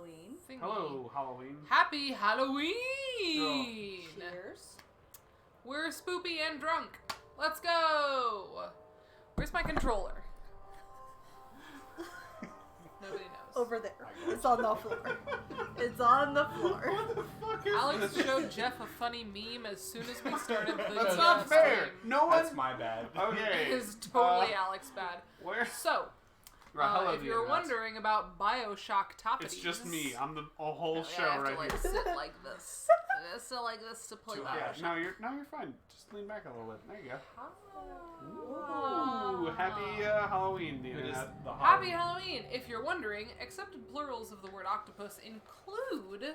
Halloween. Thingy. Hello, Halloween. Happy Halloween! Cheers. We're spoopy and drunk. Let's go! Where's my controller? Nobody knows. Over there. It's on the floor. It's on the floor. What the fuck is Alex this? showed Jeff a funny meme as soon as we started the That's not fair. stream. No one. That's my bad. Okay. It is totally Alex bad. Where? So, Hello, if you're wondering about Bioshocktopodes, it's just me. I'm the whole show I have right to, like, here. sit like this. Sit like this to play Yeah, Bioshock. no, you're fine. Just lean back a little bit. There you go. Oh. Ooh, happy Halloween, It is Nina. the Happy Halloween! If you're wondering, accepted plurals of the word octopus include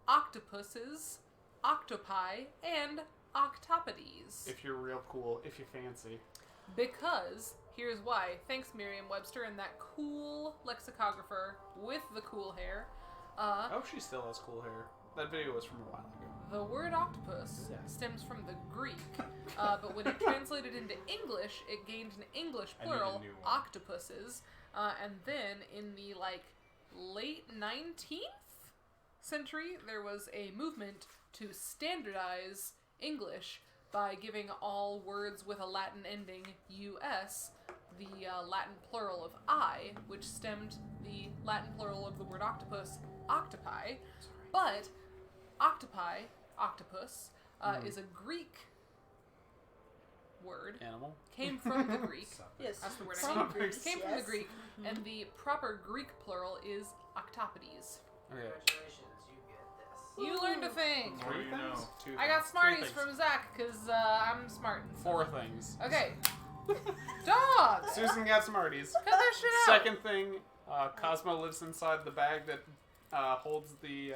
octopuses, octopi, and octopodes. If you're real cool, if you're fancy. Because, here's why. Thanks, Merriam-Webster and that cool lexicographer with the cool hair. Oh, she still has cool hair. That video was from a while ago. The word octopus Yeah. stems from the Greek, but when it translated into English, it gained an English I need a plural, new one. octopuses, and then in the late 19th century, there was a movement to standardize English by giving all words with a Latin ending us the Latin plural of I, which stemmed the Latin plural of the word octopus, octopi. But octopi, octopus, is a Greek word. Animal? Came from the Greek. Yes. That's the word I From mean. Greece, Came from the yes. Greek, and the proper Greek plural is octopodes. Okay. Congratulations, you get this. You learned a thing. What do you know? Two I got things. Smarties Three things. from Zach, because I'm smart. Four things. Okay. Dog! Susan got Smarties. Cut that shit out! Second thing, Cosmo lives inside the bag that holds the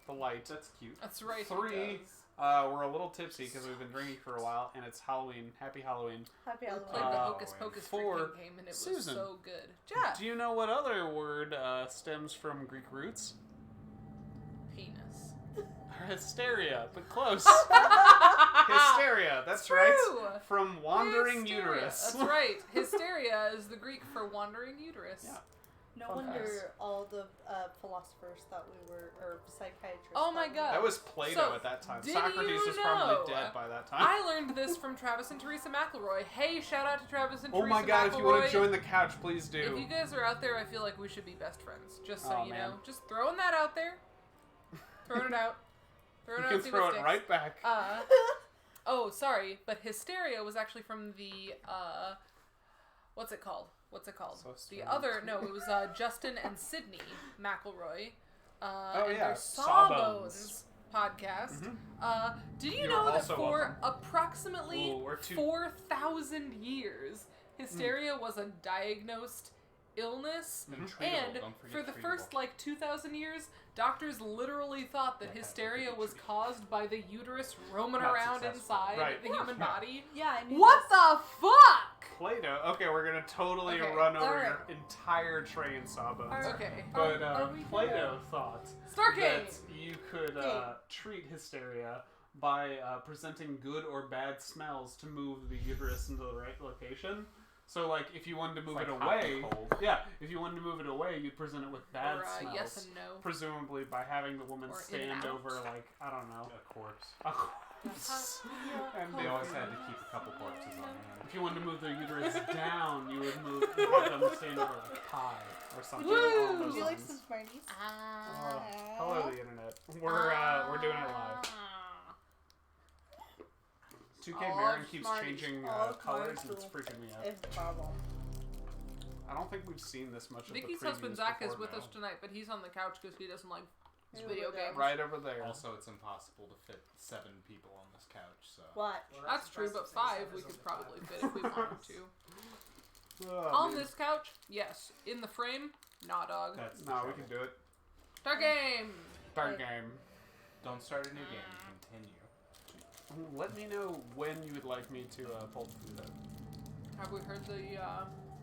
light. That's cute. That's right. he Three, does. we're a little tipsy because we've been drinking for a while, and it's Halloween. Happy Halloween. Happy We Halloween. played the Hocus and Pocus four, drinking game, and it was Susan. so good. Jeff! Do you know what other word stems from Greek roots? Penis. Hysteria, but close. Hysteria. Hysteria, that's True. right. From wandering Hysteria. uterus. That's right. Hysteria is the Greek for wandering uterus. Yeah. No Fun wonder facts. all the philosophers thought we were, or psychiatrists. Oh my thought we God. That was Plato So, at that time. did Socrates you was know- probably dead by that time. I learned this from Travis and Teresa McElroy. Hey, shout out to Travis and Oh Teresa my god, McElroy. if you want to join the couch, please do. If you guys are out there, I feel like we should be best friends. Just so Oh, you man. know. Just throwing that out there. Throwing it out. Throwing You it can out, see throw what it sticks. right back. Oh, sorry, but hysteria was actually from the, what's it called? So The strange. other, no, it was Justin and Sydney McElroy. And yeah, their Sawbones. podcast. Mhm. Did you You're know that also for welcome. approximately Ooh, we're too- 4,000 years, hysteria was a diagnosed illness? And And don't forget for the treatable. first 2,000 years, doctors literally thought that Yeah, hysteria that's was true. caused by the uterus roaming Not around successful. inside Right. the human body. Yeah, I knew What this. the fuck? Plato. Okay, we're gonna totally Okay, run over alright. your entire train, Sawbones. Alright. Okay. But Are we Plato thought Starcade! that you could Hey. treat hysteria by presenting good or bad smells to move the uterus into the right location. So, if you wanted to move It's it like hot away, and cold. yeah, if you wanted to move it away, you'd present it with bad Or smells. yes and no. Presumably by having the woman Or in stand and out. over, I don't know, A corpse. a corpse. And They always had to keep a couple corpses on hand. if you wanted to move the uterus down, you would have them stand over pie or something. Woo! along those Would you like lines. some Smarties? Oh, hello, the internet. We're doing it live. 2K All Marin keeps Smarties. changing All colors and it's Smarties. freaking me out. It's a problem. I don't think we've seen this much of Vicky's the previews husband Zach is before with now. us tonight, but he's on the couch because he doesn't like Here video we go. games. Right over there. Also, it's impossible to fit 7 people on this couch, so. Watch. That's true, but 5 we could probably fit if we wanted to. Oh, On man. this couch, yes. In the frame, nah, dog. That's the No, we trouble. can do it. Start game! Start game. Don't start a new game, continue. Let me know when you would like me to pull through that. Have we heard the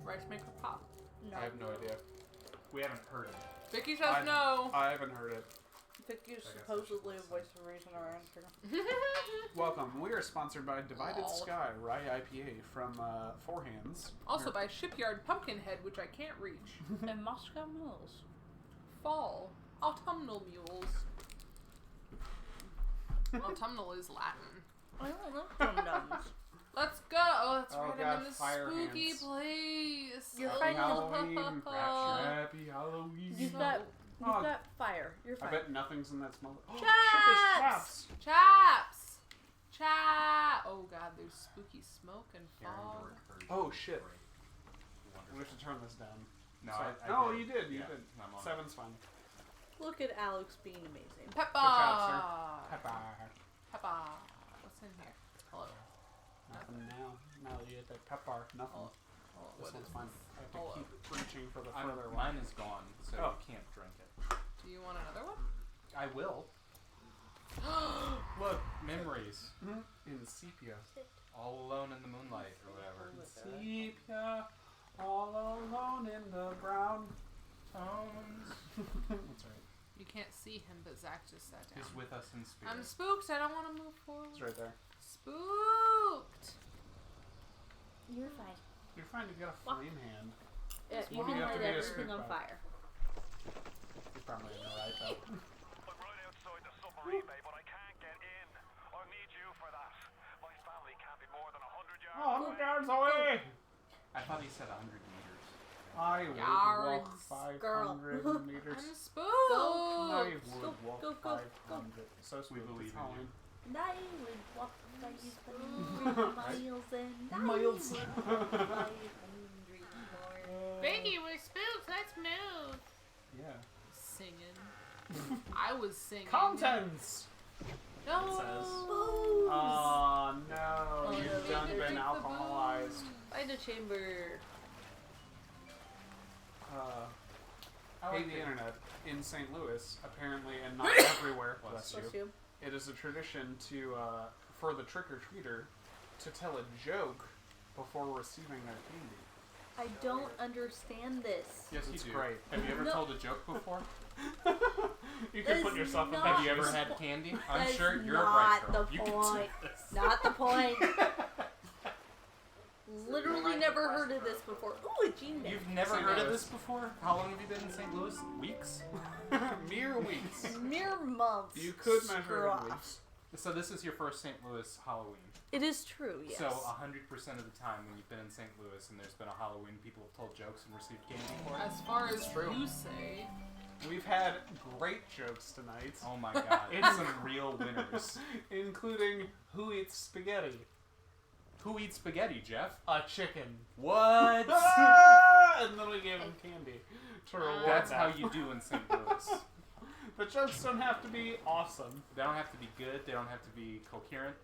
rice maker pop? No. I have no idea. We haven't heard it. Vicky says no. I haven't heard it. Vicky's I guess I supposedly a should voice of reason around here. Welcome. We are sponsored by Divided Lol. Sky Rye IPA from Four Hands. Also Here- by Shipyard Pumpkinhead, which I can't reach. And Moscow Mills. Fall. Autumnal mules. Autumnal is Latin. I don't know dum-dums. Let's go! Oh, that's Oh, right, God, I'm in the fire spooky hands. place. You're Happy fighting the- Halloween. Rapture. Happy Halloween. You've So- got Oh. fire. You're I fine. bet nothing's in that smoke. Oh, Chaps! Chaps! Chap! Oh god, there's spooky smoke and Hearing the fog. recursion. Oh, shit. Great. We have to turn this down. No, Sorry. I No, did. you did. You Yeah, did. I'm on it. 7's fine. Look at Alex being amazing. Peppa! job, Pepper. Peppa. What's in here? Hello. Nothing now. Now that you hit that pepper, nothing. Oh, This what one's is fine. this? I have to Hello. keep reaching for the I'm- further one. mine is gone, so Oh. you can't drink it. Do you want another one? I will. Look, memories. In sepia. All alone in the moonlight or whatever. Sepia. All alone in the brown Tones. That's right. You can't see him, but Zach just sat down. He's with us in spirit. I'm spooked. I don't want to move forward. It's right there. Spooked. You're fine. You're fine. You got a flame hand. Yeah, It's you warm can enough to light be a everything on spook fire. You're probably in the right though. I'm right outside the submarine bay, but I can't get in. I need you for that. My family can't be more than 100 yards Oh, away. yards away! I thought he said 100 meters. I would walk Yards, 500 girl. meters. I'm spooked. I would Go, walk go, go, 500. So We sweet. believe It's in you. Halloween. And I would walk 500 miles and Miles. I would walk 500 more. Becky, we're spooked. Let's move. Yeah. Singing. I was singing. Contents! No. It says. Booze. Oh no, Oh, you've no, done they been took the alcoholized. Find a chamber. I Hey, like the it. internet. In St. Louis, apparently, and not everywhere, bless you, Bless you. it is a tradition to, for the trick-or-treater to tell a joke before receiving their candy. I don't understand this. Yes, It's you do. great. Have you ever No. told a joke before? You That can is put yourself in not- that. Have you ever the had po- candy? I'm That's sure you're a not bright girl. the You point. can do this. Not the point. Literally never heard of this before. Ooh, a gene man. You've never St. heard of Louis. this before? How long have you been in St. Louis? Weeks? Mere weeks. Mere months. You could measure it Screw in off. weeks. So this is your first St. Louis Halloween. It is true, yes. So 100% of the time when you've been in St. Louis and there's been a Halloween, people have told jokes and received candy for it. As far as true. you say. We've had great jokes tonight, Oh my god. It's some real winners. including Who Eats Spaghetti? Who eats spaghetti, Jeff? A chicken. What? And then we gave him candy to reward That's that. how you do in St. Louis. The jokes don't have to be awesome. They don't have to be good. They don't have to be coherent.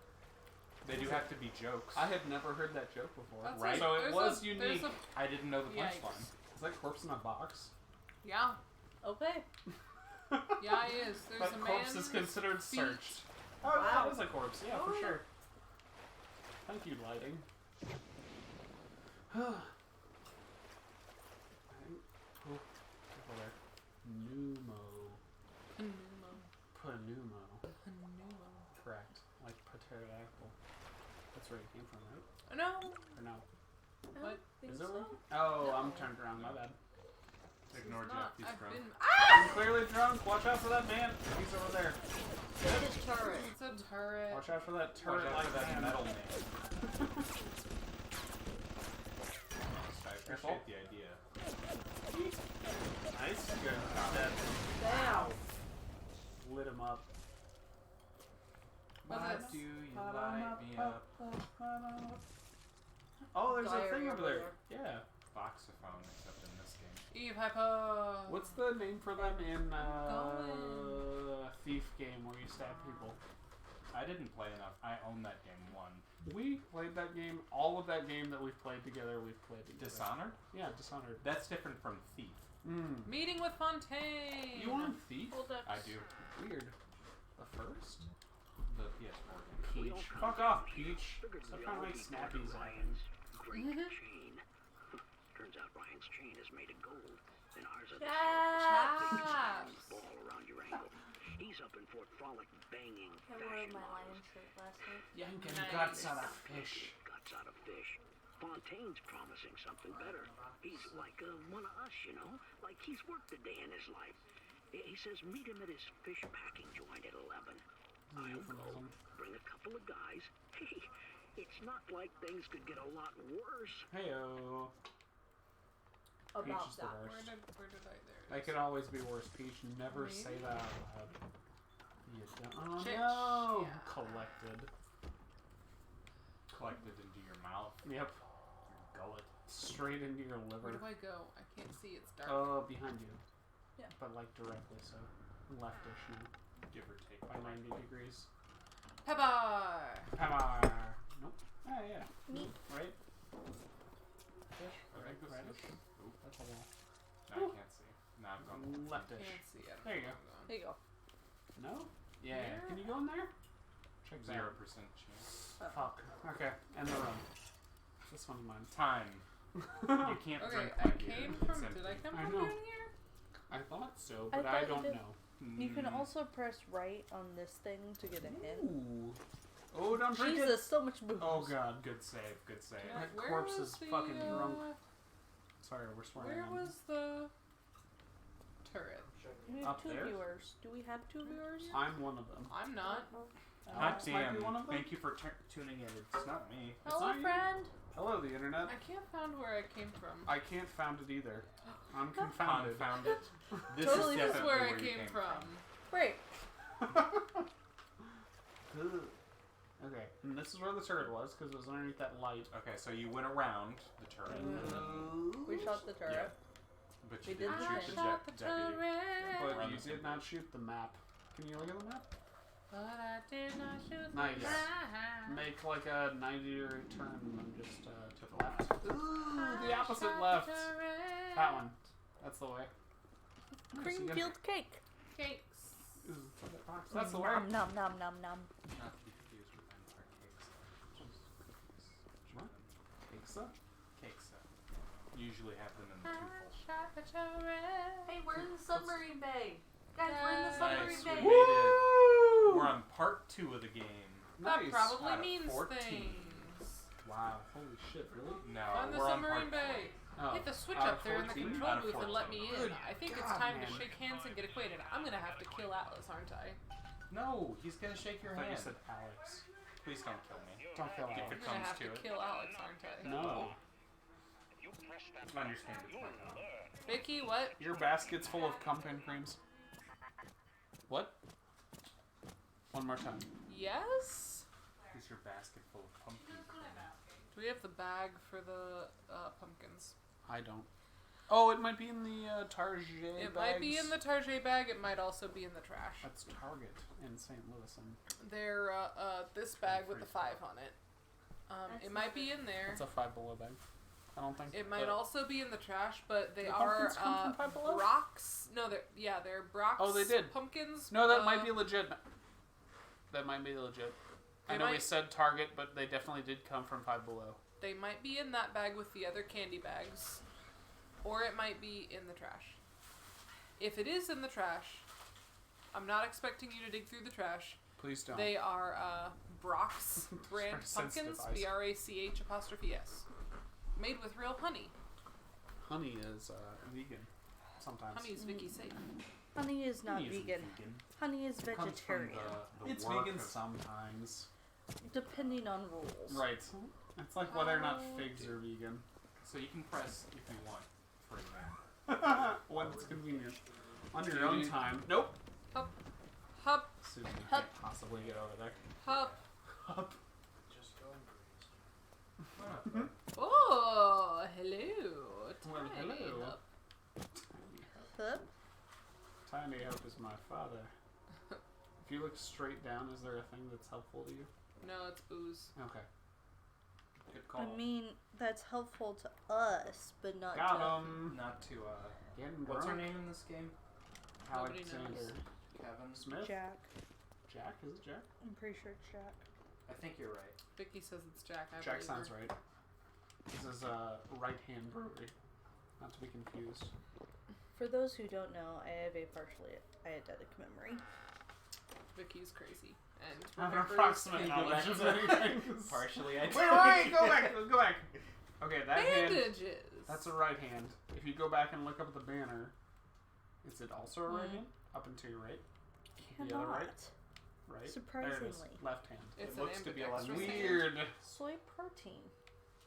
They do have to be jokes. I had never heard that joke before. That's Right. So it there's was a- unique. there's a- I didn't know the Yikes. punchline. Is that corpse in a box? Yeah. Okay. Yeah, he is. There's That a corpse man is considered feet. searched. Oh, Wow. that is a corpse. Yeah, Oh, for yeah. sure. Thank you, lighting. People there. Pneumo. Pneumo. Pneumo. Correct. Like pterodactyl. That's where it came from, right? No. Or no? I What? don't think Is it so. working? Oh, I'm No. turned around. My bad. Ignore It's Jeff. not. He's I've drunk. been. I'm clearly drunk. Watch out for that man. He's over there. It's a turret. It's a turret. Watch out for that Watch turret out like for that man. metal man. I Careful. appreciate the idea. Nice. Good. That Down. lit him up. What's Why this? do you light me up? Oh, there's a Diary thing over over there. Yeah. Voxophone, except in this game. Eve hypo. What's the name for them in Going. Thief game where you stab people? I didn't play enough. I own that game one. We played that game. All of that game that we've played together, we've played together. Dishonored? Yeah, Dishonored. That's different from Thief. Mm. Meeting with Fontaine. You want Thief? Hold up. I do. Weird. The first? The PS4 game. Peach. Fuck off, Peach. Stop trying to make snappies happen. Great Mhm. chain. Turns out Ryan's chain is made of gold, and ours are the Chaps. ball around your ankle. He's up in Fort Frolic banging I wore fashion my models. lion shirt last night. Yanking Nice. guts out of fish. Guts out of fish. Fontaine's promising something better. He's like one of us, you know? Like he's worked a day in his life. He says meet him at his fish packing joint at 11. I'll go. Bring a couple of guys. Hey, it's not like things could get a lot worse. Heyo. About Peach is the that. worst. Where did I? There. They could always be worse, Peach. Never say Maybe. that out loud. You don't. Oh Shit. no! Yeah. Collected. Collected into your mouth, Yep. your gullet. Straight into your Where liver. do I go? I can't see. It's dark. Behind you. Yeah. But like directly, so leftish now. Give or take. By 90 degrees. Pepper. Hammer. Nope. Ah, yeah. Neat. Right? I think this Right. is... Oop. That's a wall. No, I can't see. No, I've gone. Leftish. Can't see. I don't There you know go. where I'm There you go. No? Yeah. Here? Can you go in there? Check that. 0% chance. Fuck. Okay. End the run. This one's mine. Time. You can't Okay, drink I my beer. came It's from. empty. Did I come I from know. down here? I thought so, I but I, thought you don't did. know. You can Mm. also press right on this thing to get a hint. Ooh. Oh, don't drink it. Jesus, so much booze. Oh god. Good save. Good save. Yeah, That where corpse was is the, fucking drunk. Sorry, we're swearing. Where on- was the turret? We have Up 2 there? viewers. Do we have 2 viewers? I'm one of them. I'm not. God Alex might damn. be one of them? Thank you for tuning in. It's not me. It's Hello, not you. friend. Hello, the internet. I can't find where I came from. I can't found it either. I'm confounded. Found it. This Totally, is This is definitely where I you came from. Great. Okay, and this is where the turret was, because it was underneath that light. Okay, so you went around the turret. We shot the turret. Yeah. But you We did didn't the shoot thing. the shot the deputy. turret. But Around you the same did not shoot the map. Can you look at the map? But I did not shoot Nice. the map. Make like a 90-degree turn and just To to the the left. Ooh, the opposite Shot left. the turret. That one. That's the way. Creamfield cake. Cakes. Ooh, that's the way. Nom nom nom nom nom. Not to be confused with empire cakes. Which is cookies. What? Pizza? Cakes. Usually have them in the I twofold. shot the turret. Hey, we're in the submarine bay. Guys, we're in the submarine Nice, bay. we made it. We're on part 2 of the game. That Nice. probably Out of means 14. things. Wow, holy shit, really? No, On the we're submarine on part bay. Oh, Hit the switch out of up there in the 14? control Out of booth and let me 14. in. Good I think it's God, time man. to shake hands and get acquainted. I'm gonna have to kill Atlas, aren't I? 4. No, he's gonna shake your I thought hand. you said Alex. Please don't kill me. Don't kill If Alex. I'm it gonna comes have to to it. kill Alex, aren't I? No. I understand it's my job. Vicky, what? Your basket's full of pumpkin creams. What? One more time. Yes? Is your basket full of pumpkin cream? Do we have the bag for the pumpkins? I don't. Oh, it might be in the Target It bags. might be in the Target bag. It might also be in the trash. That's Target in St. Louis. And They're this bag with the 5 on it. It might be in there. it's a Five Below bag. I don't think. It might also be in the trash, but they The are pumpkins come from Five Below? Brock's. No, they're Brock's. Oh, they did. Pumpkins. No, that might be legit. That might be legit. I They know we might- said Target, but they definitely did come from Five Below. They might be in that bag with the other candy bags, or it might be in the trash. If it is in the trash, I'm not expecting you to dig through the trash. Please don't. They are Brock's brand Very sensitive pumpkins, eyes. BRACH''S, made with real honey. Honey is vegan. Sometimes. Honey's Vicky safe. Honey is not He isn't vegan. Honey is Comes from vegetarian. the It's work vegan of- sometimes. Depending on rules. Right. It's like whether or not Oh, figs are vegan. So you can press if you want for example. When it's convenient. On your own time. Nope. Hup, Susie Hup. can't possibly get over there. hup. Hup. Just go and breeze. Oh, hello. Well, Tiny hello. Hup. Huh? Tiny Hope is my father. If you look straight down, is there a thing that's helpful to you? No, it's booze. Okay. Good call. I mean, that's helpful to us, but not Got to... him. Not to Getting what's her drunk. name in this game? Nobody Alexander knows. Kevin Smith? Jack. Jack? Is it Jack? I'm pretty sure it's Jack. I think you're right. Vicky says it's Jack. I Jack believe sounds her. right. This is right hand brewery. Not to be confused. For those who don't know, I have a partially eidetic memory. Vicky's crazy. And I have an remembers approximate things. knowledge of many things. Partially, I Wait, go back, go back. Okay, that hand. Bandages. That's a right hand. If you go back and look up at the banner, is it also a right Mhm. hand? Up and to your right. The Cannot. other right. Right. There it is. Surprisingly. Left hand. It's It an looks to be a lot ambidextrous hand. Weird. Soy protein.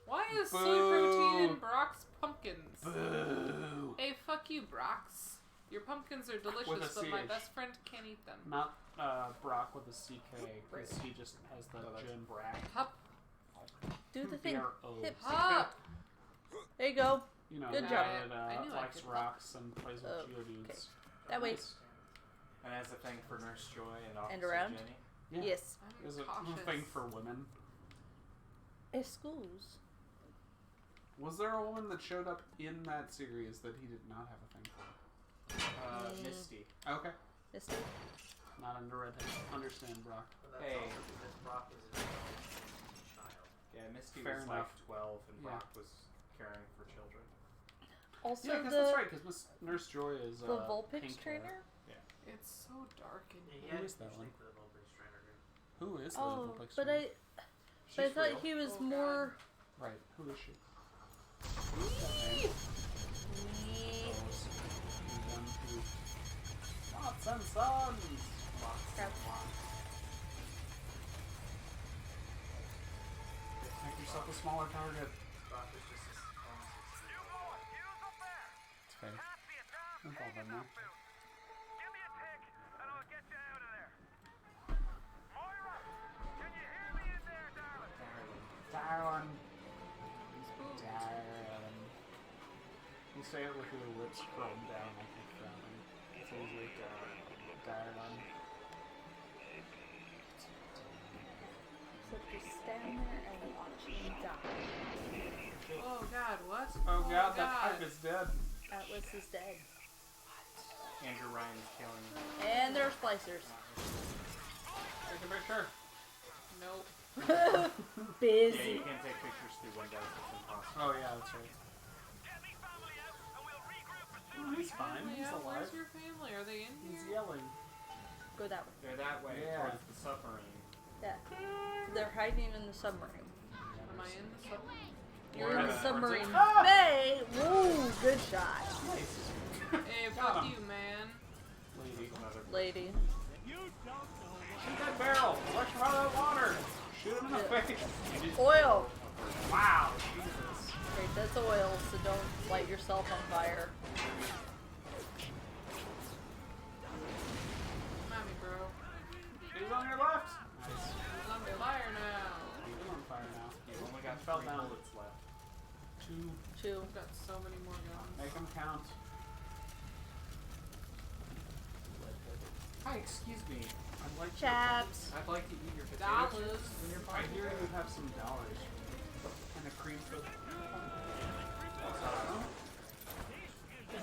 Why is soy Boo. protein in Brock's pumpkins? Boo. Hey, fuck you, Brock's. Your pumpkins are With delicious, a but my CH. best friend can't eat them. Not Brock with a CK, because Right. he just has the Oh, that's- Jim Brack. Hup, Do the thing. BRO. Hips. hup. There you go. You know, Good the job. guy that I knew I likes could rocks and plays with Oh, Geodudes. okay. That way. Nice. And as a thing for Nurse Joy and Officer And around? Jenny. Yeah. Yes. I'm There's a cautious. thing for women. Excuse. Was there a woman that showed up in that series that he did not have a thing for? Misty. Okay. Misty. Not into redhead. Understand, Brock. But that's Hey. also because Brock is a child. Yeah, Misty Fair was enough. like 12 and Yeah. Brock was caring for children. Also Yeah, I guess the that's right, because Nurse Joy is the pink Vulpix hair. trainer. It's so dark in Yeah, he here. had is that usually one? for the Vulpix trainer, dude. Who is the Oh, Vulpix but trainer? I She's thought real. he was Oh, more. Right. Who is she? Lots and sons! Crap. Make yourself a smaller target. Brock is just as almost You boys, you up there. It's fair. Can't be a damn Don't thing fall in down that booth. Give me a tick, and I'll get you out of there. Moira, can you hear me in there, darling? Darren. Spooked. Darren. You say it with your lips curled down like you're frowning. It's easy. Darren. So just stand there and watch him die. Oh god, what? Oh god, that pipe is dead. Atlas is dead. Andrew Ryan is killing. And there's splicers. Take a picture. Nope. Yeah, Busy. you can't take pictures through windows. It's impossible. Oh yeah, that's right. Get me family out, and we'll regroup as soon Oh, he's fine. He's Yeah, alive. where's your family? Are they in He's here? yelling. Go that way. They're that way Yeah. towards the submarine. Yeah. They're hiding in the submarine. Am I in the submarine? You're We're in the at- submarine Ah! bay. Woo, good shot, Nice. Hey, Got fuck him. you, man. Lady. lady. Shoot that barrel! Watch him out of that water! Shoot him in the Yeah. face! Oil. Wow, Jesus. Great, that's oil, so don't light yourself on fire. Come at me, bro. He's on your left! Nice. He's on fire now. He's on fire now. You've only got Fell 3 down. bullets left. 2. Two. I've got so many more guns. Make them count. Hi, excuse me. I'd like Chaps. I'd like to eat your potato chips. Dollars. in your I pocket. hear you have some dollars. And a cream filter.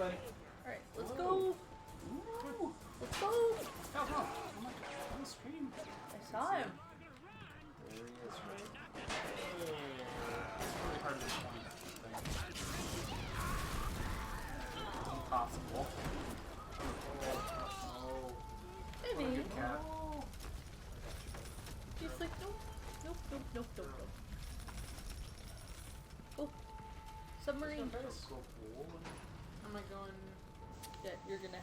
Alright, let's go. Ooh. Let's go. Hell no. I'm like, on the screen. I saw him. There he is, right? It's really hard to find that thing. It's impossible. Oh. Maybe. Good cat. He's like, nope, nope, nope, nope, nope, nope. Oh, submarine. Am I going? Yeah, you're gonna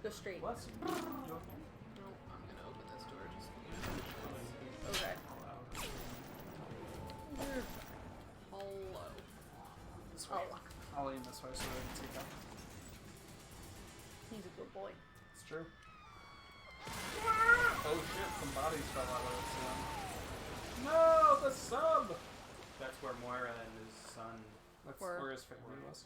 go straight. Bless you. You okay? Nope. I'm gonna open this door just in case. Okay. You're Hello. This way. I'll lean this way so I can see that. He's a good boy. It's true. Oh shit, some bodies fell out of it. No, the sub! That's where Moira and his son. That's Where? where his family was.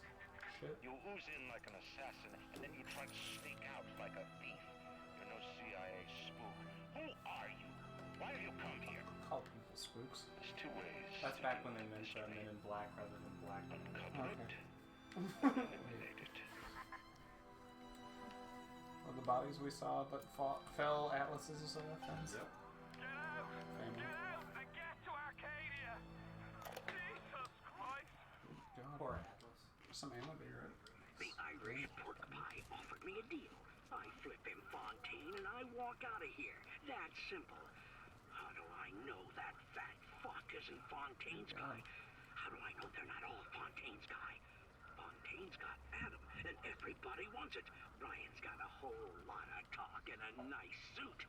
Shit. You ooze in like an assassin, and then you try to sneak out like a thief. You're no CIA spook. Who are you? Why have you come here? Call people spooks. There's 2 ways. That's back when they meant Men in Black rather than Black Men in Black. Okay. Well, the bodies we saw that fell Atlas's friends. Yep. Get out! Family. Get out and get to Arcadia! Jesus Christ! God. Poor Atlas. Some ammo to your The Irish pork pie offered me a deal. I flip him Fontaine and I walk out of here. That simple. How do I know that fat fuck isn't Fontaine's guy? How do I know they're not all Fontaine's guy? Fontaine's got Adam, and everybody wants it. Ryan's got a whole lot of talk and a nice suit.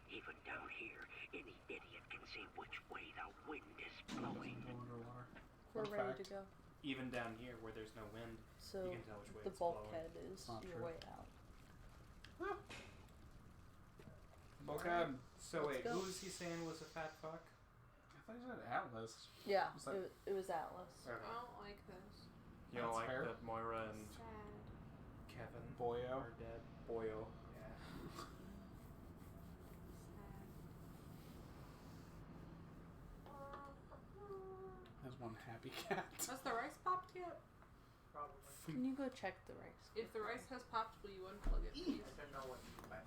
Even down here, any idiot can see which way the wind is blowing. Underwater. We're Fun ready fact. to go. Even down here where there's no wind, So you can tell which way the it's blowing. bulkhead is Not your true. way out. Okay. So Let's wait, go. who was he saying was a fat fuck? I thought you said Atlas. Yeah, Was that- it was Atlas. I don't like this. You don't That's like fair. that Moira and Sad. Kevin Boyo. are dead? Boyo. Yeah. There's one happy cat. Has the rice popped yet? Probably. Can you go check the rice? If the rice has popped, will you unplug it, please? I don't know what you mean by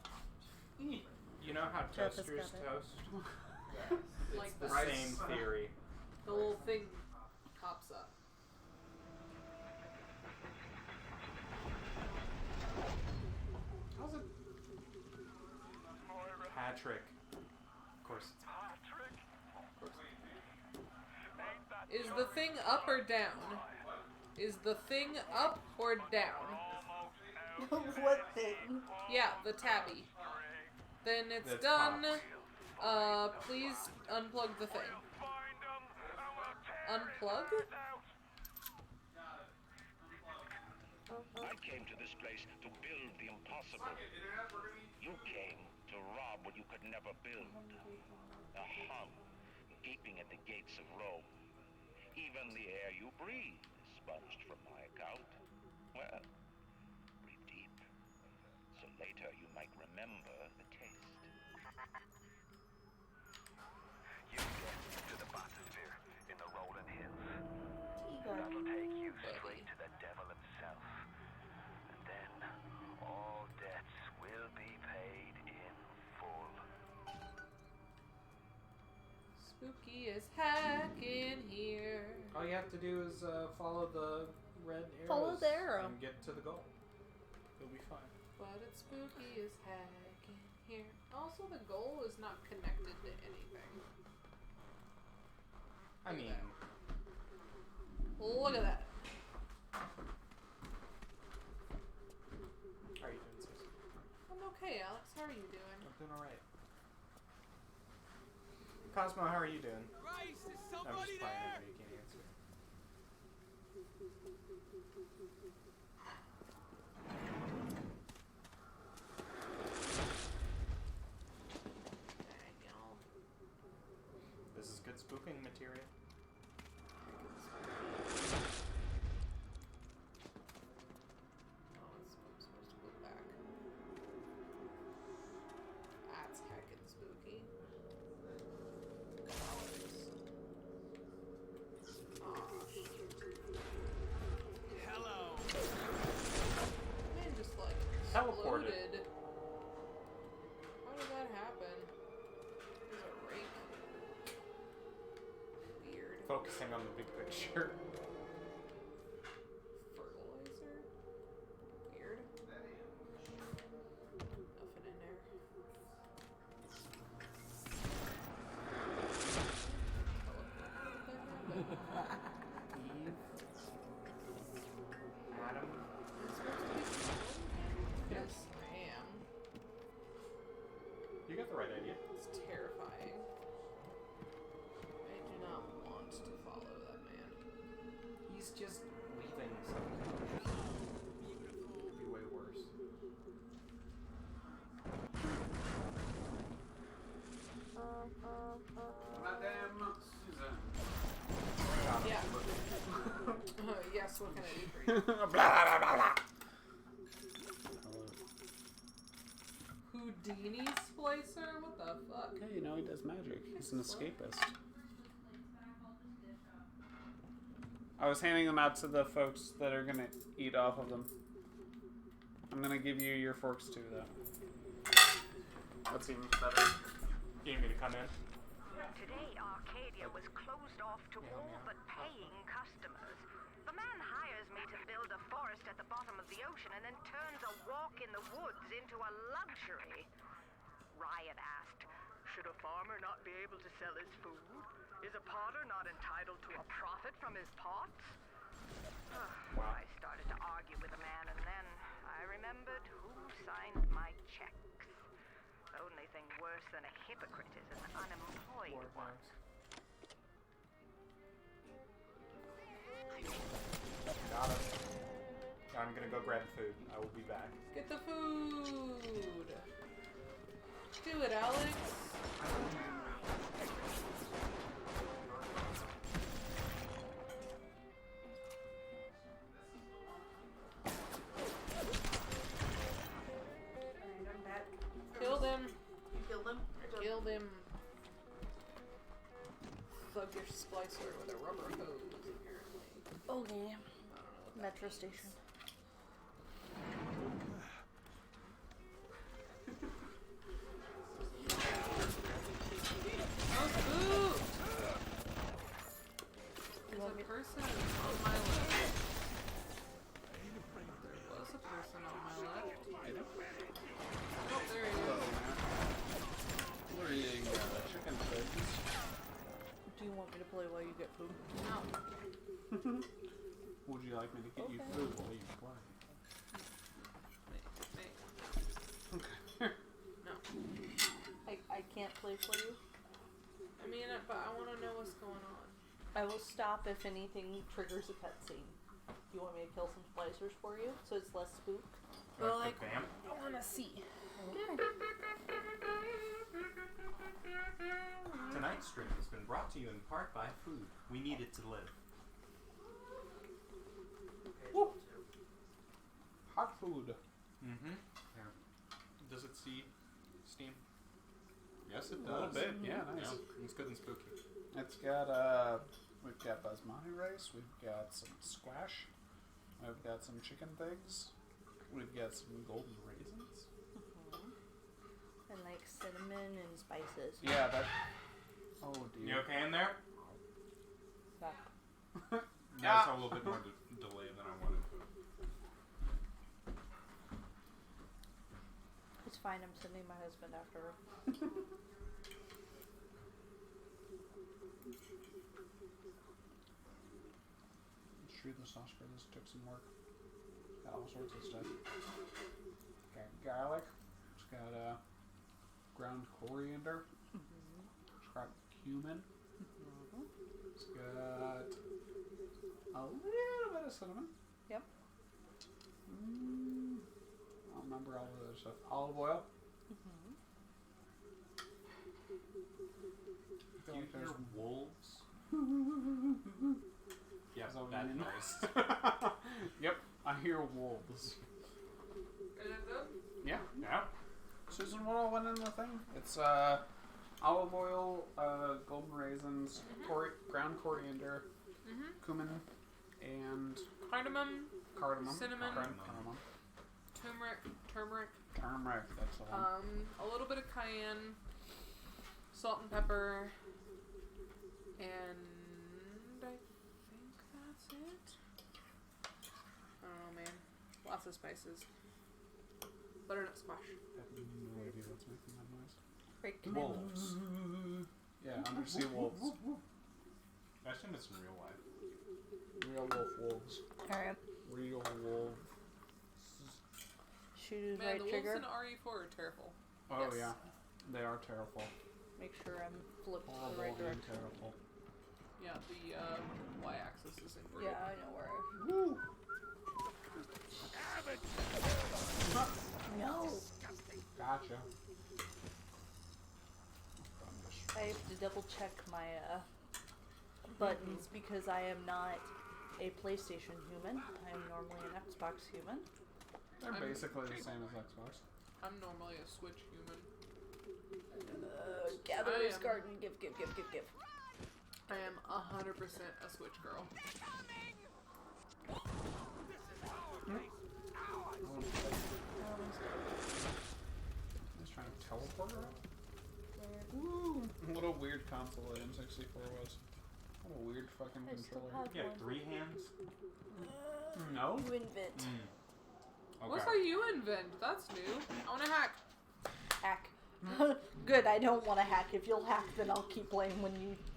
You know how Jeff has toasters got it. toast? yes. Like The the same theory. The little thing pops up. How's it? Patrick. Of course it's Is the thing up or down? Is the thing up or down? What thing? Yeah, the tabby. Then it's That's done. popped. Please unplug the thing. Unplug? I came to this place to build the impossible. You came to rob what you could never build. A hum gaping at the gates of Rome. Even the air you breathe is sponged from my account. Well, breathe deep, so later you might remember the taste. You get to the bathysphere in the rolling hills. T-Gar. That'll take you Buddy. straight to the devil himself. And then all debts will be paid in full. Spooky as heck in here. All you have to do is follow the red arrows. Follow the arrow. And get to the goal. You'll be fine. But it's spooky as heck in here. Also, the goal is not connected to anything. I mean, Look at that. how are you doing, Susie? I'm okay, Alex. How are you doing? I'm doing alright. Cosmo, how are you doing? Christ, is I'm just somebody playing there? over you can't answer. Daniel. This is good spooking material. Oh, it's supposed to go back. That's heckin' spooky. Hello. Man just like Teleported. exploded. How did that happen? There's a rake. Weird. Focusing on the big picture. Fertilizer? Weird. Nothing in there. Eve. Adam. Yes, I am. You got the right idea. It's terrifying. I do not want to follow that man. He's just leaving something. Could be way worse. Madame Susan. Yeah. Yes, what can I do for you? blah, blah, blah, blah. Houdini splicer? What the fuck? Hey, you know he does magic. He's an escapist. I was handing them out to the folks that are gonna eat off of them. I'm gonna give you your forks too, though. That seems better. You need me to come in? Today, Arcadia was closed off to all but paying customers. The man hires me to build a forest at the bottom of the ocean and then turns a walk in the woods into a luxury. Ryan asked, should a farmer not be able to sell his food? Is a potter not entitled to a profit from his pots? I started to argue with a man, and then I remembered who signed my checks. The only thing worse than a hypocrite is an unemployed one. Got him. I'm gonna go grab food. I will be back. Get the food. Do it, Alex. Alright, I'm back. Killed him. You killed him? Killed him. Plug your splicer with a rubber hose, apparently. Okay. Metro station. Oh, food! There's a person on my left. There was a person on my left. Oh, there he is. We're eating chicken figs. Do you want me to play while you get food? No. Would you like me to get you Okay. food while you play? Wait. No. I can't play for you. I mean, but I want to know what's going on. I will stop if anything triggers a cutscene. Do you want me to kill some splicers for you so it's less spook? Well, Like like, the vamp? I want to see. Tonight's stream has been brought to you in part by food. We need it to live. Woo. Hot food. Mm-hmm. Yeah. Does it see Steam? Yes, it A little does. bit, yeah, nice. Yeah, it's good and spooky. It's got we've got basmati rice, we've got some squash, we've got some chicken things, we've got some golden raisins. And like cinnamon and spices. Yeah, that. Oh You dear. okay in there? Yeah. Yeah, it's a little bit more delay than I wanted. It's fine, I'm sending my husband after her. Sure, the sauce for this took some work. Got all sorts of stuff. Got garlic. It's got ground coriander. It's got cumin. It's got a little bit of cinnamon. Yep. I don't remember all the other stuff. Olive oil. Do you hear wolves? Yeah, Is that what that you mean? noise. Yep, I hear wolves. Is it good? Yeah. Yeah. Susan, what all went in the thing? It's olive oil, golden raisins, ground coriander, cumin, and Cardamom, cardamom. Cinnamon. Cardamom. turmeric, Turmeric, that's the one. a little bit of cayenne, salt and pepper, and I think that's it. I don't know, man. Lots of spices. Butternut squash. I have no idea what's making that noise. Break Wolves. Yeah, undersea wolves. I assume it's in real life. Real wolves. Alright. Real wolves. Shoot his Man, right the trigger. wolves in RE4 are terrible. Oh Yes. yeah, they are terrible. Make sure I'm flipped to the Horrible right and direction. terrible. Yeah, the y-axis is inverted. Yeah, I know where Woo! No! Gotcha. I have to double check my buttons because I am not a PlayStation human. I am normally an Xbox human. They're I'm- basically the same as Xbox. I'm normally a Switch human. Gatherer's I am- Garden, give. I am 100% a Switch girl. Just trying to teleport her. Woo! What a weird console the N64 was. What a weird fucking I still controller. have You have one. 3 hands? No? You invent. What's how you invent? That's new. I wanna hack. Hack. Good, I don't want to hack. If you'll hack, then I'll keep playing when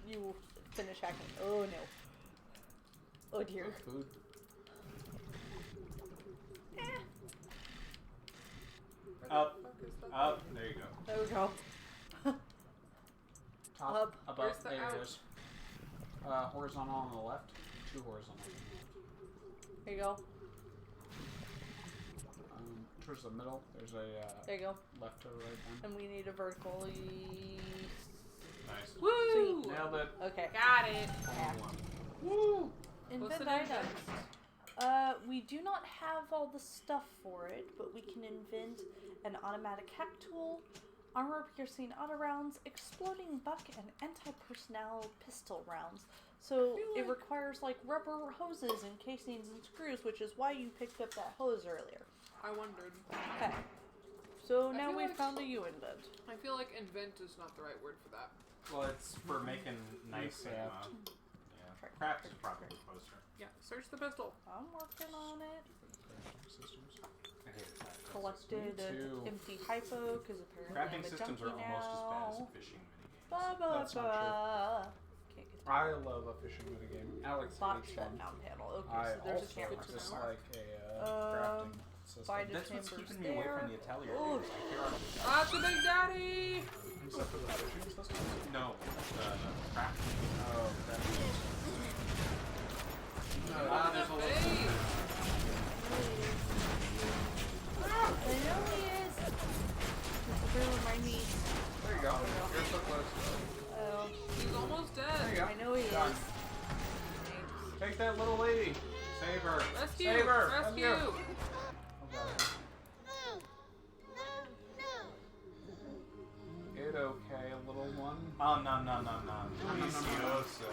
you finish hacking. Oh no. Oh dear. Food. Up. Fuck is that? Up. There you go. There we go. Top, Up. above, Where's the there out? it is. Horizontal on the left. 2 horizontal. There you go. Towards the middle, there's a There you go. left to right then. And we need a vertical. Nice. Woo! Nailed it. Okay. Got it. Yeah. Woo! What's Invent an invent? items. We do not have all the stuff for it, but we can invent an automatic hack tool, armor-piercing auto rounds, exploding buck, and anti-personnel pistol rounds. So it requires like rubber hoses and casings and screws, which is why you picked up that hose earlier. I wondered. Okay. So I now feel we like- found a U indent. I feel like invent is not the right word for that. Well, it's for making nice and craft is probably closer. Yeah, search the pistol. I'm working on it. Systems. I hate it. Collected Me too. an empty hypo because apparently Crafting I'm a systems junkie are almost as bad as now. a fishing minigames. Ba ba That's not ba. Can't get I love a fishing minigame. Alex box hates shut one. down panel. Okay, I so there's a also camera dislike a Um, crafting system. Spider That's what's chambers keeping me away there. from the atelier. Oh, Dude. I hear all the Ah, it's a Big Daddy! Except for the fishing systems? No, crafting. Oh, crafting. Ah, there's a little. Hey! I know he is. This will remind me. There you go. You're so close. Oh, He's almost There dead. you go. I know he Done. is. Take that little lady. Save her. Rescue! Save her. Rescue! Oh, God. It okay, little one. Oh, no. Delicioso.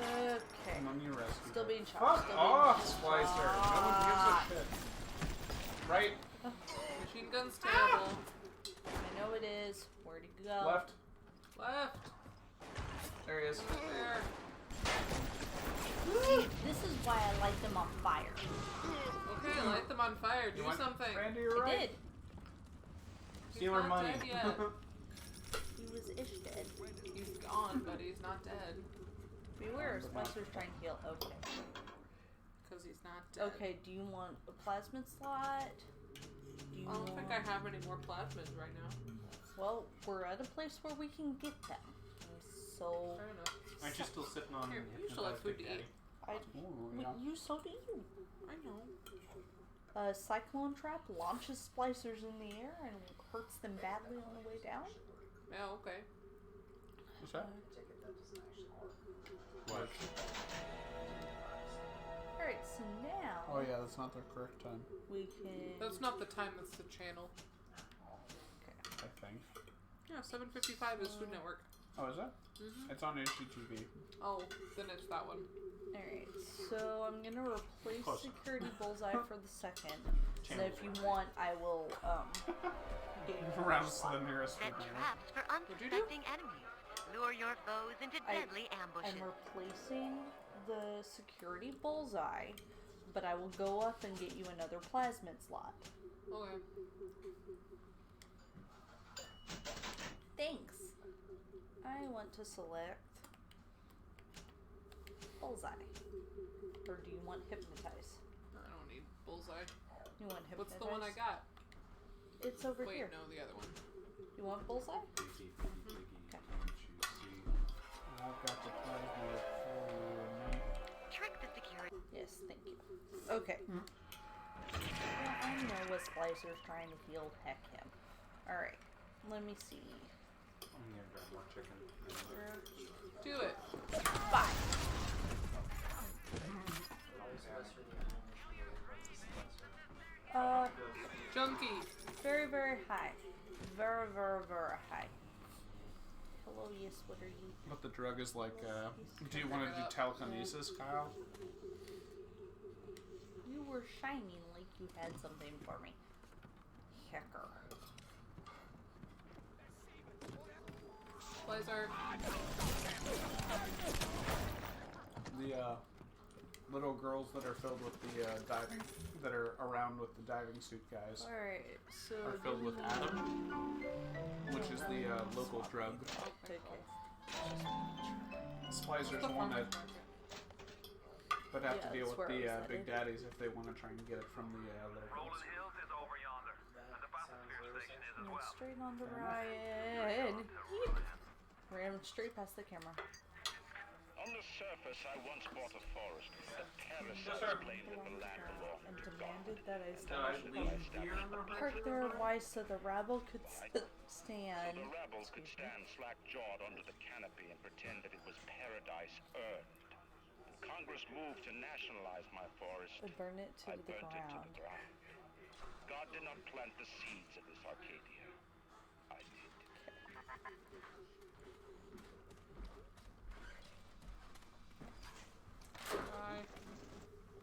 Okay. Come on, you rescue. Still being shot. Fuck Still off, being Splicer. No one gives a shit. Right, Machine gun's terrible. I know it is. Where'd he go? left. Left. There he is. There. See, this is why I light them on fire. Okay, light them on fire. Do You want something. Randy, you're I right. did. Steal her not money. dead yet. He was ish dead. He's gone, but he's not dead. Beware, Spencer's trying to heal. Okay. Because he's not dead. Okay, do you want a plasmid slot? Do you I don't think I want- have any more plasmids right now. Well, we're at a place where we can get them. So, Fair enough. Aren't you still sitting on Here, you still have hypnotized food Big to Daddy? I, Ooh, we- yeah. you so do you. I know. A cyclone trap launches splicers in the air and hurts them badly on the way down. Yeah, okay. What's that? What? Alright, so now Oh yeah, that's not the correct time, we can. That's not the time, that's the channel. I think. Yeah, 7:55 is Food Network. Oh, is it? Mm-hmm. It's on HGTV. Oh, then it's that one. Alright, so I'm gonna replace Close. security bullseye for the second. So Channel if you want, I will get you Rounds to the nearest Set one. traps for What'd you do? unsuspecting enemies. Lure your foes into deadly ambushes. I'm replacing the security bullseye, but I will go up and get you another plasmid slot. Okay. Thanks. I want to select bullseye. Or do you want hypnotize? I don't need bullseye. You want hypnotize? What's the one I got? It's over Wait, here. no, the other one. You want bullseye? Biggie, biggie, Okay. don't you see? I've got the plasma for me. Trick the security. Yes, thank you. Okay. Well, I know what Splicer's trying to heal. Heck him. Alright. Let me see. I'm gonna grab more chicken. Do it. Bye. Junkie. Very, very high. Very, very, very high. Hello, yes, what are you? But the drug is like, do you want to do telekinesis, Kyle? You were shining like you had something for me. Hecker. Blazer. The little girls that are filled with the diving, that are around with the diving suit guys, Alright, so. are filled with Adam, which is the local drug. Okay. Splicer's The one farmer's that market. would have Yeah, to deal that's with where I the was Big headed. Daddies if they want to try and get it from the little girls. Hills is over yonder, and the bathysphere station And then straight on to Ryan. Yeet. Ran straight past the camera. On the surface, I once bought a forest. The parasites claimed that the land belonged And to demanded God. that I So I leave here on the park there why so the rabble could stand. So the rabble could stand slack-jawed under the canopy and pretend that it was paradise earned. When Congress moved to nationalize my forest, I burn it to I the burnt it to ground. the ground. God did not plant the seeds of this Arcadia. I did. Bye.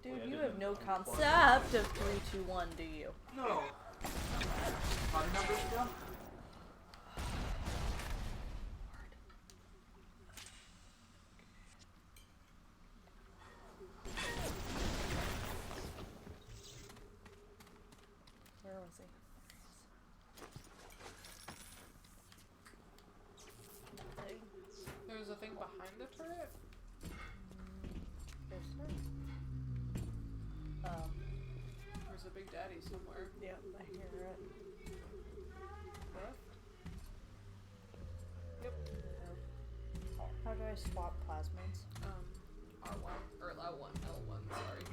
Dude, you have no concept of 3, 2, 1, do you? No. How many numbers again? Where was he? Nothing. There's a thing behind the turret? There's her. There's a Big Daddy somewhere. Yep, I hear it. Left? Yep. How do I swap plasmids? R1. Or L1. L1, sorry.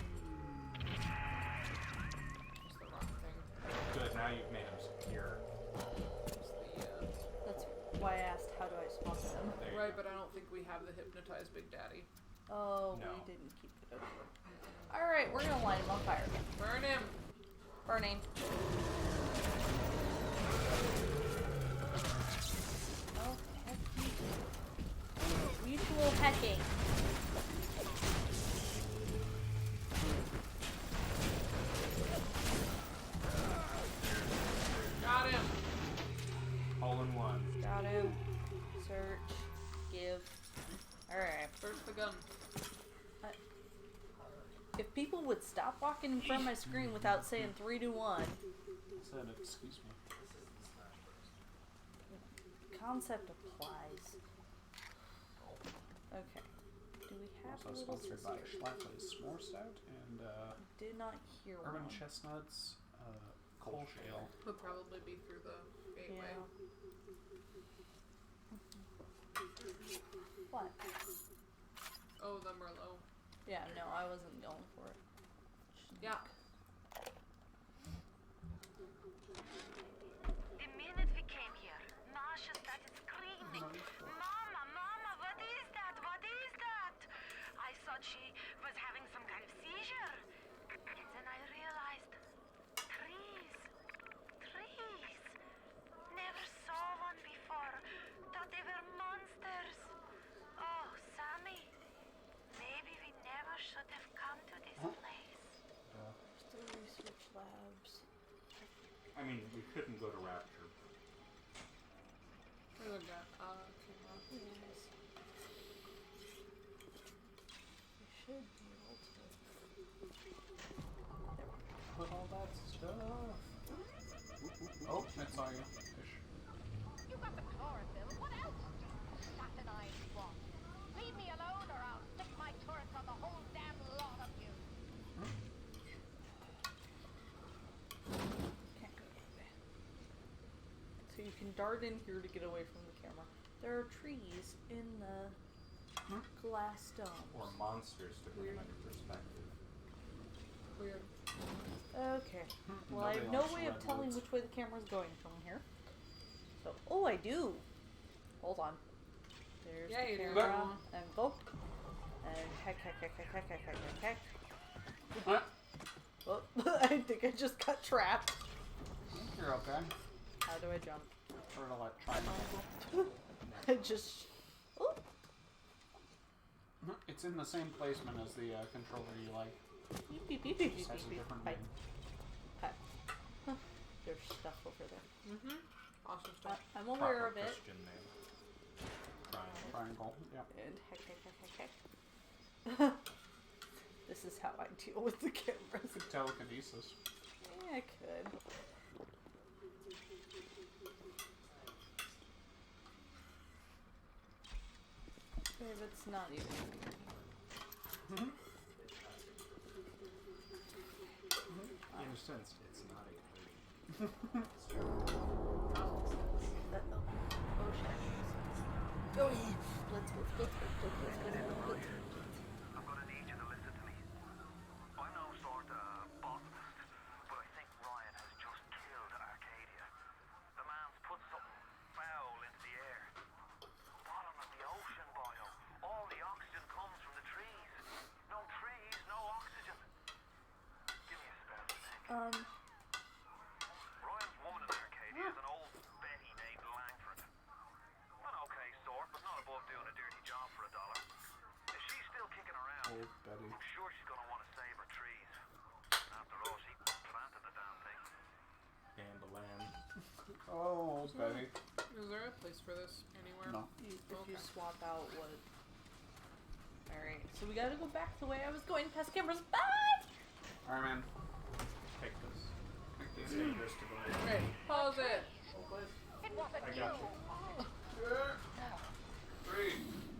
Just the wrong thing. Good, now you've made them secure. Just the, That's why I asked how do I swap them. There you right, go. but I don't think we have the hypnotized Big Daddy. Oh, No. we didn't keep it over. Alright, we're gonna light him on fire again. Burn him! Burning. Oh, heck you do. Mutual hacking. Got him! All in one. Got him. Search. Give. Alright. Search the gun. If people would stop walking in front of my screen without saying 3, 2, 1. Said, excuse me. Concept applies. Okay. Do we have a Also little sponsored by sister? Schlafly's S'more Stout and Did not hear Urban one. Chestnuts Coal Shale. Would probably be through the gateway. What? Oh, the Merlot. Yeah, no, I wasn't going for it. Yeah. The minute we came here, Masha started screaming. Mama, Mama, what is that? What is that? I thought she was having some kind of seizure. And then I realized, trees. Trees. Never saw one before. Thought they were monsters. Oh, Sammy. Maybe we never should have come to this place. The research labs. I mean, we couldn't go to Rapture. There's a gun. Camera. Yes. We should be able to. Put all that stuff. Oh, I saw you. Fish. You got the chlorophyll. What else? That and I swap. Leave me alone or I'll stick my turrets on the whole damn lot of you. Can't go that way. So you can dart in here to get away from the camera. There are trees in the glass dome. Or monsters, to put them into perspective. Weird. Okay. Well, I have no way of telling which way the camera's going from here. So, oh, I do. Hold on. There's Yeah, the you do. camera. And go. And heck. What? Oh, I think I just got trapped. You're okay. How do I jump? Or to like triangle. I just. Oh. It's in the same placement as the controller you like. Beep, beep, beep, beep, Just beep, has a beep. different Hi. name. Hi. Huh. There's stuff over there. Mm-hmm. Awesome stuff. I'm aware of it. Christian name. Triangle. Yeah. And heck. This is how I deal with the cameras. Telekinesis. Yeah, I could. Babe, it's not even. In a sense, it's not a Oh, Betty. Is there a place for this anywhere? No. If you swap out what... Alright, so we gotta go back the way I was going past cameras. Bye! Alright, man. Take this. Take these fingers to go. Right, pause it. It wasn't I you. got you. 3,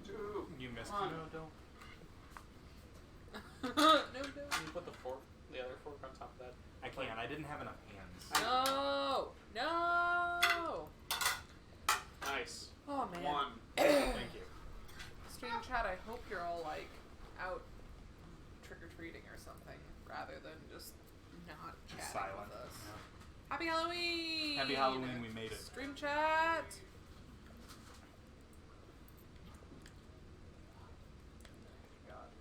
2. You missed One. it. No, don't. No. Can you put the other fork on top of that? I can't. I didn't have enough hands. No! No! Nice. Oh man. 1. Thank you. Stream chat, I hope you're all like out trick-or-treating or something rather than just not chatting Silent. with us. Yeah. Happy Halloween! Happy Halloween, we made it. Stream chat!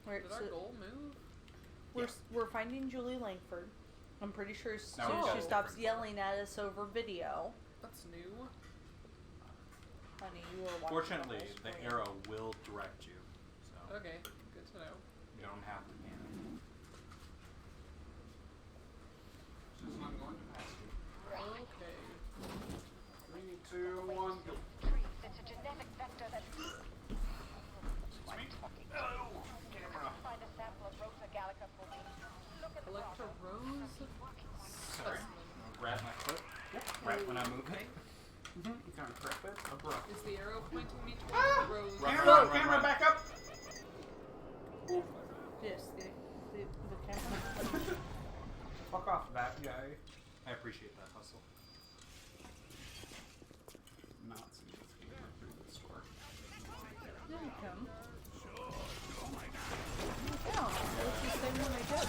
Alright, Did our so goal move? we're finding Julie Langford. I'm pretty sure as soon Now as we've she got stops different yelling at us over video. That's new. Honey, you are watching Fortunately, the whole the screen. arrow will direct you, so Okay, good to know. you don't have to panic. Susan, I'm going to pass you. Okay. 3, 2, 1, go. Trees. It's a genetic vector that... Hello, camera. Find a sample of Rosa gallica for me. Look at the Collect a bottom. rose Sorry. specimen. Grab my foot. Right when I move it. You kind of correct that? Abrupt. Is the arrow pointing me towards the rose? Camera, camera, back up! Yes, the camera. Fuck off, that guy. I appreciate that hustle. Not see this game at through the store. There you come. Yeah, let's just say when I get.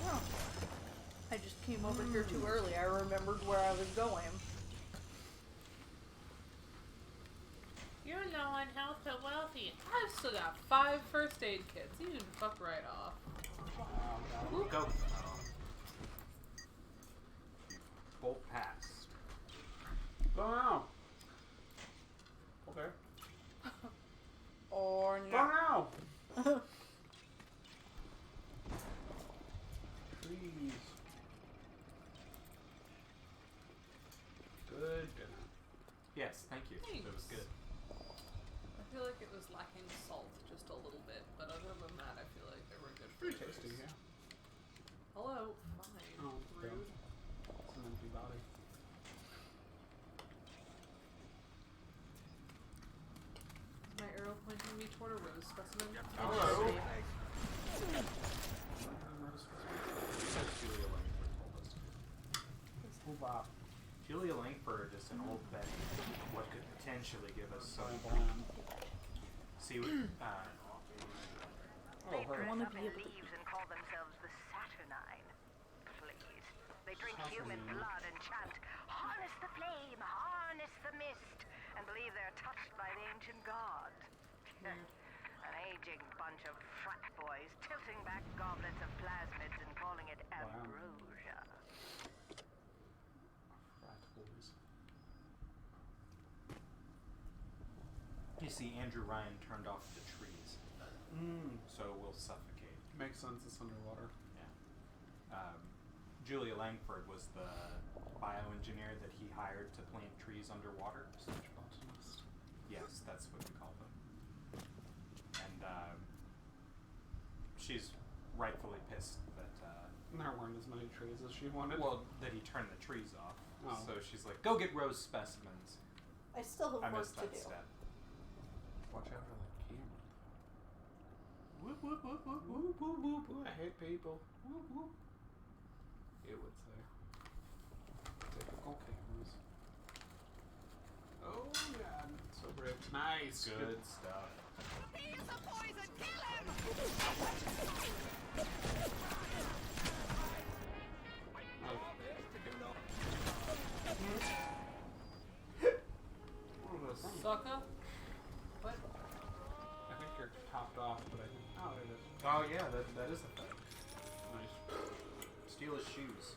Yeah. I just came over here too early. I remembered where I was going. You're low on health but wealthy. I've still got 5 first aid kits. You can fuck right off. Go. Bolt passed. Go now. Okay. Or Go not. now. Please. Good dinner. Yes, thank you. Thanks. That was good. I feel like it was lacking salt just a little bit, but other than that, I feel like there were good Pretty flavors. tasty, yeah. Hello. Fine. Oh, Rude. It's an empty body. Is my arrow pointing me toward a rose specimen? Hello. Julia Langford told us. Oh, Bob. Julia Langford is an old Betty. What could potentially give us some... See, They her. dress wanna up be in able to- leaves and call themselves the Saturnine. Please. They drink human Saturnine. blood and chant, harness the flame, harness the mist, and believe they're touched by the ancient gods. An aging bunch of frat boys tilting back goblets of plasmids and calling it ambrosia. Frat boys. you see, Andrew Ryan turned off the trees, so we'll suffocate. Makes sense, it's underwater. Yeah. Julia Langford was the bioengineer that he hired to plant trees underwater. Botanist. Yes, that's what we call them. And she's rightfully pissed that There weren't as many trees as she wanted. well, that he turned the trees off. Oh. So she's like, "Go get rose specimens." I still have I work missed to that do. step. Watch out for that camera. Whoop, whoop, whoop, whoop, whoop, whoop, whoop, whoop. I hate people. Whoop, whoop. It would say. Typical cameras. Oh, yeah. So brave. Nice. Good stuff. He is a poison! Kill him! Sucker? What? I think you're topped off, but I think. Oh, there it is. Oh yeah, that is a thing. Nice. Steal his shoes.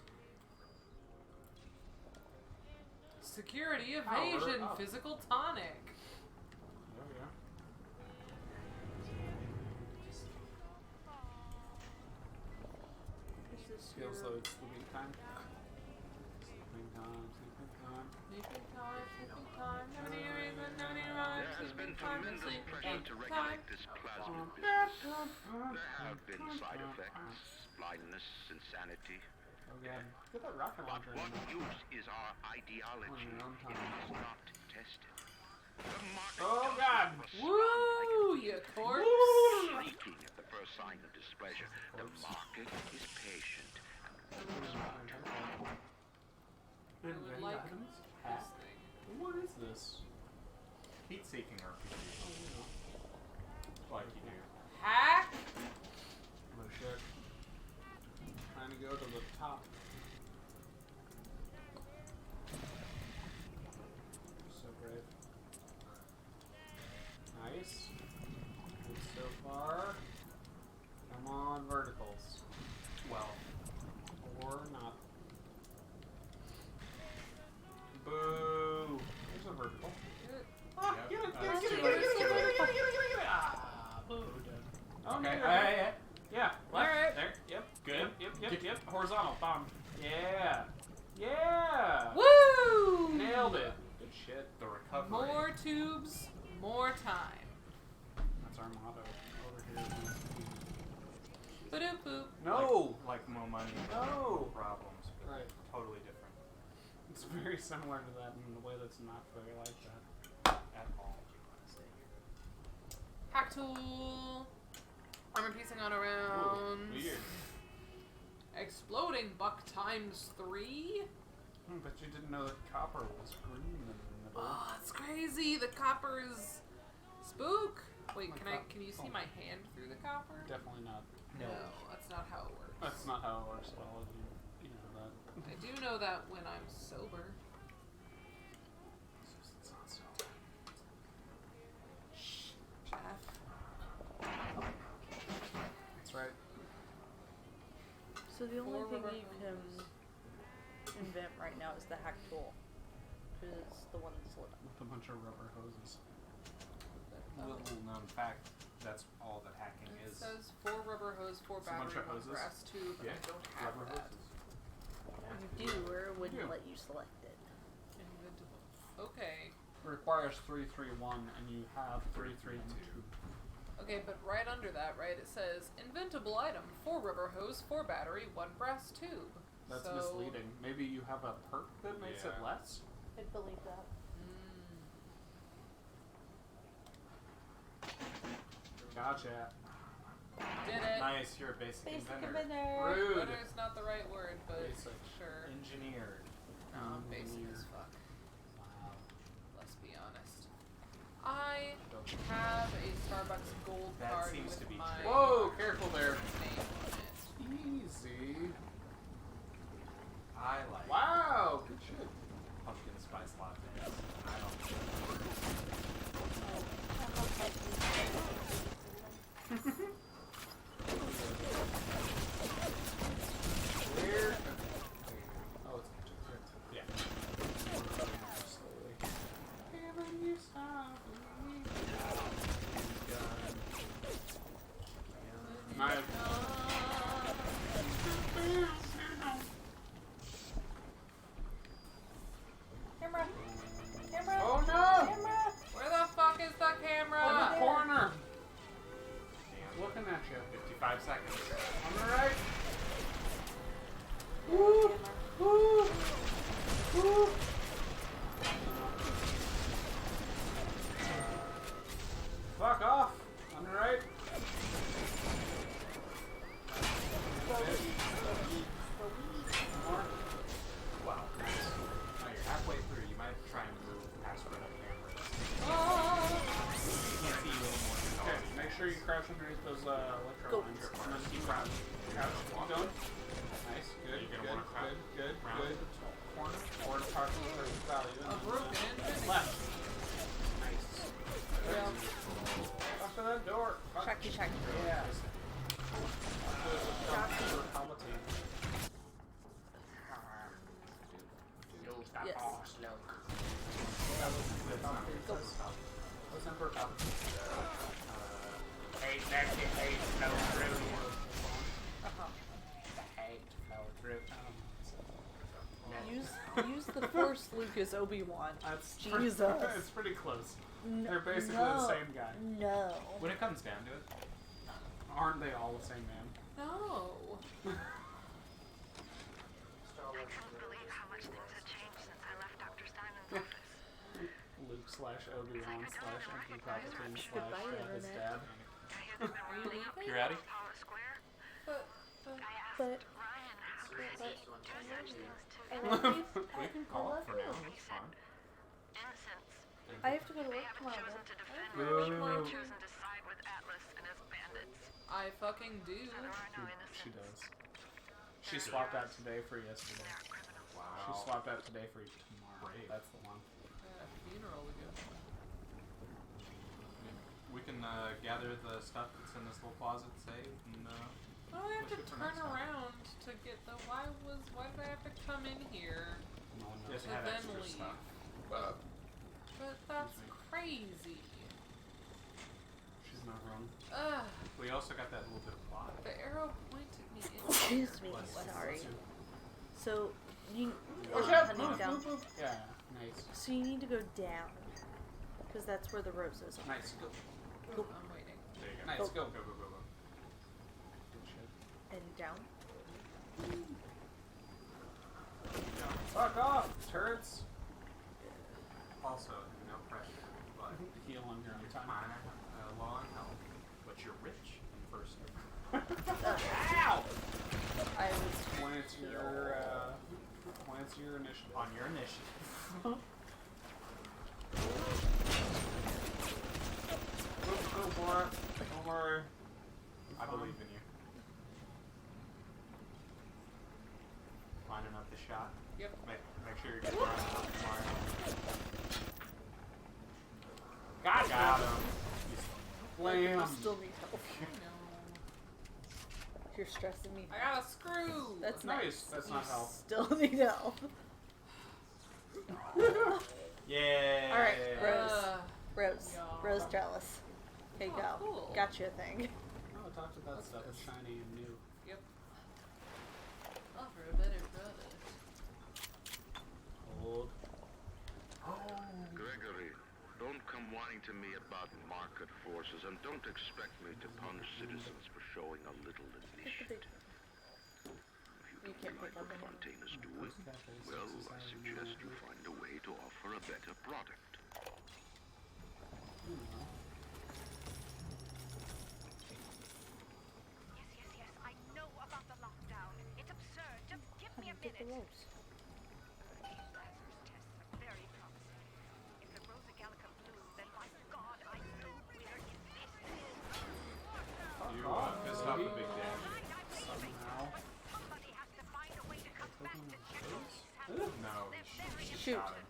Security, we're evasion, up. physical tonic. There we go. Is this Feels your... though it's sleeping time. Sleeping time, sleeping time. Given the Sleep pressure to time. regulate this plasmid business, there have been side effects, blindness, insanity. Oh god. Get that rocket But launcher what in there. use is our ideology On your own if time. it is not tested? The market Oh, doesn't God. respond Woo, like you it corpse. shrieking at the first sign of displeasure. The market is patient and will respond. I would like this thing. What is this? Heat-seeking RPG. Like you do. Hack. Oh shit. Trying to go to the top. So brave. Nice. Good so far. Come on, verticals. Well, Or not. Boo! There's a vertical. Ah, Yep. get it, That's get it, too get it, late, get it, it's get too it, late. get it, get it, get it, get it. Ah, boo. Oh, okay. no. Yeah, left, Alright. there, yep. Good. Yep. Horizontal, bottom. Yeah. Yeah. Woo! Nailed it. Good shit. The recovery. More tubes, more time. That's our motto over here. Ba-doop boop. No. Like more money, No. problems, but Right. totally different It's very similar to that in the way that's not very like that. at all. Hack tool. Armor piecing on around. Weird. Exploding buck times 3. But you didn't know that copper was green in the middle. Oh, that's crazy. The copper is spook. Wait, My can you see my hand through the copper? Definitely not. No, that's not how it works. That's not how it works at all. You know that. I do know that when I'm sober. It's not so. Shh, Jeff. That's right. So the only Four thing rubber you can invent right now is the hack tool, which is the one that's lit up. With a bunch of rubber hoses. Little known fact, that's all that hacking It is. says 4 rubber hose, 4 It's a bunch battery, of 1 hoses. brass tube, and Yeah, I don't have rubber that. hoses. You do, or it wouldn't Yeah. let you select it. Inventable. Okay. It requires 331, and you have 332. Okay, but right under that, right, it says inventable item: 4 rubber hose, 4 battery, 1 brass tube. That's So- misleading. Maybe you have a perk that makes it Yeah. less? I believe that. Gotcha. Did it. Nice, you're a basic, Basic inventor. inventor. Rude. Inventor's not the right word, but Basic. sure. Engineered. No, I'm basic Engineer. as fuck. Wow. Let's be honest. I have a Starbucks gold That card seems with to be my true. Whoa, careful there. name on it. Easy. I like Wow, good shit. pumpkin spice lattes. I don't. Where? Oh, it's yeah. Slowly. Haven't you stopped me? Nice. Camera! Camera! Oh no! Camera! Where the fuck is the camera? In the corner! Damn. Looking at you. 55 seconds. On the right. Woo! Woo! Woo! Fuck off! On the right. More. Wow. Now you're halfway through. You might try and move past where the camera is. You can't see you anymore. Okay, make sure you crouch underneath those electro lines. And then keep crouching. Crouch. Keep going. Nice. Good. You're gonna Good. wanna crouch Good. Good. round. Good. Corner. Or park or value. A broken engine. Left. Nice. Yeah. After that door. Fuck. Shacky, shacky. Yeah. Yes. What's number top? Hate that you hate no through. Uh-huh. Hate fell through. You Use the Force, Lucas, Obi-Wan. That's Jesus. It's pretty close. They're basically the same guy. No. When it comes down to it. Aren't they all the same man? No. I couldn't believe how much things had changed since I left Dr. Simon's office. Luke slash Obi-Wan slash Empty Palpatine slash Goodbye, his Internet. dad. Are you leaving? You're ready? Paula Square. But I asked But- Ryan how could he do such things to I me. love you. We can call it for now. It's fine. Innocence. I have to go to They work haven't tomorrow. chosen to defend Boo. Rapture. They've chosen to side with Atlas and his bandits. I fucking do. So there are no innocents. She does. She swapped out today for yesterday. They're criminals. She Wow. swapped out today for tomorrow. Brave. That's the one. Funeral we go. We can gather the stuff that's in this little closet, save, and Why do I have push to it for turn next time. around to get the? Why did I have to come in here? No one Just knows. To have then extra leave. stuff. But that's Excuse crazy. She's not wrong. Ugh. We also got that little bit of plot. The arrow pointed me in. Excuse me. Bless you. Sorry. Bless you. So you. What's Oh, up? honey, down. Yeah, nice. So you need to go down, because that's where the roses are. Nice, go. I'm waiting. There you go. Nice, go. Go, go, go, go. Good shit. And down. Fuck off, turrets! Also, no pressure, but Heal on your own time. minor law and health. But you're rich in first. Ow! I was. When it's your initiative. On your initiative. Go for it. Don't worry. I believe in you. Lining up the shot. Yep. Make sure you're getting the right mark. Got him. Blam. You still need help. I know. You're stressing me. I got a screw. That's Nice. nice. That's You not help. Still need help. Yeah. All right, Rose. Yeah. Rose trellis. Okay, Oh, go. cool. Got you a thing. Oh, talk to that What's stuff. this? It's shiny and new. Yep. Offer a better product. Old. Gregory, don't come whining to me about market forces, and don't expect me to punish citizens for showing a little initiative. You can't pick up anything. Fontaine's doing? Well, I suggest you find a way to offer a better product. Yes, I know about the lockdown. It's absurd. Just give me a Get the minute. rose. These Lazarus tests are very promising. If the Rosa Gallica blue, then my God, I know we're in business. You pissed off the Big Daddy. Somehow. Somebody has to find a way to come back to check on these samples. No, They're very Shoot. got him.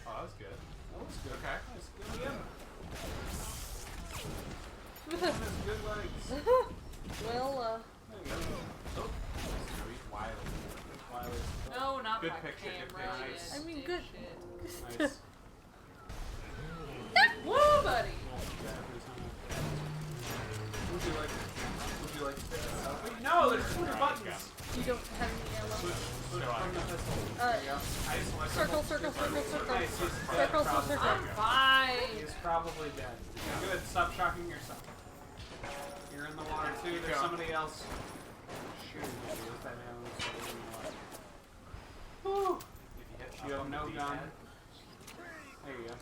Oh, that was good. That was good. Okay. Nice. Good again. Good legs. Well, There you go. Sweet Wiley. Wiley. No, not Good my picture, good camera. picture. you I mean, dipshit. good. Nice. Woo, buddy. Would you like to pick this up? Wait, no, there's two buttons. You don't have any yellow. Switch from the pistol. Uh, There you go. Circle, circle, circle, circle. Nice, he's dead, Circle, probably. circle. I'm fine. He's probably dead. Good, stop shocking yourself. You're in the water too, there's going. somebody else shooting at you with that arrow instead of in the water. Whew. If you hit You up have on no the gun. D-pad, There you go.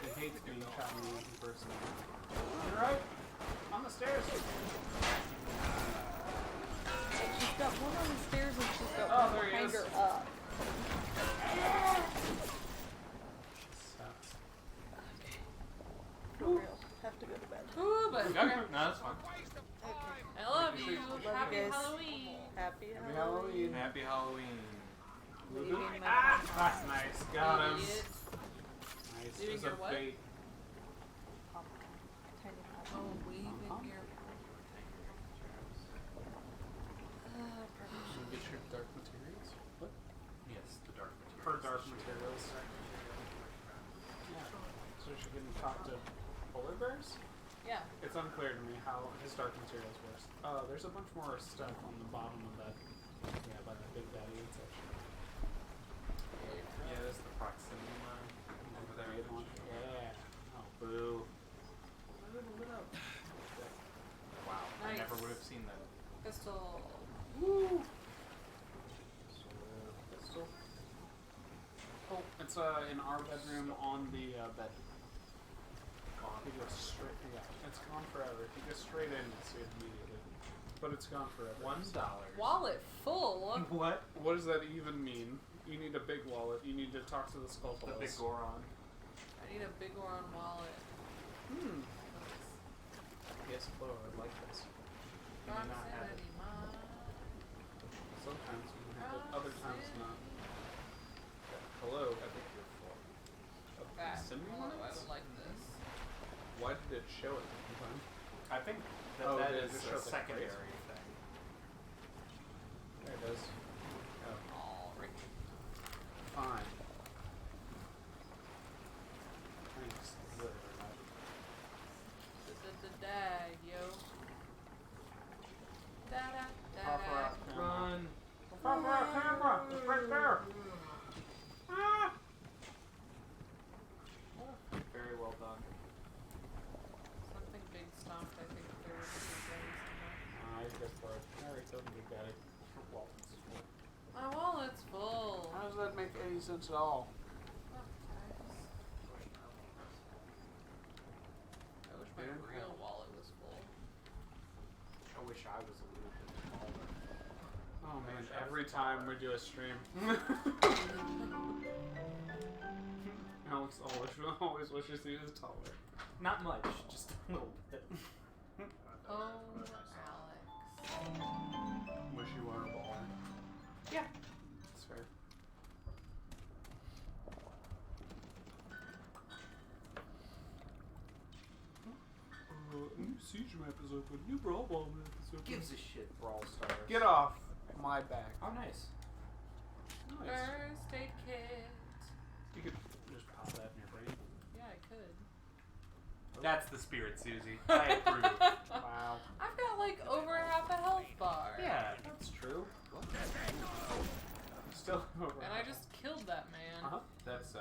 It hates being shot in the open person. You're right. On the stairs. She's got one on the stairs and she's got Oh, one there he behind is. her up. Sucks. For real. Have to go to bed. Woo, buddy. Okay, no, that's fine. I love you. Love Happy you guys. Halloween. Happy Happy Halloween. Halloween. Happy Halloween. Leaving my Ah, that's nice. Got him. Idiot. Nice. Leaving It's your a what? bait. tiny Oh, pop. weaving Uh-huh. your. You get your dark materials. What? Yes, the dark materials. For dark materials. Yeah. So she can talk to polar bears? Yeah. It's unclear to me how his dark materials works. Oh, there's a bunch more stuff on the bottom of that. Yeah, by the Big Daddy and such. It's in our bedroom on the bed. He goes straight. Yeah, it's gone forever. If you go straight in, you'll see it immediately. But it's gone forever. $1. Wallet full. What? What does that even mean? You need a big wallet. You need to talk to the skull The big Goron. I need a big Goron wallet. PS4, I like this. You may not have it. Sometimes you can have it, other times not. Hello. I think you're full. Bad. I Simulants? would like this. Why did it show it one time? I think that Oh, that it is just a shows the secondary phrase. thing. There it is. Oh. Alright. Fine. Thanks. Dag, yo. Da-da, Proper da-da. Run! Proper camera! It's right there! Ah! Very well done. Something big stomped. I think there was a Big Daddy somewhere. He's good for it. I already killed Big Daddy. Well, My wallet's full. how does that make any sense at all? Fuck, guys. I wish my real wallet was full. I wish I was a little bit smaller. Oh man, every time we do a stream. Alex always wishes he was taller. Not much, just a little bit. Oh, Alex. Wish you were a baller. Yeah. That's fair. New siege map is open. New brawl ball map is open. Gives a shit, Brawl Stars. Get off my back. Oh, nice. Nice. First aid kit. You could just pop that in your brain. Yeah, I could. That's the spirit, Susie. I approve. Wow. I've got like over half a health bar. Yeah. That's true. Still over. And I just killed that man. Uh-huh. That's,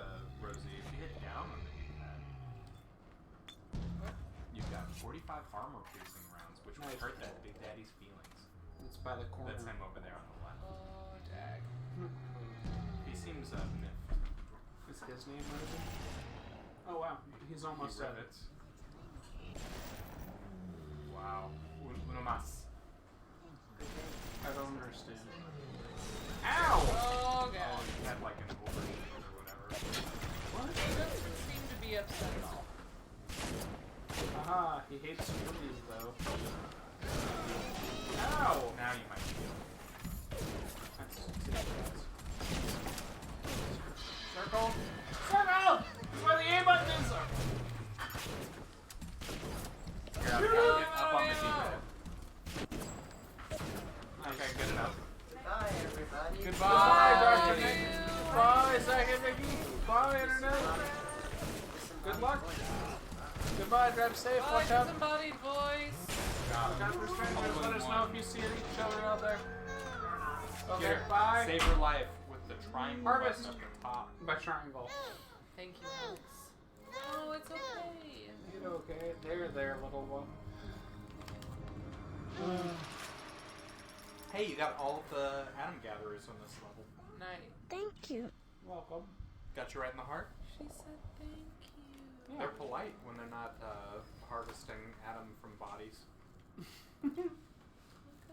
Rosie, if you hit down on the D-pad, you've got 45 armor-piercing rounds, which will Nice. hurt that Big Daddy's feelings. It's by the corner. That's him over there on the left. Oh, dag. He seems, miffed. Is his name Rosie? Oh wow, he's almost He at read it. Wow. Uno mas. I don't understand. Ow! Oh, God. Oh, he had like an overshoot or whatever. What? He doesn't seem to be upset at all. Aha, he hates cookies though. Ow! Now you might feel. That's too bad. Circle! Circle! That's where the A button is! Here, I've got to get up on the D-pad. Nice. Okay, good enough. Goodbye, everybody. Goodbye, Dr. Nick. Nick. Bye, Second Nicky. Bye, Internet. Good luck. Goodbye, drive safe. Bye, Watch out. disembodied voice. Look out for strangers. Let us know if you see each other out there. Okay, Here, bye. save your life with the triangle Harvest. button at the top. By triangle. Thank you, Alex. Oh, it's okay. You okay? There, little one. Hey, you got all of the atom gatherers on this level. Night. Thank you. Welcome. Got you right in the heart. She said thank you. They're polite when they're not harvesting atom from bodies.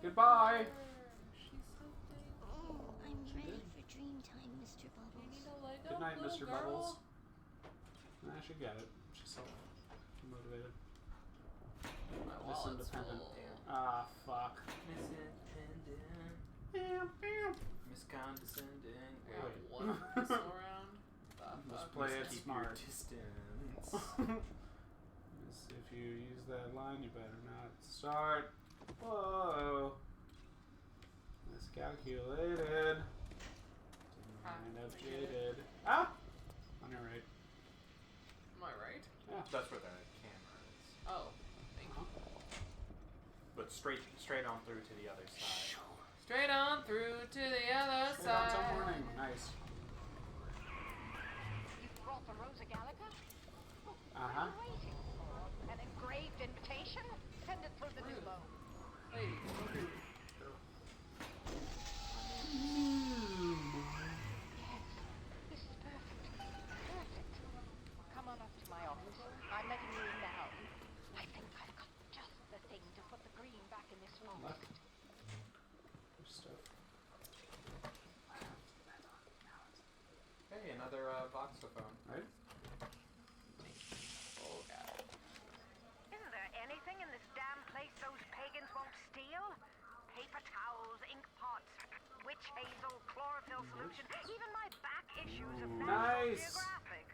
Goodbye. She said thank you. Oh, I'm ready for dream time, Mr. You Bubbles. need a leg Good up, night, little Mr. girl? Bubbles. Nah, she got it. She's so motivated. My This wallet's independent. full. Ah, fuck. Misindependent. Miscondescending. I have one pistol round. Let's play it Keep smart. your distance. If you use that line, you better not start. Whoa. Miscalculated. Kind of jaded. Ah! On your right. Am I right? Yeah. That's where the camera is. Oh, thank you. But straight on through to the other side. Straight on through to the other Straight on side. till morning. Nice. You brought the Rosa Gallica? Uh-huh. Waiting for an engraved invitation? Send it through the Nubo. Wait. This is perfect. Hey, another voxophone. Right? Oh god. Isn't there anything in this damn place those pagans won't steal? Paper towels, ink pots, witch hazel, chlorophyll solution, even my back issues of National Nice. Geographic.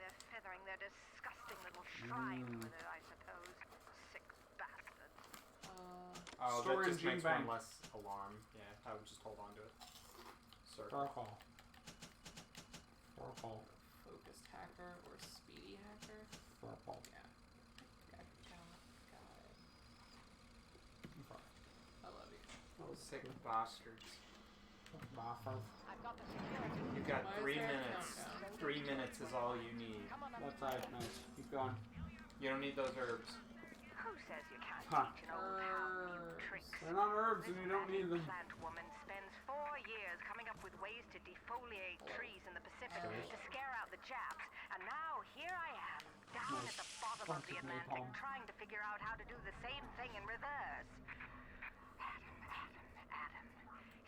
They're feathering their disgusting little shrine with it, I suppose. Sick bastards. Oh, Store that in just gene makes bank. one less alarm. Yeah, I would just hold on to it. Circle. Farfall. Farfall. Focused hacker or speedy hacker? Farfall. Yeah. Guy. I love you. Oh, sick bastards. Farfall. I've got the security. You've got Why is 3 there a minutes. countdown? 3 minutes is all you need. Come on, Left side. Nice. Keep going. You don't need those herbs. Who says you can't Huh. teach an old hound new tricks? They're not herbs and you don't need them. Plant woman spends 4 years coming up with ways to defoliate trees in the Pacific to scare out the Japs, and now here I am, down at the bottom of the Fucking Atlantic, napalm. trying to figure out how to do the same thing in reverse. Adam.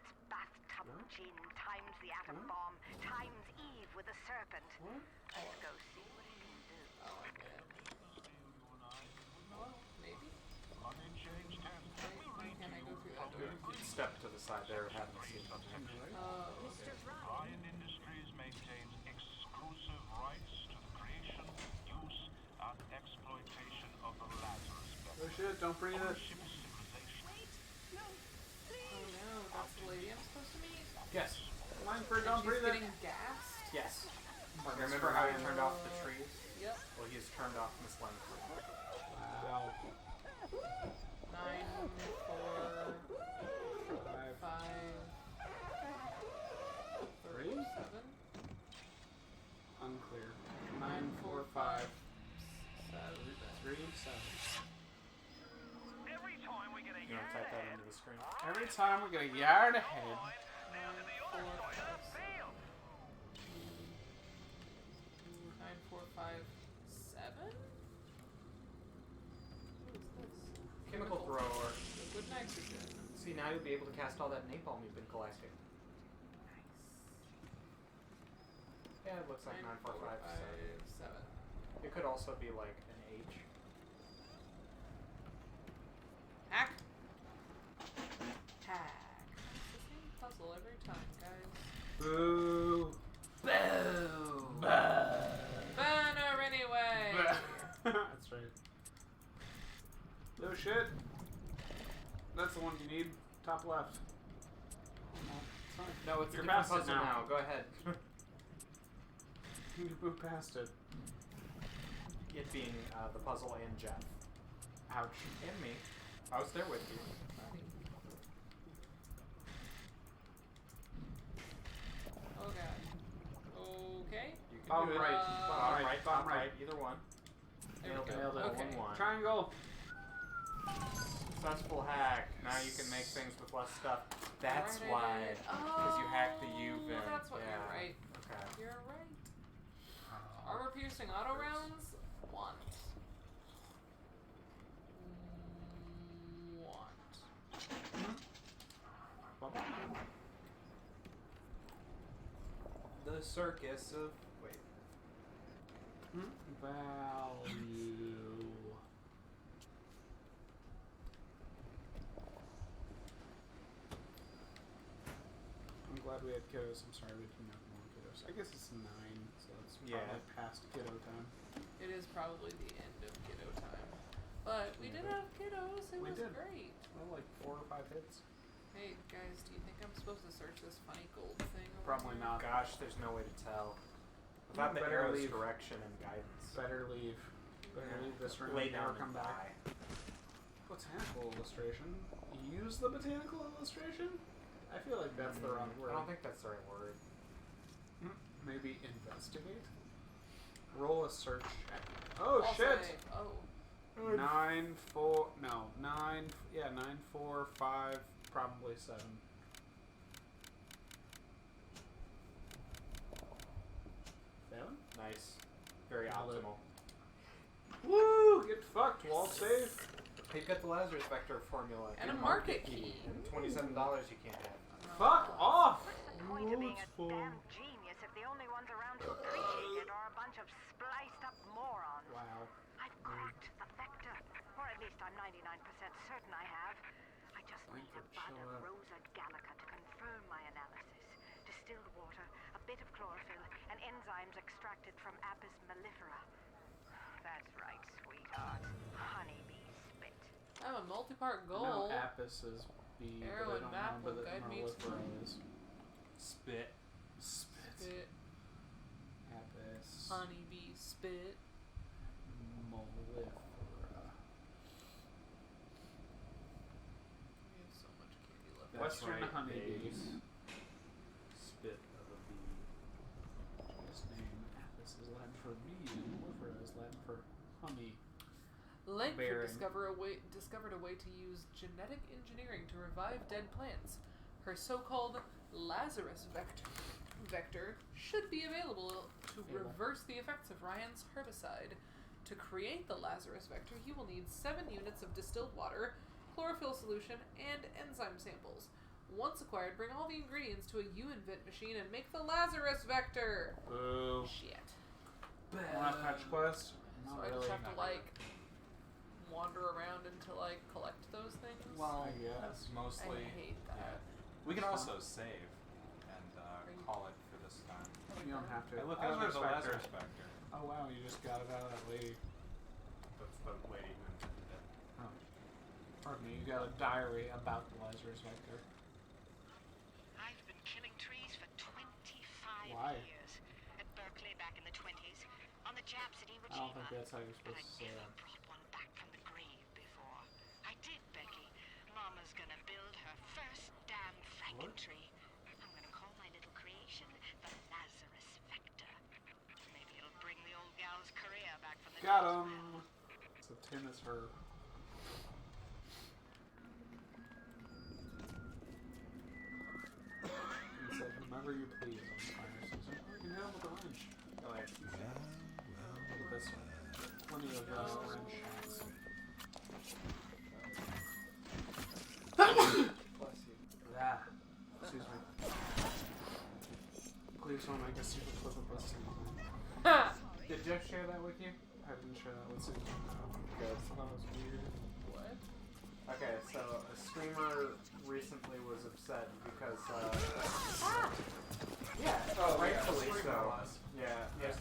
It's bathtub gin times the atom bomb times Eve with a serpent. Let's go see what he can do. Oh, I get it. Well, maybe. Why can't I go through that door? Step to the side there, haven't seen them. Oh, okay. Ryan Industries maintains exclusive rights to the creation, use, and exploitation of the Lazarus Oh shit, don't breathe it. Oh no, that's the lady I'm supposed to meet? Yes. Mindford, And don't she's breathe it. getting gassed? Yes. Remember how he turned off the trees? Yep. Well, he's turned off Miss Langford. Wow. 9, 4, 5, 3? 7. Unclear. 9, 4, 5, 3, 7. Every time we get a You want to type that into the screen? Every time we get a yard ahead. 9, 4, 5, 7? What is this? Chemical thrower. Liquid nitrogen. See, now you'll be able to cast all that napalm you've been collecting. Yeah, it looks like 9, 4, 5, 7. 7. It could also be like an H. Hack. Hack. It's the same puzzle every time, guys. Boo. Boo. Banner anyway. That's right. No shit. That's the one you need. Top left. It's fine. No, it's You're a different past it puzzle now. Go ahead. You need to move past it. It being the puzzle and Jeff. Ouch. And me. I was there with you. Oh god. Okay. You can Bottom do it. right. Bottom right, top Bottom right, either one. There Nailed we it. go. Nailed it. Okay. 1-1. Triangle. Successful hack. Now you can make things with less stuff. That's Right, why. I did. Because you hacked the U Oh, vent. that's what yeah. you're right. Okay. You're right. Armor piercing auto rounds? Want. The circus of. Wait. Value. I'm glad we had kiddos. I'm sorry we didn't have more kiddos. I guess it's 9, so it's probably past kiddo time. It is probably the end of kiddo time. But we did have kiddos. It was great. Well, like 4 or 5 hits. Hey, guys, do you think I'm supposed to search this funny gold thing over Probably here? not. Gosh, there's no way to tell. Without the better arrow's leave. direction and guidance. Better leave. Better leave this room Lay and down never come and back. Botanical illustration. Use the botanical illustration? I feel like that's the wrong word. I don't think that's the right word. Maybe investigate? Roll a search check. Oh, I'll shit! say, oh. 9, 4, no, 9, yeah, 9, 4, 5, probably 7. Seven? Nice. Very Nailed it. optimal. Woo! Get fucked, wall safe. You've got the Lazarus Vector formula. And a Your market key. And $27 you can't have. Fuck off! What's the point of being a damn genius if the only ones around Wow. I've cracked the vector. Or at least I'm 99% certain I have. I just need a bud of Rosa Gallica to confirm my analysis. Distilled water, a bit of chlorophyll, and enzymes extracted from Apis mellifera. That's right, sweetheart. Honeybee spit. I have a multi-part I know goal. Apis is B, Arrow but I and don't map remember will that guide me to Mellifera is. Spit. Spit. Apis. Honeybee spit. Mellifera. We have so much candy left. Western right, honeybees. Spit of a bee. His name Apis is Latin for bee, and Mellifera is Latin for honey. Langford discovered a way to use genetic engineering to revive dead plants. Her so-called Lazarus vector should be available to reverse the effects of Ryan's herbicide. To create the Lazarus vector, you will need 7 units of distilled water, chlorophyll solution, and enzyme samples. Once acquired, bring all the ingredients to a U-invent machine and make the Lazarus vector. Boo. Shit. Want a patch quest? So Not I just really. have to like wander around until I collect those things. Well, I guess. mostly. I hate that. Yeah. We can also save and call it for this time. You don't have to. I look Lazarus under the vector. Lazarus vector. Oh wow, you just got it out of that lady. That's the lady who invented it. Oh. Pardon me, you got a diary about the Lazarus vector. I've been killing trees for 25 Why? years. At Berkeley back in the 20s. On the Japs at Iwo I don't Jima. think that's how you're But supposed I to say never that. brought one back from the grave before. I did, Becky. Mama's gonna build her first damn fracking tree. I'm gonna call my little creation the Lazarus Vector. Maybe it'll bring the old gal's career back from the Got dead. him! So Tim is her. He said, whomever you please on the fire season. Or you can hit him with a wrench. Like, With this one. Plenty of wrench shots. bless you. Ah. Excuse me. Please don't make a stupid clip of us. Did Jeff share that with you? I didn't share that with Susie. Good. That was weird. What? Okay, so a streamer recently was upset because, yeah, rightfully so. Yeah, the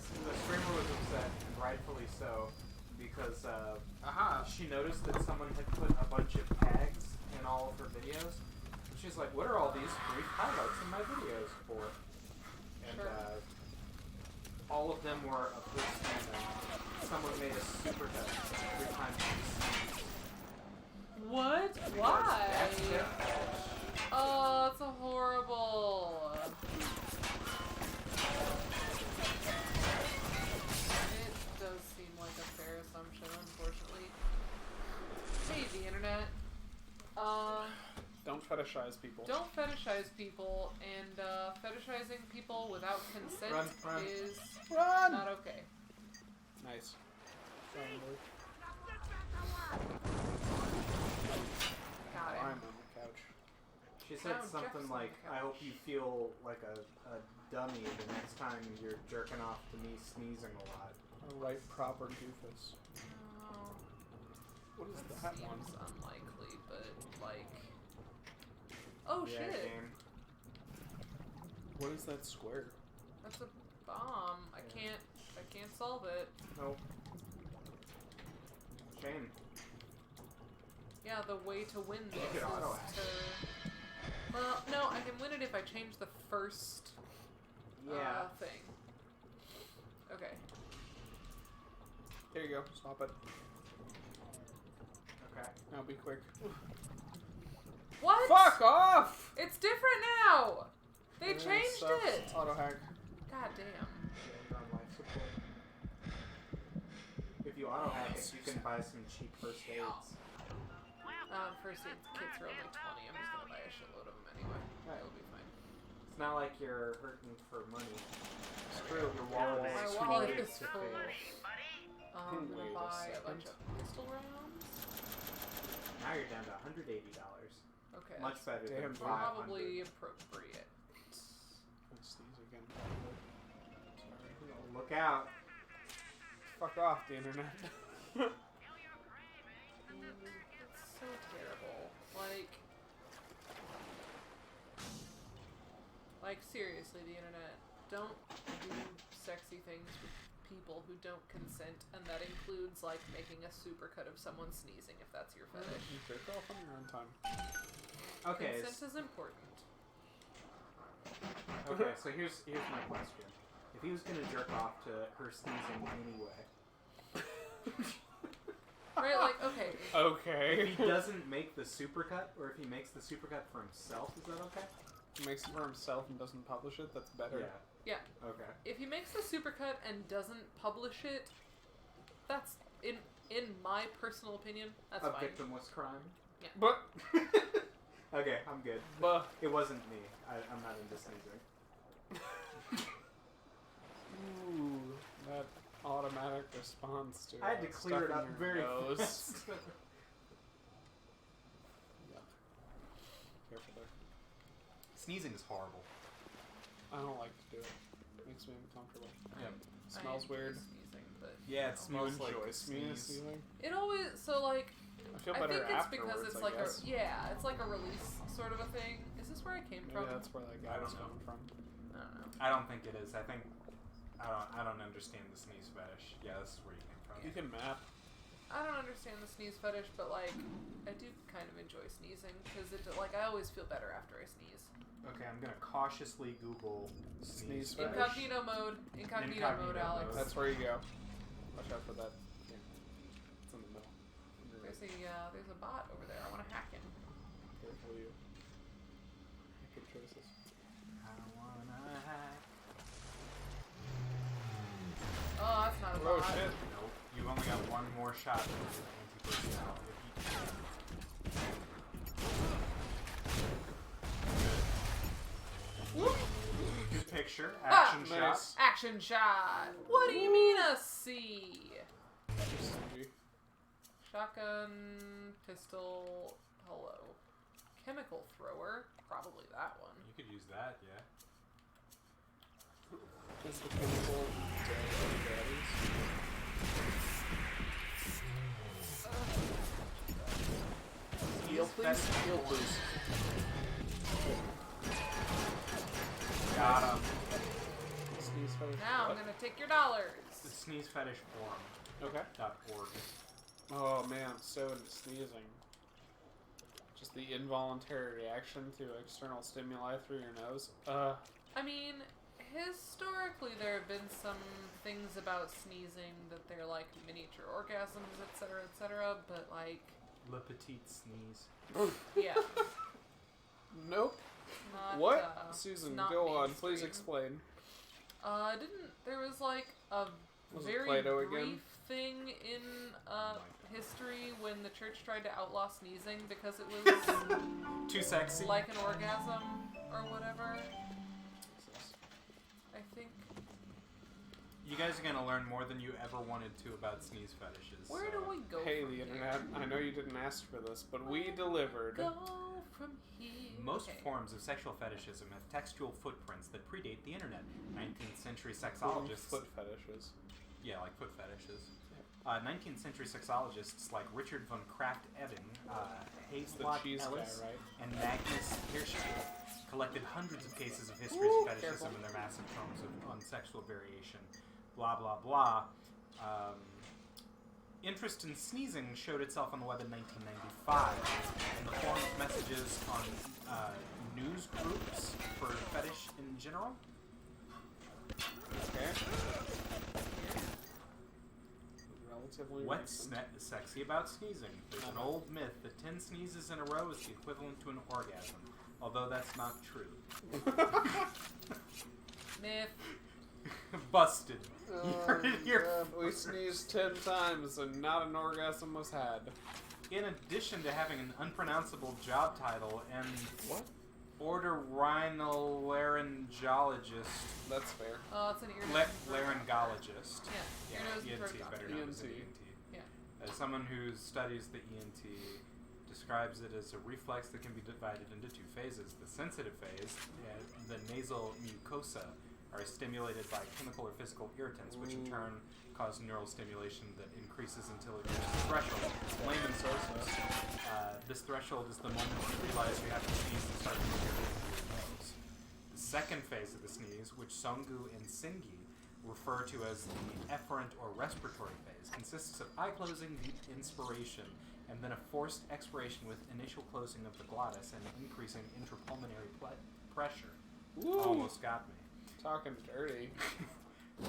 streamer was upset, and rightfully so, because, she noticed that someone had put a bunch of tags in all of her videos, and she's like, what are all these brief highlights in my videos for? And, all of them were a good standing. Someone made a super hit 3 times. What? Why? Oh, it's a horrible. It does seem like a fair assumption, unfortunately. Hey, the internet. Don't fetishize people. Don't fetishize people, and fetishizing people without consent Run. is Run! not okay. Nice. Got it. I'm on the couch. She said Oh, something Jeff's on like, the I hope you feel like a dummy the next time you're jerking off to me sneezing a lot. A right proper doofus. Oh, What is that that one? seems unlikely, but like. Oh Yeah, shit! game. What is that square? That's a bomb. I can't solve it. Nope. Shame. Yeah, the way to win this Make it is auto to. Well, no, I can win it if I change the first thing. Okay. There you go. Stop it. Okay. Now be quick. What? Fuck off! It's different now! They Everything changed sucks. it! Auto hack. God damn. You're on life support. If you auto hack it, you can buy some cheap first aids. First aid kits are only 20. I'm just gonna buy a shitload of them anyway. It'll be fine. It's not like you're hurting for money. It's true. Your wallet My is wallet too is big to full. fail. I'm gonna Wait a buy a second. bunch of pistol rounds. Now you're down to $180. Okay. Much better Damn, than Probably 500. appropriate. Let's sneeze again. Sorry. Look out. Fuck off, the internet. It's so terrible. Like seriously, the internet. Don't do sexy things with people who don't consent, and that includes like making a supercut of someone sneezing if that's your fetish. You jerk off on your own time. Okay. Consent is important. Okay, so here's my question. If he was gonna jerk off to her sneezing anyway. Right, like, okay. Okay. If he doesn't make the supercut, or if he makes the supercut for himself, is that okay? He makes it for himself and doesn't publish it, that's better. Yeah. Okay. If he makes the supercut and doesn't publish it, that's in my personal opinion, that's fine. A victimless crime? Yeah. But okay, I'm good. But it wasn't me. I'm not into sneezing. Ooh, that automatic response to I had to clear it up very fast. Careful there. Sneezing is horrible. I don't like to do it. It makes me uncomfortable. Yep. Smells weird. Sneezing, but Yeah, it smells like sneezing. it always I feel better think it's afterwards, because it's I like guess. it's like a release sort of a thing. Is this where I came from? Yeah, that's where that guy was coming from. I don't know. I don't think it is. I think I don't understand the sneeze fetish. Yeah, this is where you came from. You can map. I don't understand the sneeze fetish, but like I do kind of enjoy sneezing because I always feel better after I sneeze. Okay, I'm gonna cautiously Google sneeze fetish. Incognito mode, Alex. That's where you go. Watch out for that. Yeah. It's in the middle. There's a bot over there. I want to hack him. Careful you. Good choices. I wanna hack. Oh, that's not a Oh bot. shit. Nope. You've only got one more shot with the anti-personnel. Good picture. Action shot. Nice. Action shot. What do you mean a C? Shotgun, pistol, hello. Chemical thrower, probably that one. You could use that, yeah. Is the chemical Big Daddies? Heal, please. Heal, please. Got him. Sneeze fetish. Now I'm gonna take your dollars. The sneeze fetish forum. Okay. .org. Oh man, I'm so into sneezing. Just the involuntary reaction to external stimuli through your nose. I mean, historically there have been some things about sneezing that they're like miniature orgasms, etc., but like... Le petite sneeze. Yeah. Nope. Not, What? Susan, not go on. mainstream. Please explain. There was like a Was it very Plato brief again? thing in history when the church tried to outlaw sneezing because it was too sexy, like an orgasm or whatever. I think. You guys are gonna learn more than you ever wanted to about sneeze fetishes. Where do we go? Hey, from the here? internet. I know you didn't ask for this, but we delivered. Go from here. Most forms of sexual fetishism have textual footprints that predate the internet. 19th century sexologists... Foot fetishes. Yeah, like foot fetishes. 19th century sexologists like Richard von Krafft-Ebing, Havelock cheese Ellis, guy, right? and Magnus Hirschfeld collected hundreds of cases of histories of fetishism in their massive tomes on sexual variation. Blah, blah, blah. Interest in sneezing showed itself on the web in 1995 in the form of messages on news groups for fetish in general. Okay. Relatively What's recent. sexy about sneezing? There's an old myth that 10 sneezes in a row is the equivalent to an orgasm, although that's not true. Myth. Busted. You heard it here We first. sneezed 10 times and not an orgasm was had. In addition to having an unpronounceable job title and What? otorhinolaryngologist. That's fair. It's an ear. Laryngologist. Yeah, ear, nose, and throat doctor. better known as an ENT. ENT. Yeah. As someone who studies the ENT describes it as a reflex that can be divided into two phases. The sensitive phase, the nasal mucosa, are stimulated by chemical or physical irritants, which in turn cause neural stimulation that increases until it reaches a threshold. Layman's sources. This threshold is the moment you realize you have to sneeze and start to move your nose. The second phase of the sneeze, which Songu and Singi refer to as the efferent or respiratory phase, consists of eye closing, deep inspiration, and then a forced expiration with initial closing of the glottis and increasing intrapulmonary pressure. Woo. Almost got me. Talking dirty.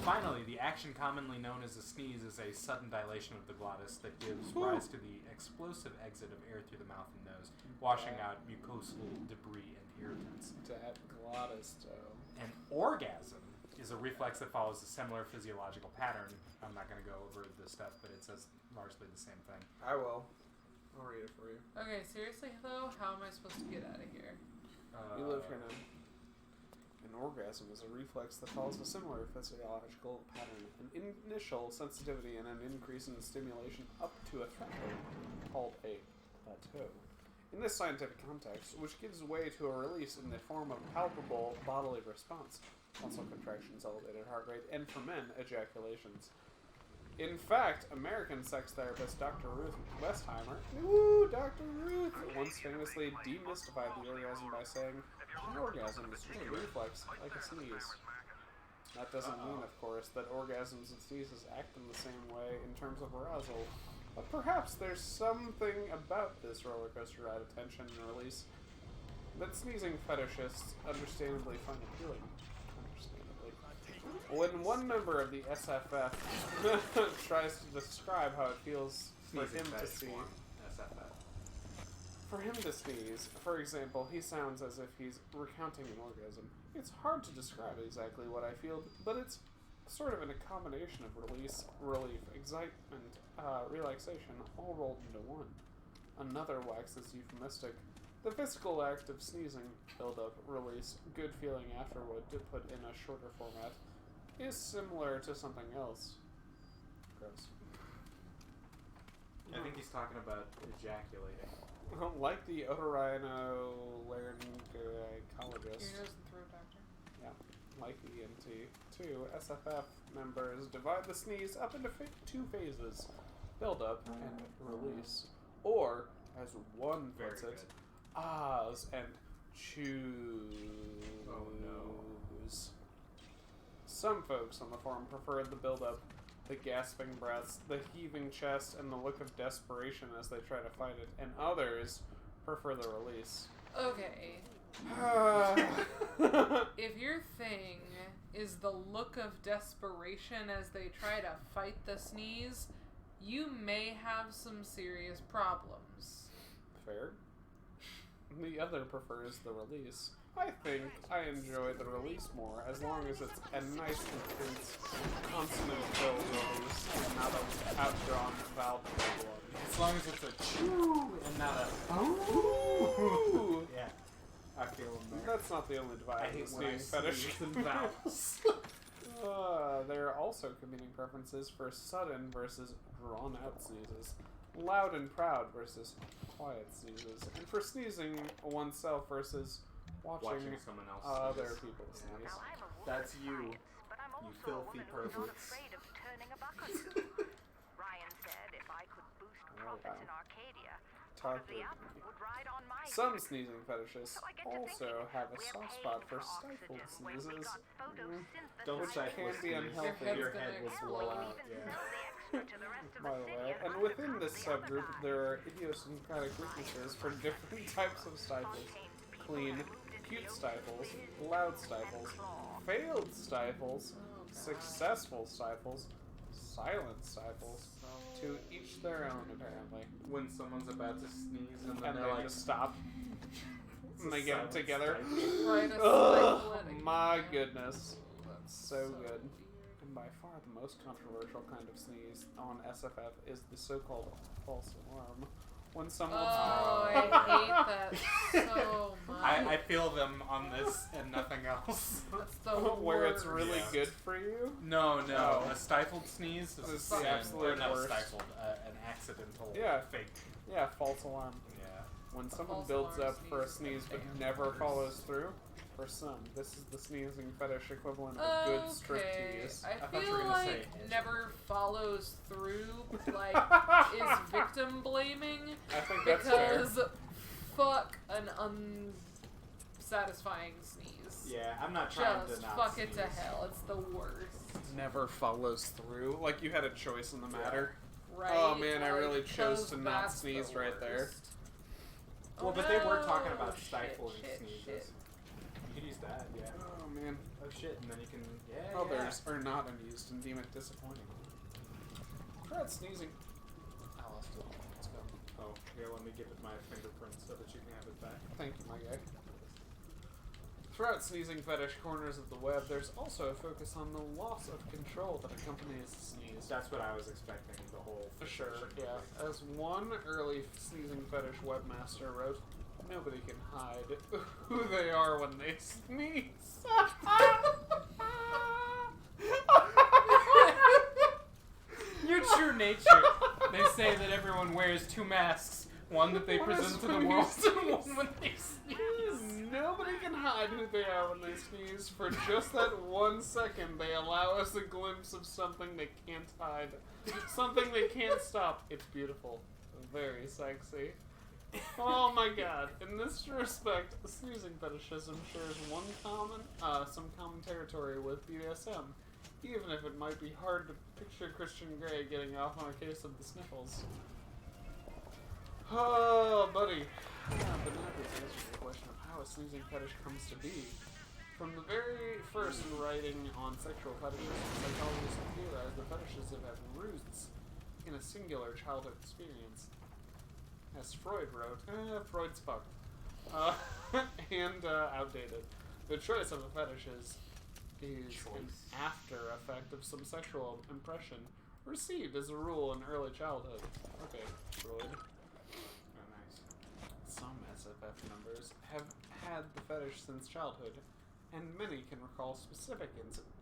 Finally, the action commonly known as a sneeze is a sudden dilation of the glottis that gives rise to the explosive exit of air through the mouth and nose, washing out mucosal debris and irritants. That glottis, though. An orgasm is a reflex that follows a similar physiological pattern. I'm not going to go over this stuff, but it says largely the same thing. I will. I'll read it for you. Okay, seriously though, how am I supposed to get out of here? You live here now. An orgasm is a reflex that follows a similar physiological pattern. An initial sensitivity and an increase in stimulation up to a threshold called a plateau. In this scientific context, which gives way to a release in the form of palpable bodily response, muscle contractions, elevated heart rate, and for men, ejaculations. In fact, American sex therapist Dr. Ruth Westheimer, Dr. Ruth, once famously demystified the orgasm by saying, an orgasm is just a reflex, like a sneeze. That doesn't mean, of course, that orgasms and sneezes act in the same way in terms of arousal, but perhaps there's something about this roller coaster ride of tension and release that sneezing fetishists understandably find appealing. When one member of the SFF tries to describe how it feels for him to see, sneeze, for example, he sounds as if he's recounting an orgasm. It's hard to describe exactly what I feel, but it's sort of in a combination of release, relief, excitement, relaxation, all rolled into one. Another waxes euphemistic. The physical act of sneezing, build-up, release, good feeling afterward, to put in a shorter format, is similar to something else. Gross. I think he's talking about ejaculating. Like the otorhinolaryngologist. Your nose and throat doctor. Yeah. Like the ENT. 2 SFF members divide the sneeze up into 2 phases. Build-up and release. Or, as one puts it, ahs and chews. Oh no. Some folks on the forum preferred the build-up, the gasping breaths, the heaving chest, and the look of desperation as they try to fight it, and others prefer the release. Okay. If your thing is the look of desperation as they try to fight the sneeze, you may have some serious problems. Fair. The other prefers the release. I think I enjoy the release more, as long as it's a nice, intense, consonant-filled release, and not an outdrawn vowel one. As long as it's a choo and not a ooh. Yeah, I feel them there. That's not the only divide in the sneezing fetish. Vowels. There are also competing preferences for sudden versus drawn-out sneezes, loud and proud versus quiet sneezes, and for sneezing oneself versus watching someone else other sneeze. people sneeze. That's you, you filthy perverts. Ryan said if I could boost profits in Arcadia, Some sneezing fetishists also have a soft spot for stifled sneezes, Don't which stifle can be unhealthy. Your head will blow out. Yeah. By the way, and within this subgroup, there are idiosyncratic weaknesses for different types of stifles: clean, cute stifles, loud stifles, failed stifles, successful stifles, silent stifles. To each their own, apparently. When someone's about to sneeze and then And they're they like, just stop. And they get them together. Ugh, my goodness. That's so good. And by far the most controversial kind of sneeze on SFF is the so-called false alarm. When someone... Oh, I hate that so much. I feel them on this and nothing else. That's the Where worst. it's really good for you? No. Oh. A stifled sneeze is the absolute not worst. stifled, an accidental Yeah. fake. Yeah, false alarm. Yeah. When someone false builds alarm up for a sneeze but never follows through, for some, this is the sneezing fetish equivalent of a good striptease. I thought you feel were gonna say like edgy. never follows through, like, is victim blaming. I think that's fair. Because fuck an unsatisfying sneeze. Yeah, I'm not trying Just to not fuck sneeze. it to hell. It's the worst. Never follows through. Like you had a choice in the matter. Right? Oh man, I really Like, chose 'cause to not that's sneeze the right there. worst. Well, Oh, but they were no. talking about Shit, stifling shit, sneezes. shit. You could use that, yeah. Oh man. Oh shit, and then you can, yeah, Others are not amused and deem it disappointing. Try sneezing. I lost it. Let's go. Oh, here, let me give it my fingerprint so that you can have it back. Thank you, my guy. Throughout sneezing fetish corners of the web, there's also a focus on the loss of control that accompanies the sneeze. That's what I was expecting, the whole For sure, fixation. yeah. As one early sneezing fetish webmaster wrote, nobody can hide who they are when they sneeze. Your true nature. They say that everyone wears two masks. One that they One present is to the when you world sneeze. and one when they sneeze. Nobody can hide who they are when they sneeze. For just that 1 second, they allow us a glimpse of something they can't hide. Something they can't stop. It's beautiful. Very sexy. Oh my god. In this respect, sneezing fetishism shares some common territory with BDSM. Even if it might be hard to picture Christian Grey getting off on a case of the sniffles. Oh, buddy. Yeah, but now this answers the question of how a sneezing fetish comes to be. From the very first writing on sexual fetishes, psychologists have theorized the fetishes have had roots in a singular childhood experience. As Freud wrote, Freud's fucked. And outdated. The choice of a fetish is an after effect of some sexual impression received as a rule in early childhood. Okay, Freud. Oh, nice. Some SFF members have had the fetish since childhood, and many can recall specific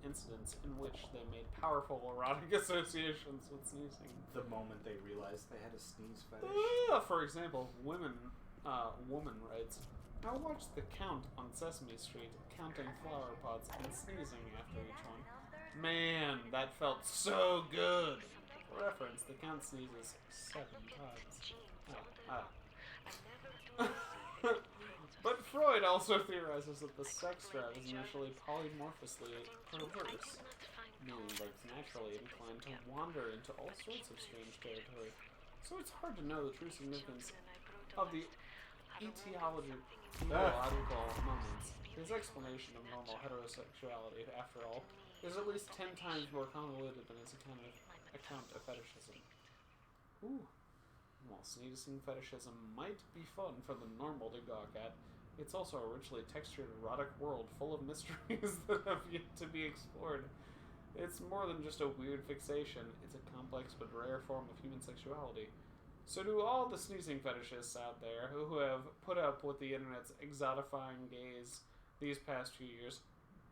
incidents in which they made powerful erotic associations with sneezing. The moment they realized they had a sneeze fetish. For example, woman writes, I watched the Count on Sesame Street counting flower pots and sneezing after each one. Man, that felt so good! For reference, the Count sneezes 7 times. But Freud also theorizes that the sex drive is initially polymorphously perverse, meaning that it's naturally inclined to wander into all sorts of strange territory. So it's hard to know the true significance of the etiological moments. His explanation of normal heterosexuality, after all, is at least 10 times more convoluted than his account of fetishism. Ooh. While sneezing fetishism might be fun for the normal to gawk at, it's also a richly textured erotic world full of mysteries that have yet to be explored. It's more than just a weird fixation, it's a complex but rare form of human sexuality. So to all the sneezing fetishists out there who have put up with the internet's exotifying gaze these past few years,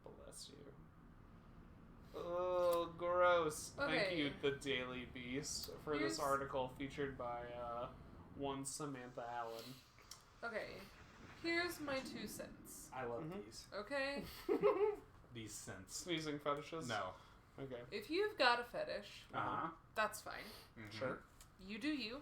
bless you. Oh, gross. Okay. Thank you, The Daily Beast, for this article featured by one Samantha Allen. Okay, here's my 2 cents. I love these. Okay? These scents. Sneezing fetishes? No. Okay. If you've got a fetish, that's fine. Mm-hmm. Sure. You do you.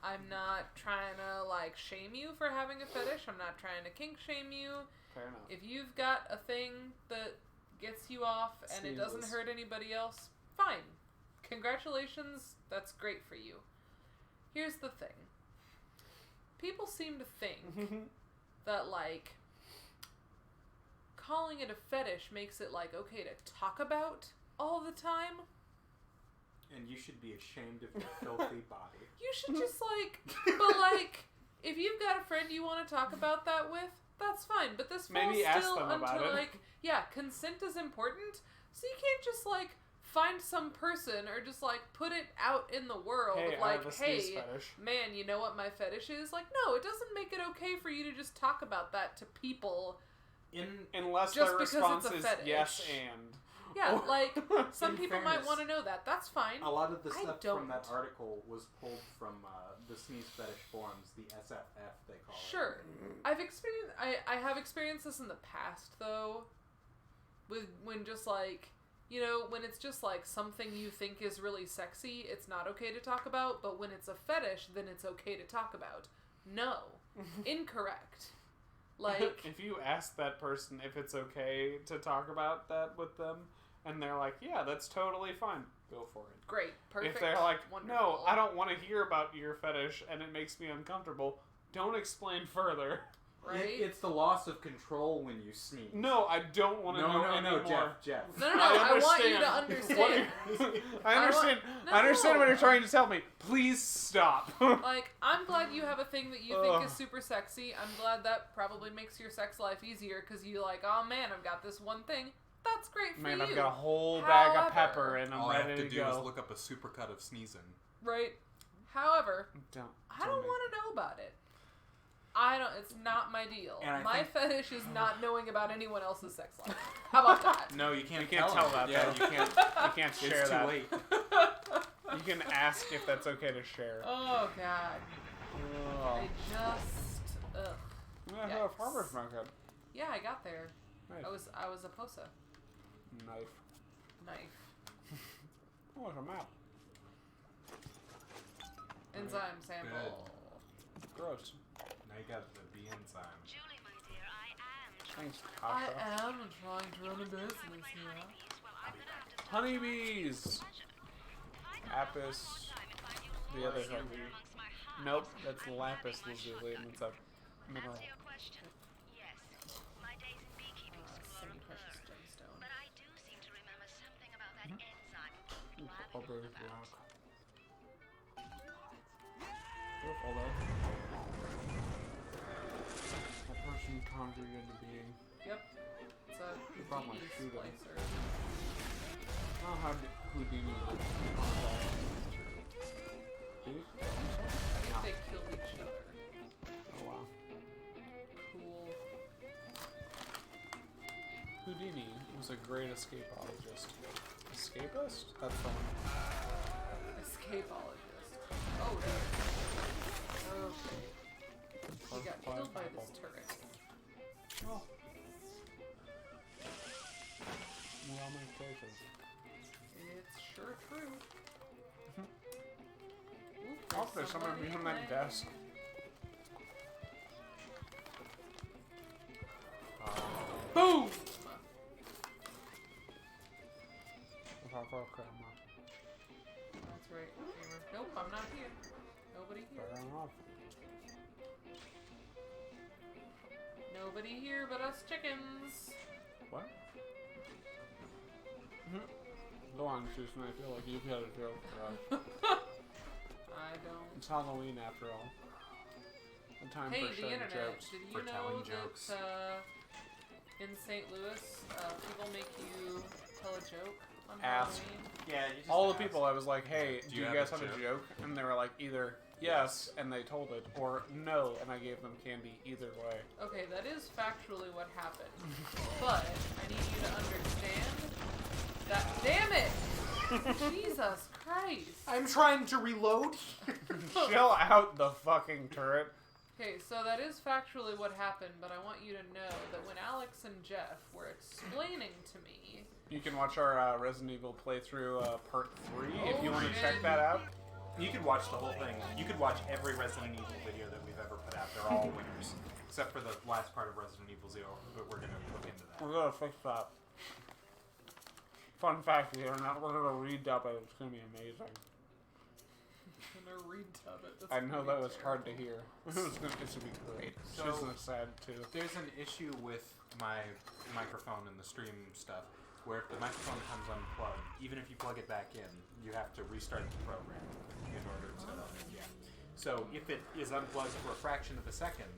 I'm not trying to, like, shame you for having a fetish. I'm not trying to kink shame you. Fair enough. If you've got a thing that gets you off and it doesn't hurt anybody else, fine. Congratulations, that's great for you. Here's the thing. People seem to think that, like, calling it a fetish makes it, like, okay to talk about all the time. And you should be ashamed of your filthy body. You should just, like, but, like, if you've got a friend you want to talk about that with, that's fine. But this falls Maybe ask still them about until, it. like, yeah, consent is important. So you can't just, like, find some person or just, like, put it out in the world Hey, of, I like, have a hey, sneeze fetish. man, you know what my fetish is? Like, no, it doesn't make it okay for you to just talk about that to people Unless just their because response it's a is fetish. yes and. Yeah, like, some In people fairness, might want to know that. That's fine. A lot of the I stuff don't. from that article was pulled from the sneeze fetish forums, the SFF they call it. Sure. I've experienced... I have experienced this in the past, though. When just, like... You know, when it's just, like, something you think is really sexy, it's not okay to talk about. But when it's a fetish, then it's okay to talk about. No. Incorrect. Like... If you ask that person if it's okay to talk about that with them, and they're like, yeah, that's totally fine, go for it. Great. Perfect. If they're like, wonderful. no, I don't want to hear about your fetish and it makes me uncomfortable, don't explain further. Right? It's the loss of control when you sneeze. No, I don't want to know anymore. Jeff. No, I want you to understand. I understand. I understand what you're trying to tell me. Please stop. Like, I'm glad you have a thing that you think is super sexy. I'm glad that probably makes your sex life easier because you like, oh man, I've got this one thing. That's great for you. Man, I've got a whole bag of pepper and I'm all I ready have to to do go. is look up a supercut of sneezing. Right. However, I don't me. want to know about it. I don't. It's not my deal. My fetish is not knowing about anyone else's sex life. How about that? No, you can't. You can't tell that. Yeah, though. You can't share it's that. too late. You can ask if that's okay to share. Oh God. Oh. I just. Ugh. Yeah, farmer's market. Yeah, I got there. Nice. I was a posa. Knife. Oh, it's a map. Enzyme sample. Gross. Now you got the B enzyme. Julie, my dear, I am Thanks, I Tasha. am trying to run a business here. Honeybees. Apis. The other thing. Nope, that's lapis lazuli, and it's a mineral. Yes, my days in beekeeping school are Semi-precious gemstone. but I do seem to remember something about that enzyme. Copper rock. Beautiful though. A person conjured into being. Yep. It's a About my Houdini shooter. splicer. Oh, how Houdini would contact. I think they killed each other. Oh wow. Cool. Houdini was a great escapologist. Escapist? That's the one. Escapologist. Oh, there. Okay. He got killed by this turret. Oh. Well, my choices. It's sure true. Ooh, Oh, there's someone behind that desk. Boom! That's right, gamer. Nope, I'm not here. Nobody here. Fair enough. Nobody here but us chickens. What? Go on, Susan. I feel like you've got a joke for us. I don't. It's Halloween after all. A time Hey, for the sharing internet. jokes. Did you For know telling that jokes. In St. Louis, people make you tell a joke on Ask. Halloween? Yeah, you just All the ask. people I was like, hey, do you have guys a have a joke? joke? And they were like, either yes, and they told it, or no, and I gave them candy either way. Okay, that is factually what happened. But I need you to understand that. Damn it! Jesus Christ! I'm trying to reload. Chill out the fucking turret. Okay, so that is factually what happened, but I want you to know that when Alex and Jeff were explaining to me... You can watch our Resident Evil playthrough part 3 if you want to check that out. You could watch the whole thing. You could watch every Resident Evil video that we've ever put out. They're all winners. Except for the last part of Resident Evil 0, but we're going to look into that. We're going to fix that. Fun fact, we're going to redub it. It's going to be amazing. I'm gonna redub it. That's I know gonna that be was hard to terrible. hear. This would be great. So, Susan's sad too. There's an issue with my microphone and the stream stuff, where if the microphone comes unplugged, even if you plug it back in, you have to restart the program in order to, So if it is unplugged for a fraction of a second,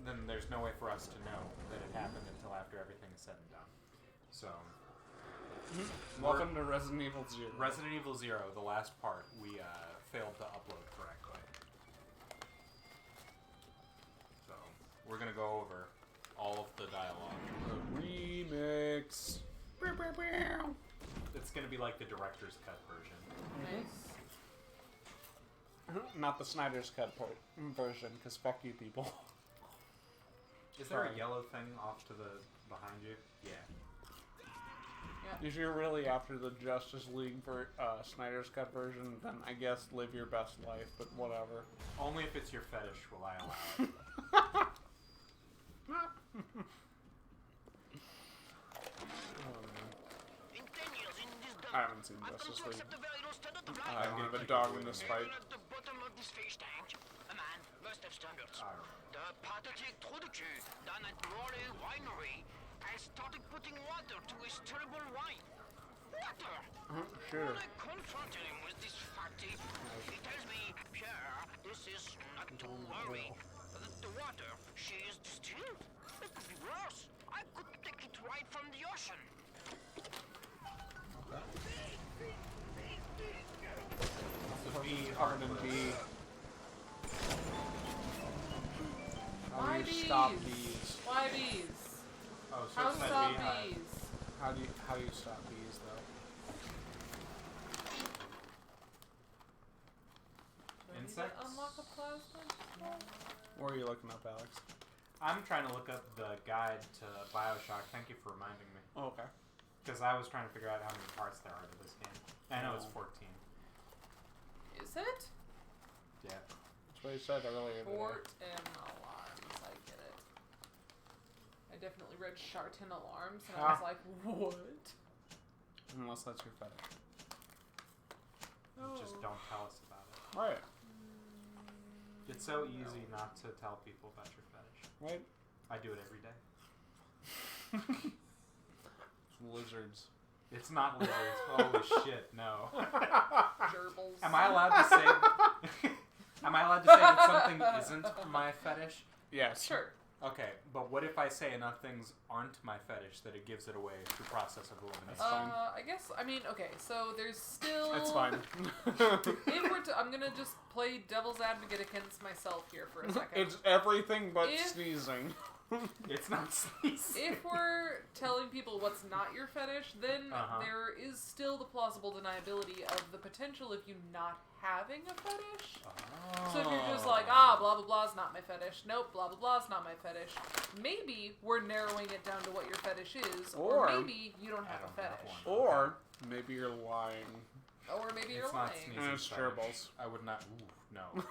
then there's no way for us to know that it happened until after everything is said and done. So... Welcome to Resident Evil 0. Resident Evil 0, the last part, we failed to upload correctly. So, we're going to go over all of the dialogue. The remix. It's gonna be like the director's cut version. Nice. Not the Snyder's Cut version, because fuck you people. Is there a yellow thing off to the behind you? Yeah. If you're really after the Justice League for Snyder's Cut version, then I guess live your best life, but whatever. Only if it's your fetish will I allow it. I haven't seen Justice League. I don't have a dog in this fight. At the bottom of this fish tank, a man must have stumbled. The pathetic Trudeau down at Morley Winery has started putting water to his terrible wine. Water! Sure. When I confronted him with this fatty, he tells me, Pierre, this is not to worry. The water, she is distilled. It could be worse. I could take it right from the ocean. Covered in bee. How Why do you bees? stop bees? Why bees? Oh, so How it's that stop beehive. bees? How do you stop bees though? Insects? Unlock a plasmid? What are you looking up, Alex? I'm trying to look up the guide to Bioshock. Thank you for reminding me. Oh, okay. Because I was trying to figure out how many parts there are to this game. I know it's 14. Is it? Yeah. That's what you said earlier. Fort and alarms. I get it. I definitely read Chartin alarms and I was like, what? Unless that's your fetish. Just don't tell us about it. Right. It's so easy not to tell people about your fetish. Right. I do it every day. Lizards. It's not lizards. Holy shit, no. Gerbils. Am I allowed to say? Am I allowed to say that something isn't my fetish? Yes. Sure. Okay, but what if I say enough things aren't my fetish that it gives it away through process of elimination? I guess, I mean, okay, so there's still... It's fine. If we're I'm gonna just play devil's advocate against myself here for a second. It's everything but sneezing. It's not sneezing. If we're telling people what's not your fetish, then there is still the plausible deniability of the potential of you not having a fetish. So if you're just like, blah blah blah's not my fetish, nope, blah blah blah's not my fetish, maybe we're narrowing it down to what your fetish is, or maybe you don't have a fetish. Or maybe you're lying. Or maybe you're It's lying. not sneezing. And it's gerbils. I would not. Ooh, no.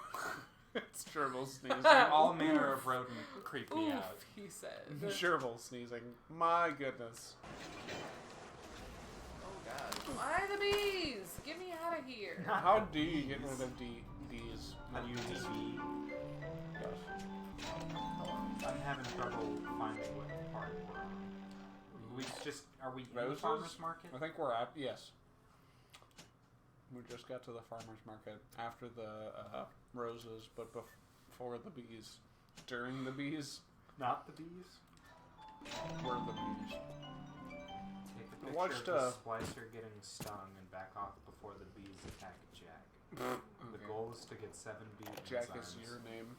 It's gerbils sneezing. All manner of rodent creep me Oof, out. he said. Gerbils sneezing. My goodness. Oh god. Why the bees? Get me out of here. How do you get rid of D's? How do you DB? Yes. I'm having trouble finding what part we're on. Are we in the Roses? farmer's market? I think we're at, yes. We just got to the farmer's market after the roses, but before the bees. During the bees. Not the bees? Were the bees. Take a picture watched, of the splicer getting stung and back off before the bees attack Jack. The goal is to get 7 bee Jack enzymes. is your name.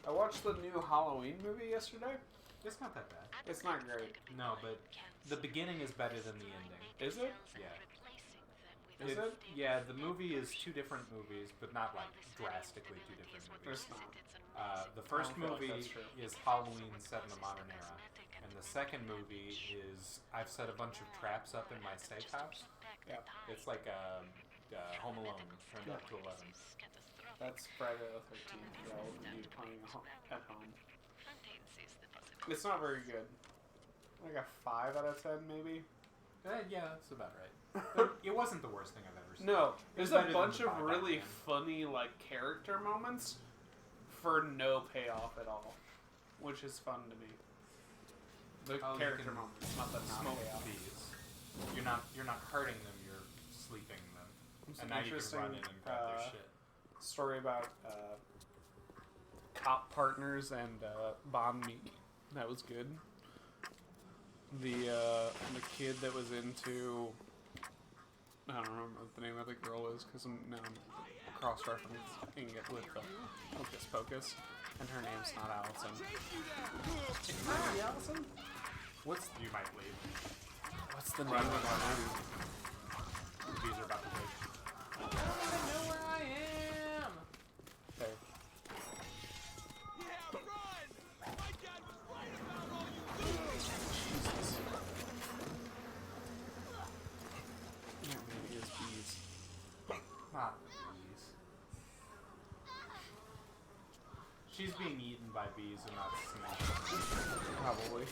I watched the new Halloween movie yesterday. It's not that bad. It's not great. No, but the beginning is better than the ending. Is it? Yeah. Is it? Yeah, the movie is 2 different movies, but not like drastically 2 different movies. It's not. The first I don't feel movie like that's true. is Halloween set in the modern era, and the second movie is I've set a bunch of traps up in my safe house. Yeah. It's like Home Alone turned up to 11. That's Friday the 13th. Yeah, I'll be playing at home. It's not very good. Like a 5 out of 10, maybe. Yeah, that's about right. But it wasn't the worst thing I've ever seen. No, there's a better than bunch the of Bob really Batman. funny like character moments for no payoff at all, which is fun to me. The Oh, you character can moments, not the smoke payoff. bees. You're not hurting them. You're sleeping them, It's and an now you can interesting, run in and grab their shit. Story about cop partners and bond meet. That was good. The kid that was into, I don't remember what the name of the girl is because I'm cross-referencing it with the Hocus Pocus, and her name's not Allison. Hi, Allison. You might leave. What's the name of our movie? The bees are about to break. I don't even know where I am. Okay. Yeah, run! My dad was right about all you do. Jesus. Yeah, maybe it's bees. Not bees. She's being eaten by bees and not snakes. Probably.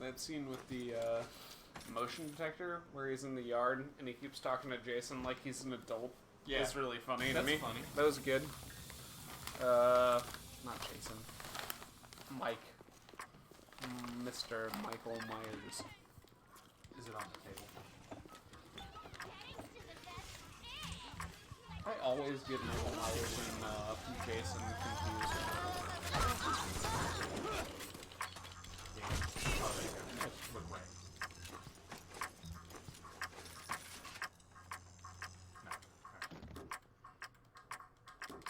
That scene with the motion detector where he's in the yard and he keeps talking to Jason like he's an adult. Yeah. It's really funny to That's me. funny. That was good. Not Jason. Mike. Mr. Michael Myers. Is it on the table? I always get Michael Myers and Jason confused. Oh, there you go. Look right. No.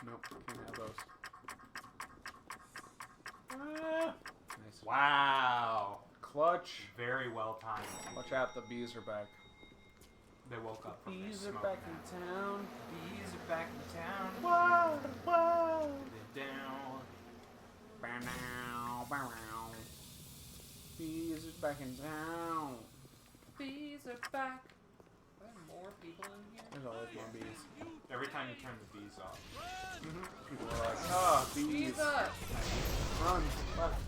Nope, can't have those. Nice. Wow. Clutch. Very well timed. Watch out, the bees are back. They woke up from their Bees are smoke back nap. in town. Bees are back in town. Whoa, whoa. They're down. Bow, bow. Bees are back in town. Bees are back. Are there more people in here? There's always more bees. Every time you turn the bees off. People are like, ah, bees. Bees up. Run, left.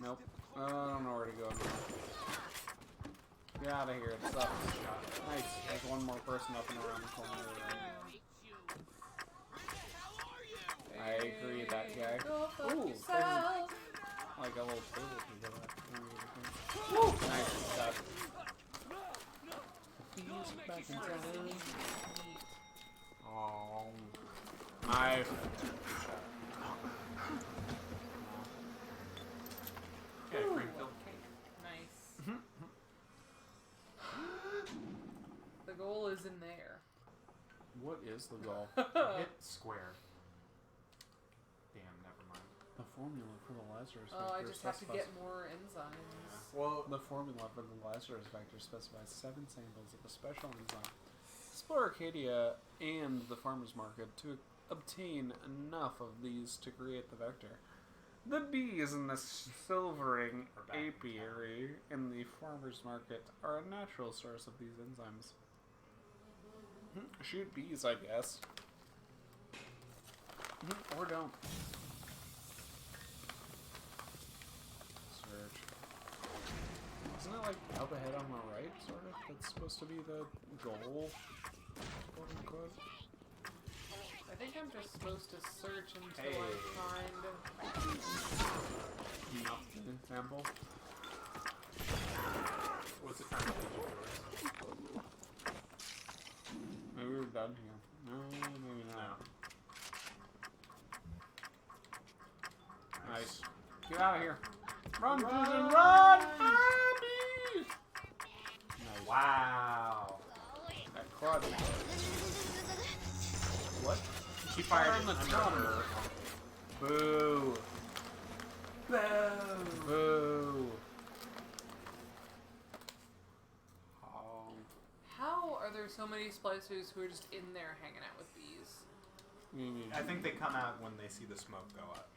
Nope. I don't know where to go. Get out of here. It sucks. Nice. There's one more person up and around the corner. I agree, that guy. Go fuck Ooh, yourself. like a little table can go up. Woo! Nice stuff. Bees back in town. Oh, knife. Yeah, cream-filled cake. Nice. The goal is in there. What is the goal? Hit square. Damn, never mind. The formula for the Lazarus Oh, vector I just have to specifies- get more enzymes. Well, the formula for the Lazarus vector specifies 7 samples of a special enzyme. Explore Arcadia and the farmer's market to obtain enough of these to create the vector. The bees in the silvering apiary in the farmer's market are a natural source of these enzymes. Shoot bees, I guess. Or don't. Search. Isn't it like up ahead on the right, sort of? That's supposed to be the goal, quote unquote. I think I'm just supposed to search until Hey. I find. Nothing. Sample. What's it trying to teach you? Maybe we're done here. No, maybe not. Nice. Get out of here. Run, Susan, run! Ah, bees! Nice. Wow. That clutch. What? She fired on it the under tunnel. her. Boo. Boo. Boo. Oh. How are there so many splicers who are just in there hanging out with bees? I think they come out when they see the smoke go up.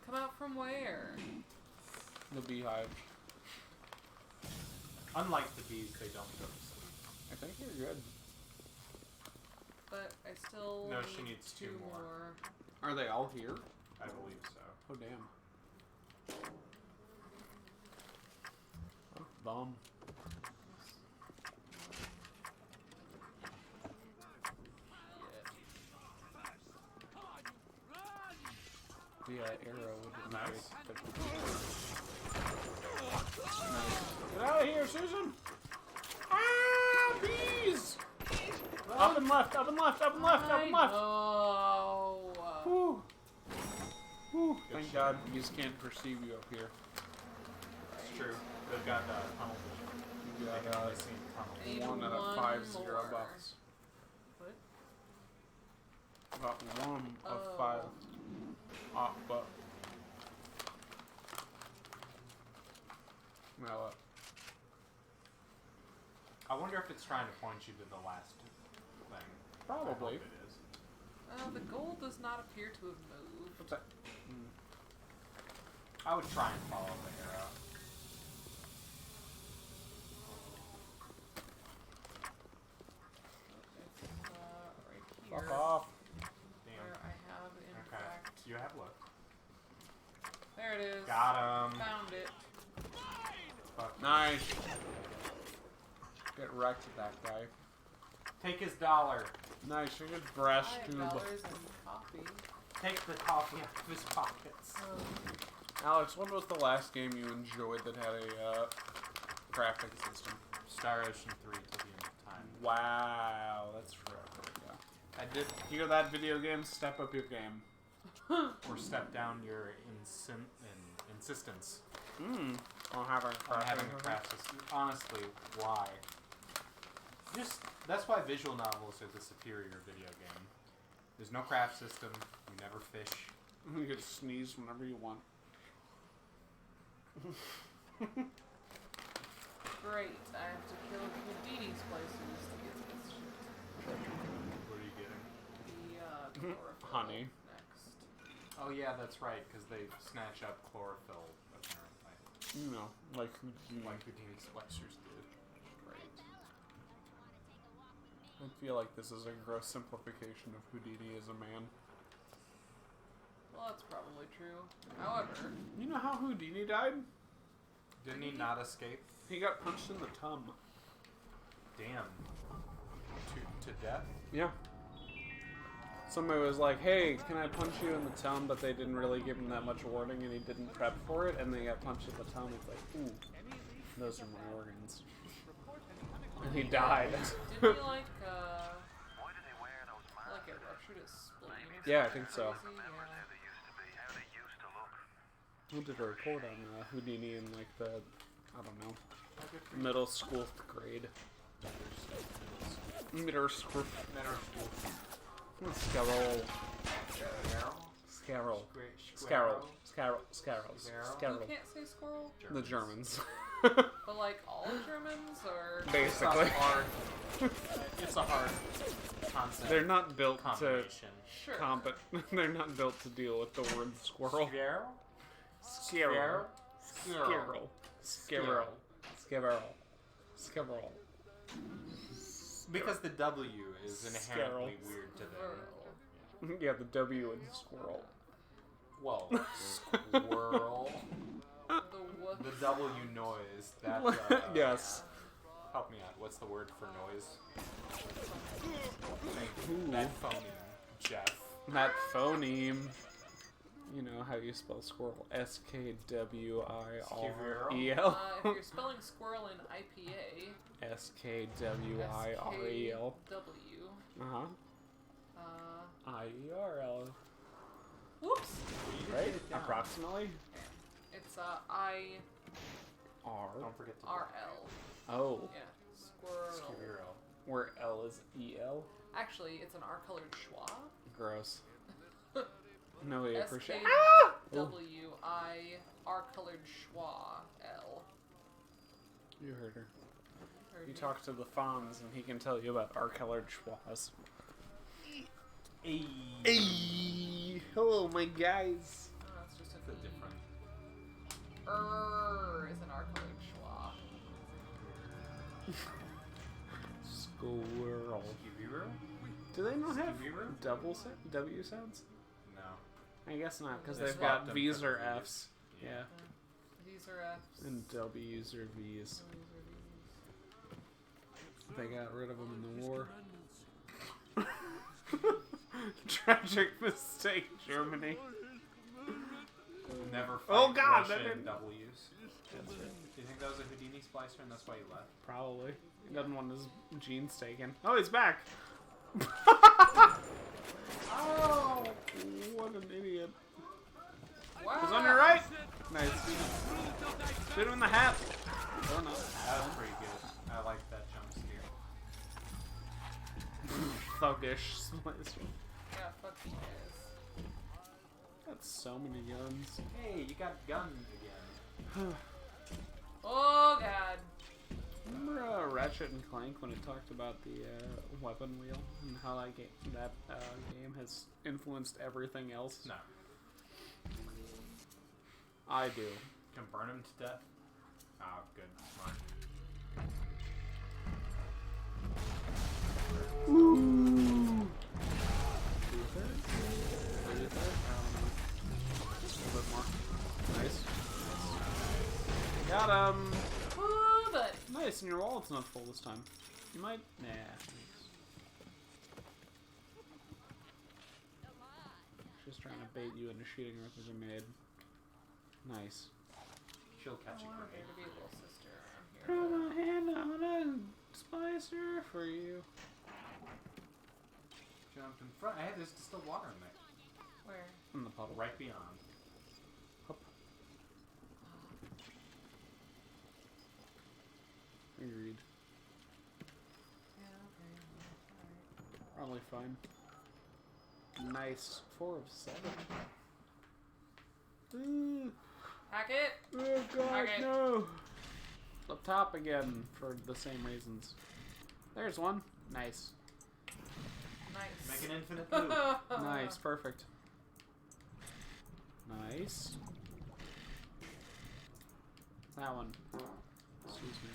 Come out from where? The beehive. Unlike the bees, they don't go to sleep. I think you're good. But I still No, need she needs 2 more. Are they all here? I believe so. Oh, damn. Oh, bomb. The arrow would be Nice. nice. Get out of here, Susan! Ah, bees! Up and left, up and left, up and left, up and left! Oh. Whew. Whew. Thank God bees can't perceive you up here. It's true. They've got tunnel vision. You They can got only see tunnel. Need one out of one 5 more. 0 bucks. What? Got 1 of Oh. 5. But. Now what? I wonder if it's trying to point you to the last thing. Probably. I hope it is. The goal does not appear to have moved. What's that? I would try and follow the arrow. It's right here. Fuck off. Damn. Where I have, in fact... You have looked. There it is. Got him. Found it. Fuck. Nice. Get wrecked with that guy. Take his dollar. Nice, you get breast $5 tube. and coffee. Take the coffee out of his pockets. Alex, when was the last game you enjoyed that had a crafting system? Star Ocean 3 till the end of time. Wow, that's forever ago. I did hear that video game. Step up your game. Or step down your insistence. On having a craft system. Honestly, why? That's why visual novels are the superior video game. There's no craft system. You never fish. You can sneeze whenever you want. Great. I have to kill Houdini splicers to get this shit. What are you getting? The chlorophyll Honey. next. Oh yeah, that's right, because they snatch up chlorophyll, apparently. You know, like Houdini splicers did. Great. I feel like this is a gross simplification of Houdini as a man. Well, that's probably true. However... You know how Houdini died? Didn't he not escape? He got punched in the tum. Damn. To death? Yeah. Somebody was like, hey, can I punch you in the tum? But they didn't really give him that much warning and he didn't prep for it, and they got punched in the tum. It's like, ooh, those are my organs. And he died. Didn't he like get ruptured his spleen? Yeah, I think so. Crazy? Yeah. We did a report on Houdini in like the, I don't know, middle school grade. Middle school. Scarol. Scarol. Scarol. You can't say squirrel? The Germans. But like all Germans, or basically. It's a hard concept. They're not built to Sure. They're not built to deal with the word squirrel. Scarol? Scarol. Because the W is inherently weird to them. Yeah, the W in squirrel. Whoa. Squirrel. The W noise. That, yes. Help me out. What's the word for noise? That phoneme, Jeff. That phoneme. You know how you spell squirrel. SKWIREL. If you're spelling squirrel in IPA. SKWIREL. W. IERL. Whoops. Right? Approximately? It's I. R. Don't forget to RL. Oh. Yeah. Squirrel. Where L is EL? Actually, it's an R-colored schwa. Gross. Nobody appreciates. SKWI R-colored schwa L. You heard her. You talk to the Fonz and he can tell you about R-colored schwas. Hey. Hello, my guys. Oh, that's just a different. Is an R-colored schwa. Squirrel. Do they not have W sounds? No. I guess not, because They they've swapped got them V's for or V's. F's. Yeah. These are F's. And W's or V's. They got rid of them in the war. Tragic mistake, Germany. Never fight Oh God! Russian W's. Do you think that was a Houdini splicer and that's why he left? Probably. He doesn't want his genes taken. Oh, he's back! Oh! What an idiot. Wow. He's on your right! Nice. Shoot him in the hat! Or not. That was pretty good. I like that jump scare. Thuggish splicer. Yeah, fuck you guys. Got so many guns. Hey, you got gun again. Oh god. Remember Ratchet and Clank when it talked about the weapon wheel and how that game has influenced everything else? No. I do. Can burn him to death. Oh, good. Smart. Ooh. A little bit more. Nice. Got him. Oh, buddy. Nice, and your wallet's not full this time. You might. Nah. Just trying to bait you into shooting her with a grenade. Nice. She'll catch a I want grenade. there to be a little sister around here. Put a hand on a splicer for you. Jump in front. Hey, there's distilled water in there. Where? In the puddle. Right beyond. Hup. Agreed. Yeah, okay. Alright. Probably fine. Nice. 4 of 7. Hack it! Oh god, Hack it. no! Up top again for the same reasons. There's one. Nice. Nice. Make an infinite move. Nice, perfect. Nice. That one. Excuse me.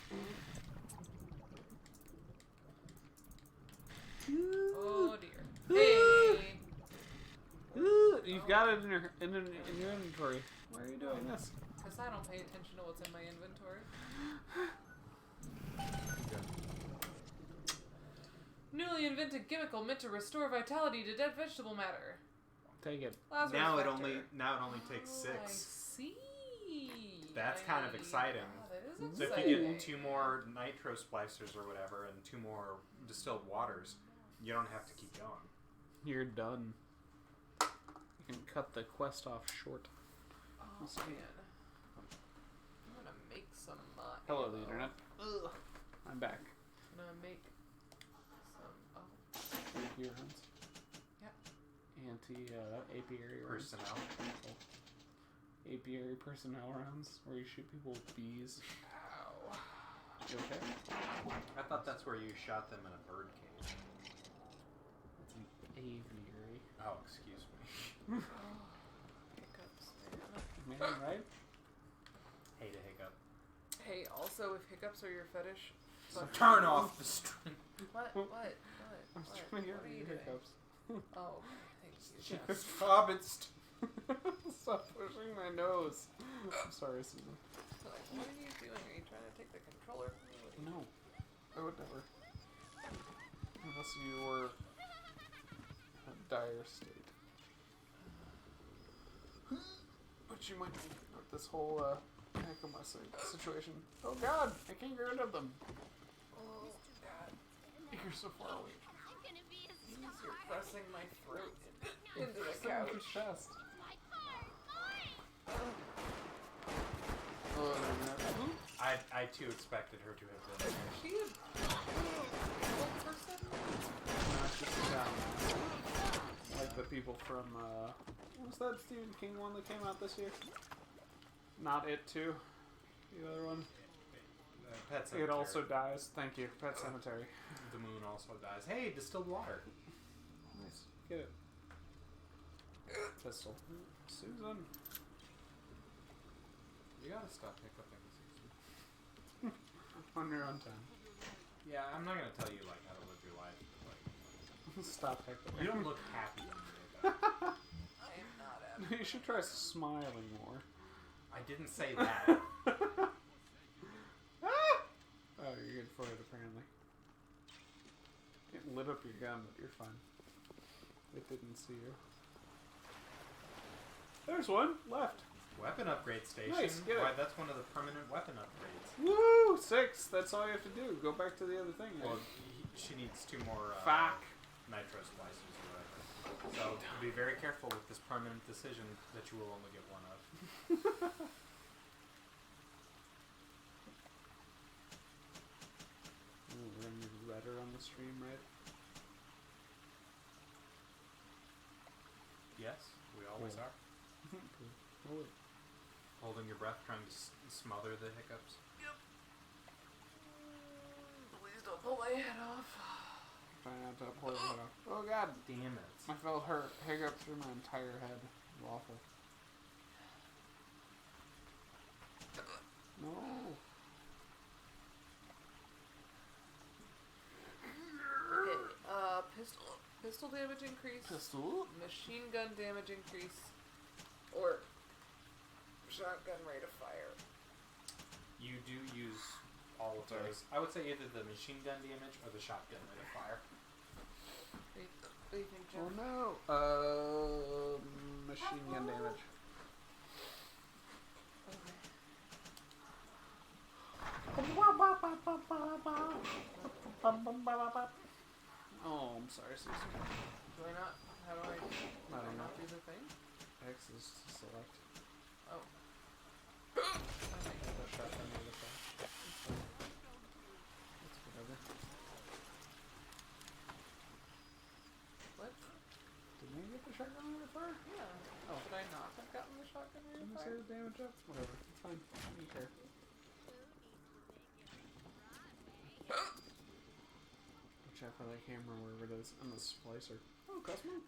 Oh dear. Hey! You've got it in your inventory. Why are you doing this? Because I don't pay attention to what's in my inventory. Newly invented chemical meant to restore vitality to dead vegetable matter. Take it. Lazarus Now it Factor. only takes 6. I see. That's kind of exciting. That is So exciting. if you get 2 more nitro splicers or whatever and 2 more distilled waters, you don't have to keep going. You're done. You can cut the quest off short. Oh man. I'm gonna make some Hello, the internet. Ugh. I'm back. I'm gonna make some Apiary runs. Yeah. Apiary Personnel. Apiary personnel rounds where you shoot people with bees. Ow. You okay? I thought that's where you shot them in a bird cage. It's an aviary. Oh, excuse me. Hiccups, man. Man, right? Hate a hiccup. Hey, also, if hiccups are your fetish, So turn off the stream. What? I'm trying to get What are you you doing? hiccups. Oh, okay, thank you. Stop it. Stop pushing my nose. I'm sorry, Susan. Like, what are you doing? Are you trying to take the controller from me? What are you No. I would never. Unless you were in a dire state. Which you might be with this whole heck of my situation. Oh god, I can't get rid of them. Oh, God. You're so far away. You're pressing my throat into the Pressing couch. your chest. I too expected her to have been there. She is old person? No, it's just a cat. Like the people from, what was that Stephen King one that came out this year? Not It 2. The other one. Pet Cemetery. It also dies. Thank you. Pet Cemetery. The moon also dies. Hey, distilled water. Nice. Get it. Pistol. Susan. You gotta stop hiccuping, Susan. On your own time. Yeah, I'm not gonna tell you like how to live your life. But, Stop hiccuping. you don't look happy when you hiccup. I am not happy. You should try smiling more. I didn't say that. Oh, you're good for it apparently. It lit up your gun, but you're fine. It didn't see you. There's one left. Weapon upgrade station. Nice, get it. Why, that's one of the permanent weapon upgrades. Woo! 6! That's all you have to do. Go back to the other thing. Well, she needs 2 more Fuck. nitro splicers or whatever. So be very careful with this permanent decision that you will only get 1 of. Ooh, we're gonna be redder on the stream, right? Yes, we always Cool. are. Cool. Holding your breath, trying to smother the hiccups. Don't pull my head off. Trying not to pull your head off. Oh god. Damn it. I felt her hiccup through my entire head. Awful. No. Okay, pistol damage increase. Pistol? Machine gun damage increase. Or shotgun rate of fire. You do use all of those. I would say either the machine gun damage or the shotgun rate of fire. What do you think, Jeff? Oh no. Machine gun damage. Oh, I'm sorry, Susie. Do I not? How do I? I don't know. Do the thing? X is to select. Oh. The shotgun rate of fire. That's whatever. What? Didn't you get the shotgun rate of fire? Yeah. Oh. Should I not have gotten the shotgun rate of Didn't you say fire? the damage up? Whatever. It's fine. I don't care. Watch out for that camera wherever it is. I'm a splicer. Oh, Cosmo.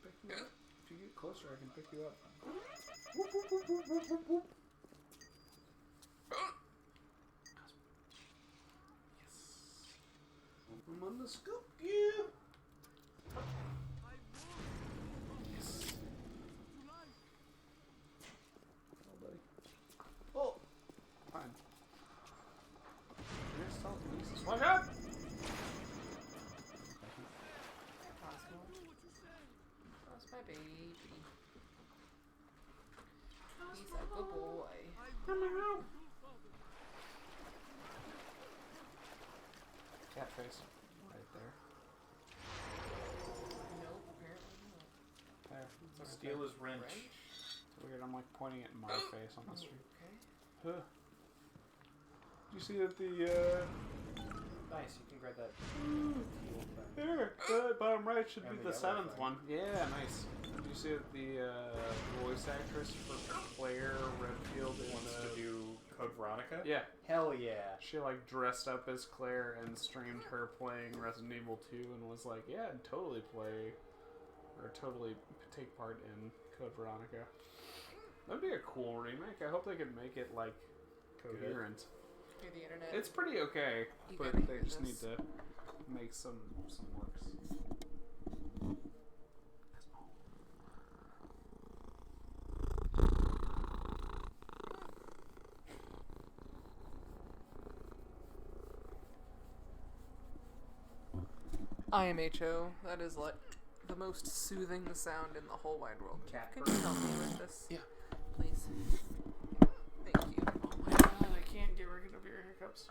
Pick me up. If you get closer, I can pick you up. Whoop, whoop, whoop, whoop, whoop, whoop, whoop. Yes. I'm on the scoop, yeah. Yes. Oh, buddy. Oh. Fine. You're still Jesus. Watch out! That's my baby. He's a good boy. Cat face. Right there. Nope, apparently not. There. So steal his wrench. It's weird. I'm like pointing at my face on the street. Okay. Huh. Did you see that the Nice, you can grab that. Here, the bottom right should And be the the yellow 7th thing. one. Yeah, nice. Did you see that the voice actress for Claire Redfield Wants in to do Code Veronica? Yeah. Hell yeah. She like dressed up as Claire and streamed her playing Resident Evil 2 and was like, yeah, I'd totally play or totally take part in Code Veronica. That'd be a cool remake. I hope they could make it like coherent. Through the internet. It's pretty okay, You but gotta they hear just need this. to make some works. IMHO. That is like the most soothing sound in the whole wide world. Cat Can you help me with this? Yeah. Please. Thank you. Oh my god, I can't get rid of your hiccups.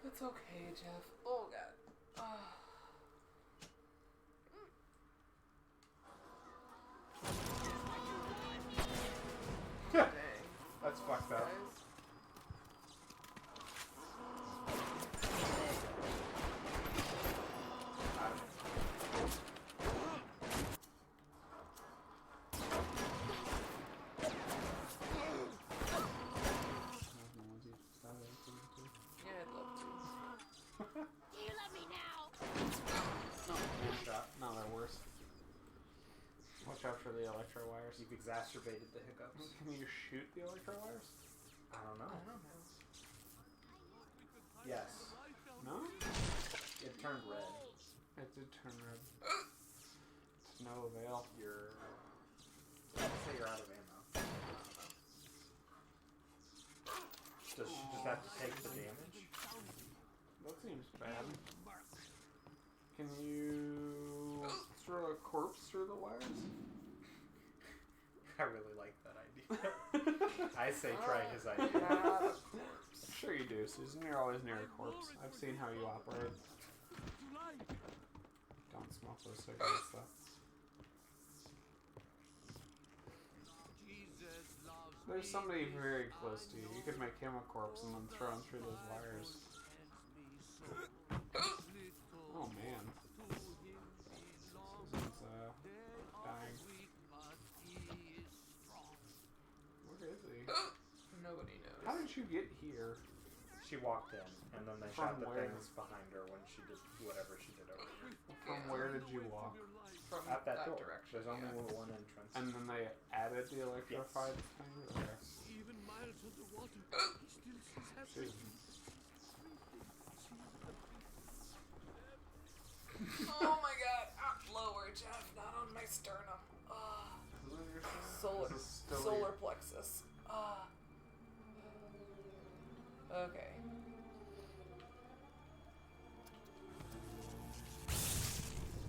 It's okay, Jeff. Oh god. Dang. That's fucked up. Guys. Yeah, I'd love to. Do you love me now? No, they're worse. Watch out for the electro wires. You've exacerbated the hiccups. Can you shoot the electro wires? I don't know. I don't know. Yes. No? It turned red. It did turn red. To no avail. You're... I'd say you're out of ammo. Does she just have to take the damage? That seems bad. Can you throw a corpse through the wires? I really like that idea. I say try his idea. Sure you do, Susan. You're always near a corpse. I've seen how you operate. Don't smoke those cigarettes, though. There's somebody very close to you. You could make him a corpse and then throw him through those wires. Oh man. Susan's dying. Where is he? Nobody knows. How did you get here? She walked in, and then they From shot the where? things behind her when she did whatever she did over here. From where did you walk? From At that door. direction. There's only yeah. one entrance. And then they added the electrified thing? Okay. Even miles underwater, he still sees Excuse happiness. me. Oh my god. Lower, Jeff, not on my sternum. Solar plexus. Okay.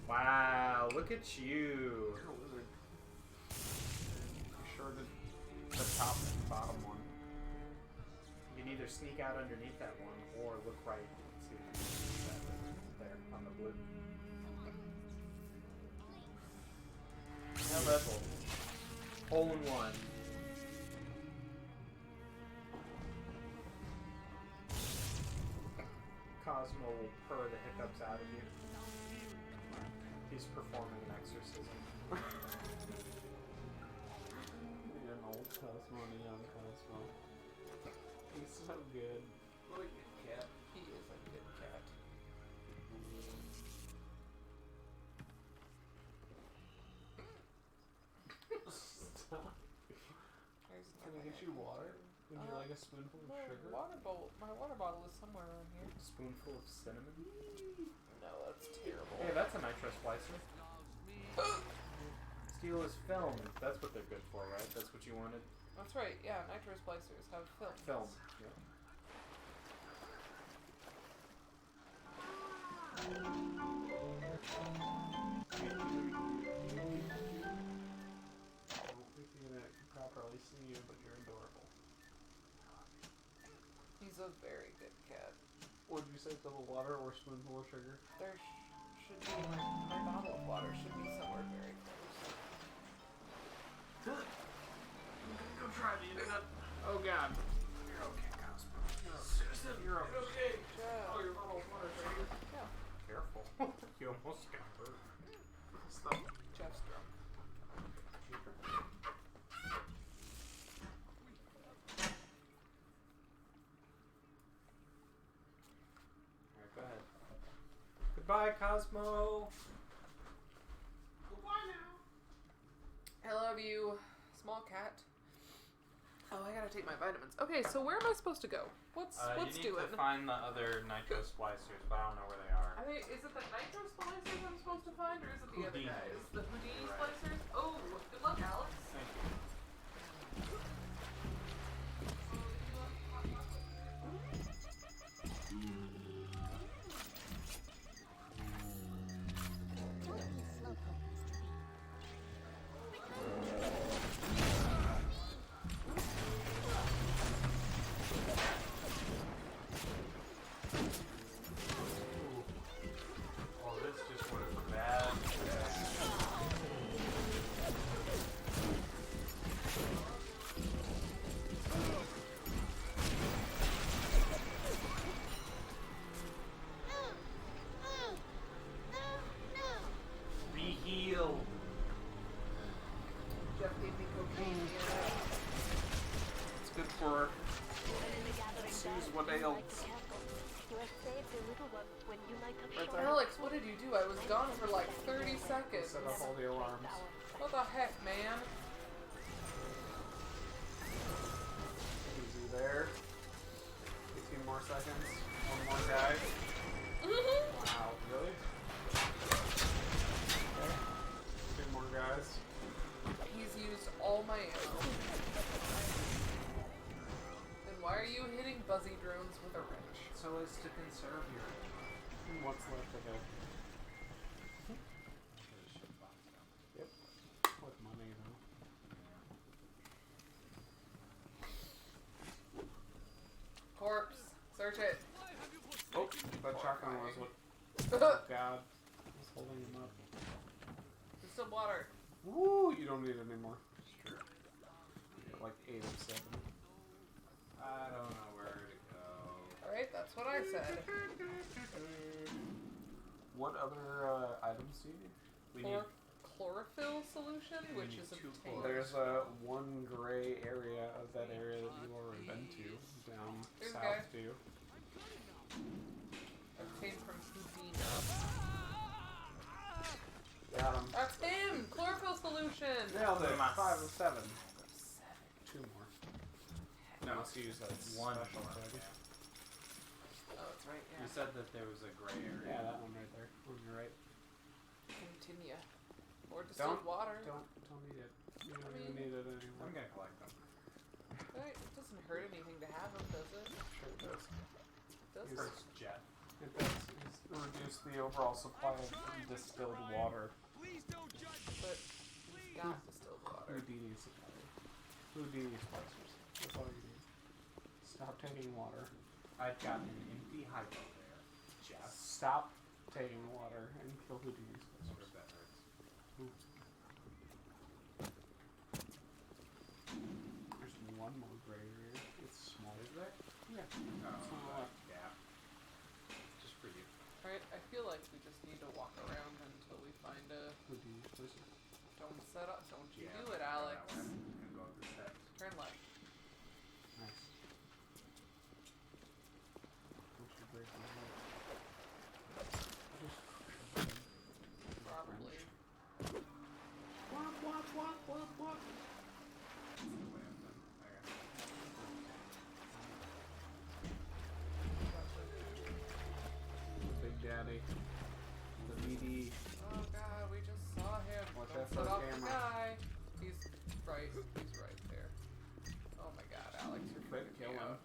Wow, look at you. You're a wizard. You sure did the top and bottom one. You can either sneak out underneath that one or look right to that there on the blue. Now level. Hole in one. Cosmo will purr the hiccups out of you. He's performing an exorcism. You're an old Cosmo and a young Cosmo. He's so good. What a good cat. He is a good cat. Stop. Can I get you water? Would you like a spoonful of sugar? My water bottle is somewhere around here. Spoonful of cinnamon? No, that's terrible. Hey, that's a nitro splicer. Steel is film. That's what they're good for, right? That's what you wanted? That's right, yeah, nitro splicers have film. Film. Yeah. I don't think you're gonna properly see you, but you're adorable. He's a very good cat. Would you say double water or spoonful of sugar? There should be, my bottle of water should be somewhere very close. Go try the internet. Oh god. You're okay, Cosmo. Susan, you're okay. Yeah. Oh, your bottle of water's right here. Yeah. Careful. You almost got hurt. Stop. Jeff's drunk. Alright, go ahead. Goodbye, Cosmo. Goodbye now. I love you, small cat. Oh, I gotta take my vitamins. Okay, so where am I supposed to go? What's you need doing? to find the other nitro splicers, but I don't know where they are. Is it the nitro splicers I'm supposed to find, or is it the other Houdini. guys? The Houdini Right. splicers? Oh, good luck, Alex. Thank you. Oh, this just went for bad. Be healed. Jeff gave me cocaine. It's good for Suze what ails. Alex, what did you do? I was gone for like 30 seconds. Set up all the alarms. What the heck, man? Easy there. 18 more seconds. One more guy. Wow, really? Okay. 2 more guys. He's used all my ammo. Then why are you hitting buzzy drones with a wrench? So as to conserve your... What's left of it? Yep. With money, though. Corpse. Search it. Oh, that shotgun was what... Oh, God. I was holding him up. There's still water. Woo! You don't need it anymore. Sure. You got like 8 of 7. I don't know where to go. Alright, that's what I said. What other items do you need? We Four need chlorophyll solution, which is obtained. There's one gray area of that area that you've already been to, down There's south too. Obtained from Houdini. Got him. That's him! Chlorophyll solution! Nailed it. 5 of 7. 2 more. No, let's use that one special more. code. Oh, it's right, yeah. You said that there was a gray area. Yeah, that one right there. On your right. Continue. Or distilled water. Don't need it. You don't even need it anymore. I'm gonna collect them. Right, it doesn't hurt anything to have them, does it? Sure it does. Does It it? First jet. It does. It's reduce the overall supply of distilled water. Please don't judge. But he's got distilled water. Houdini supply. Houdini splicers. That's all you need. Stop taking water. I've got an empty hypo there. Jeff. Stop taking water and kill Houdini splicers. That hurts. There's one more gray area. It's small. Is there? Yeah. Oh, yeah. Just for you. Alright, I feel like we just need to walk around until we find a... Houdini splicer. Don't set up, don't you Yeah, do it, go Alex. that way. I'm gonna go up the steps. Turn left. Nice. What's your break on that? Probably. Walk, walk, walk, walk, walk. That's the way I'm done. The Big Daddy. The meaty. Oh god, we just saw him. Watch Don't out for set the off the camera. guy. He's right there. Oh my god, Alex, you're Quick, freaking kill me him. out.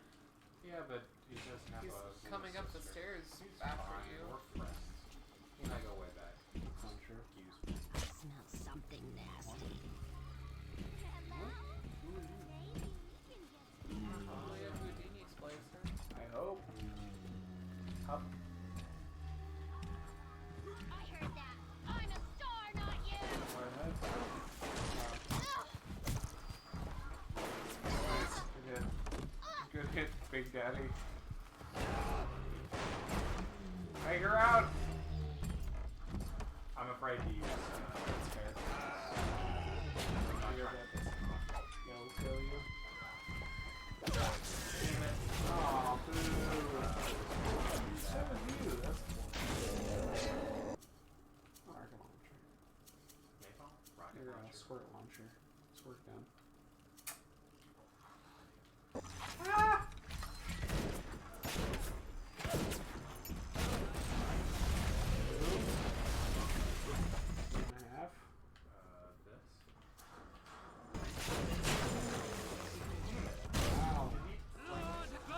Yeah, but he doesn't have He's a... coming up the stairs He's after fine. you. We're friends. He and I go way back. I'm sure. Excuse me. Smell something nasty. Probably a Houdini splicer. I hope. Up. I heard that. I'm a star, not you. Go ahead. Nice. Good hit. Good hit, Big Daddy. Take her out! I'm afraid to use... That's fair. Yeah, we'll kill you. Damn it. Aw, boo. So was you. That's cool. Rocket launcher. Napalm? Rocket Your launcher. squirt launcher. Squirt gun. This. Wow.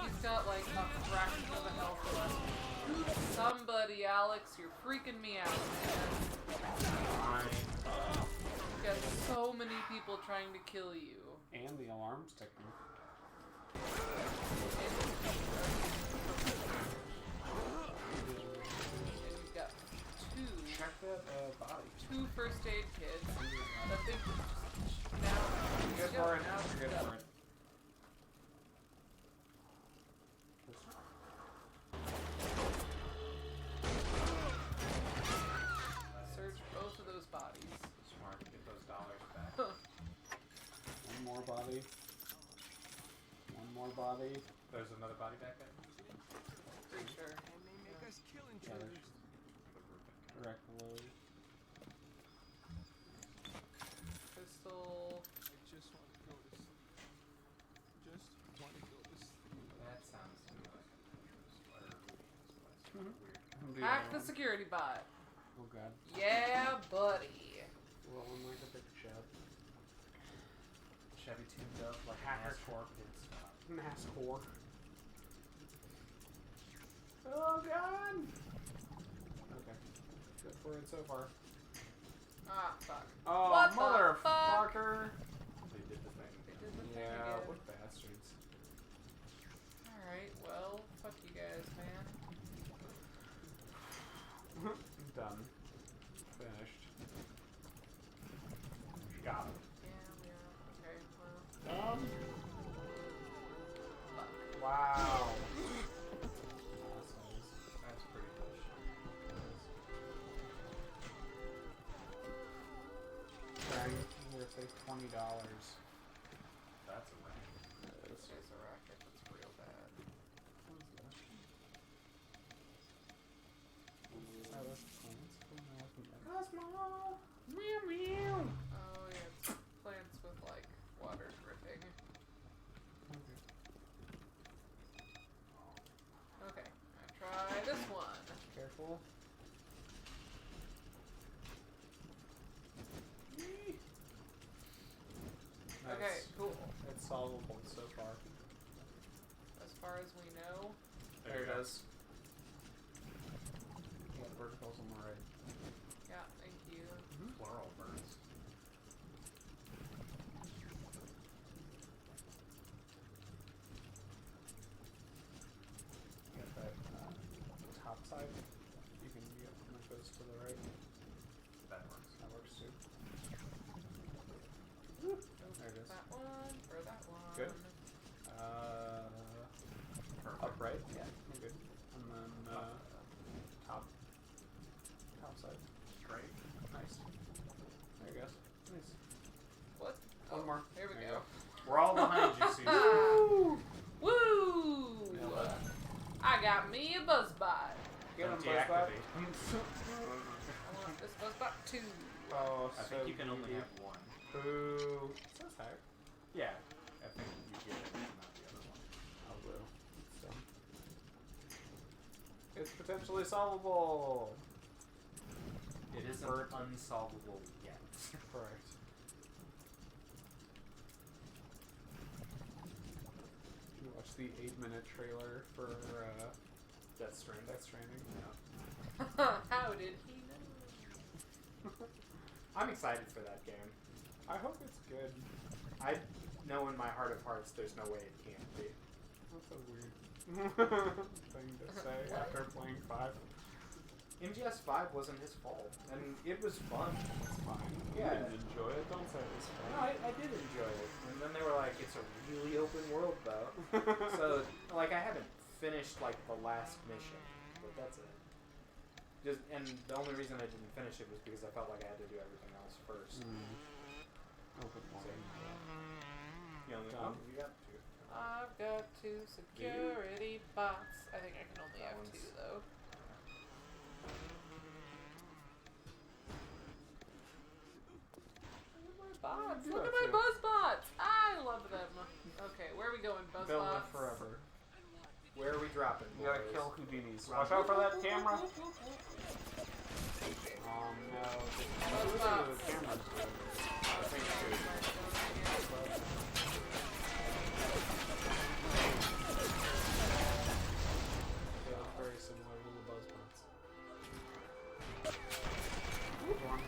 He's got like a fraction of a health left. Somebody, Alex, you're freaking me out, man. Fine. You've got so many people trying to kill you. And the alarm's ticking. And you've got Check that body. two first aid kits. That thing now. Good Yeah, for it. now it's Good done. for it. Search both of those bodies. Smart. Get those dollars back. One more body. One more body. There's another body back there. Pretty sure. And they make us kill Yeah, intruders. Correct load. Pistol. I just want to go to sleep. Just want to go to sleep. That sounds to me like a weird. Hack the security bot. Oh god. Yeah, buddy. Rolling like a big shot. Chevy tuned up like Hacker NASCAR pit stop. NASCAR. Oh god! Okay. Good for it so far. Ah, fuck. Oh, What the motherfucker! They did the thing. They did the thing Yeah, again. what bastards. Alright, well, fuck you guys, man. Done. Finished. Got him. Yeah, okay, well. Fuck. Wow. That's pretty bullshit. That's a wreck. This is a racket that's real bad. What is that? Oh, that's plants. Cosmo! Meow meow! Oh yeah, it's plants with like water dripping. Okay, try this one. Careful. Okay, Nice. cool. It's solvable so far. As far as we know. There it is. Yeah, verticals on the right. Yeah, thank you. Plural birds. Get that top side. You can get when it goes to the right. That works. That works too. There it is. That one, or that one. Good. Upright. Yeah, you're good. And then top side. Straight. Nice. There you go. Nice. What? One more. Here we There go. you We're all behind you, Susie. Woo! Woo! Nailed it. I got me a buzzbot. Get him, Don't Buzzbot. deactivate. I want this buzzbot too. Oh, I think you can only have one. Boo. So tired. Yeah. I think you get it, not the other one. Oh, boo. So. It's potentially solvable. It isn't unsolvable yet. Correct. Did you watch the 8-minute trailer for Death Stranding. Death Stranding? How did he know? I'm excited for that game. I hope it's good. I know in my heart of hearts there's no way it can't be. That's a weird thing to say after playing 5. MGS 5 wasn't his fault, and it was fun. It's fine. Yeah. You didn't enjoy it. Don't say it was fun. No, I did enjoy it. And then they were like, it's a really open world, though. So, like, I haven't finished, like, the last mission, but that's it. And the only reason I didn't finish it was because I felt like I had to do everything else first. Open world. You only you got 2. I've got 2 security bots. I think I can only have 2 though. Bots. Look at my buzz bots. I love them. Okay, where are we going, buzz They'll bots? live forever. Where are we dropping? You gotta boys? kill Houdinis. Watch out for that camera. Oh no. Buzz The bots. camera's good. I think it's good. They look very similar to the buzz bots. Go on.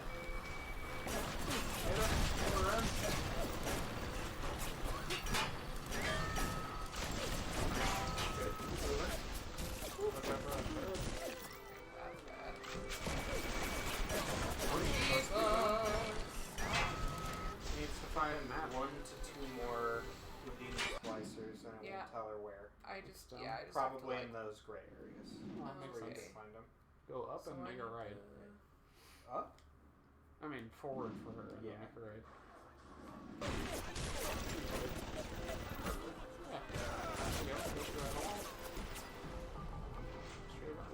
Needs to find 1 to 2 more Houdini splicers, and I won't tell her where. I just Probably have to, in those gray areas. Well, that makes Where you sense. can find them. Go up So and make I a need right. Up? I mean, forward for her and Yeah. then make a right.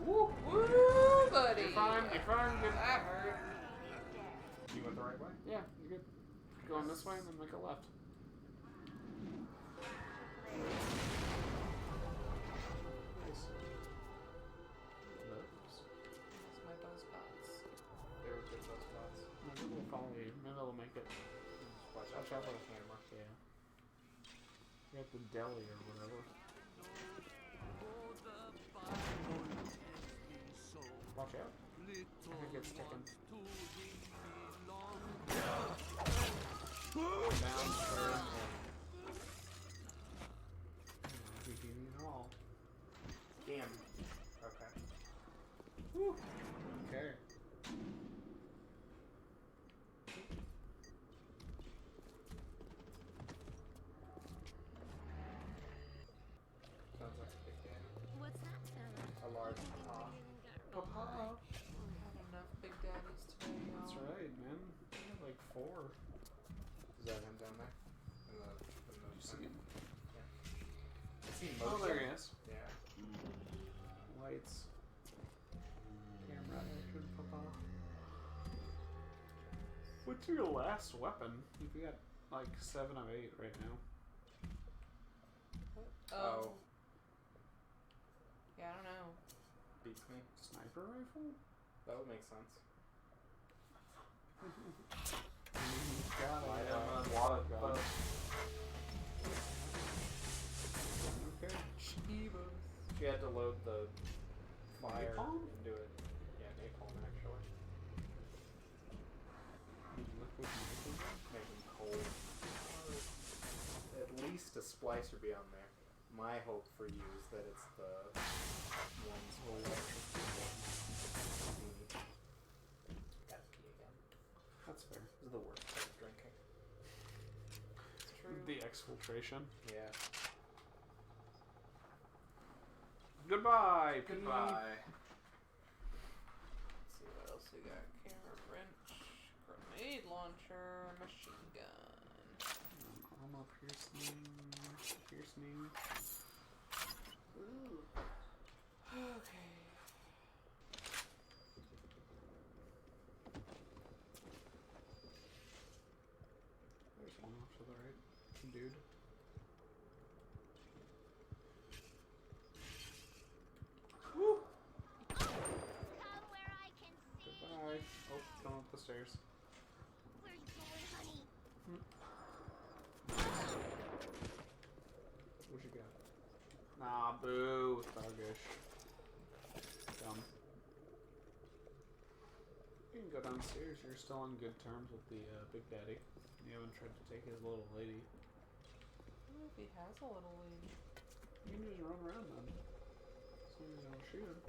Woo, woo, buddy. You're fine. Good. That hurt. You went the right way? Yeah, you're good. Going this way and then make a left. Nice. That's my buzz bots. They were good those spots. Maybe we'll follow you. Maybe they'll make it. Watch out for the camera. Yeah. You got the deli or whatever. Watch out. I think it's sticking. Down, sir. Houdini and all. Damn. Okay. Whew. Okay. Sounds like a big daddy. What's that fella? A large paw. Papa. We had enough Big Daddies today, y'all. That's right, man. I had like 4. Is that him see Oh, motion? there he is. Yeah. Lights. Camera action, papa. What's your last weapon? You've got like 7 of 8 right now. Oh. Yeah, I don't know. Beats me. Sniper rifle? That would make sense. Got I it. am on water gun. Okay. She had to load the fire Napalm? into it. Yeah, napalm actually. Liquid napalm? Make them cold. At least a splicer be on there. My hope for you is that it's the ones who gotta pee again. That's fair. This is the worst type of drinking. It's true. The exfiltration. Yeah. Goodbye. Goodbye. Let's see what else we got. Camera wrench, grenade launcher, machine gun. Armor piercing. Ooh. Okay. There's one off to the right. Dude. Woo! Goodbye. Oh, going up the stairs. Where you going, honey? What you got? Nah, boo. Thuggish. Dumb. You can go downstairs. You're still on good terms with the Big Daddy. You haven't tried to take his little lady. I don't know if he has a little lady. You can just run around then. As long as you don't shoot him.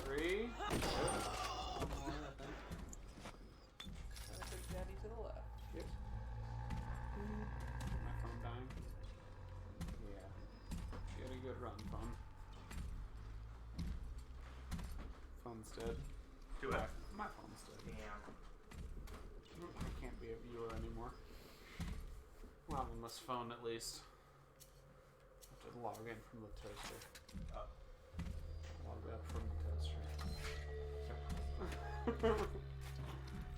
Three. One more, I think. And a Big Daddy to the left. Yep. My phone dying. Yeah. You had a good run, phone. Phone's dead. Do it. My phone's dead. Damn. I can't be a viewer anymore. Well, on this phone at least. I have to log in from the toaster. Oh. Log out from the toaster.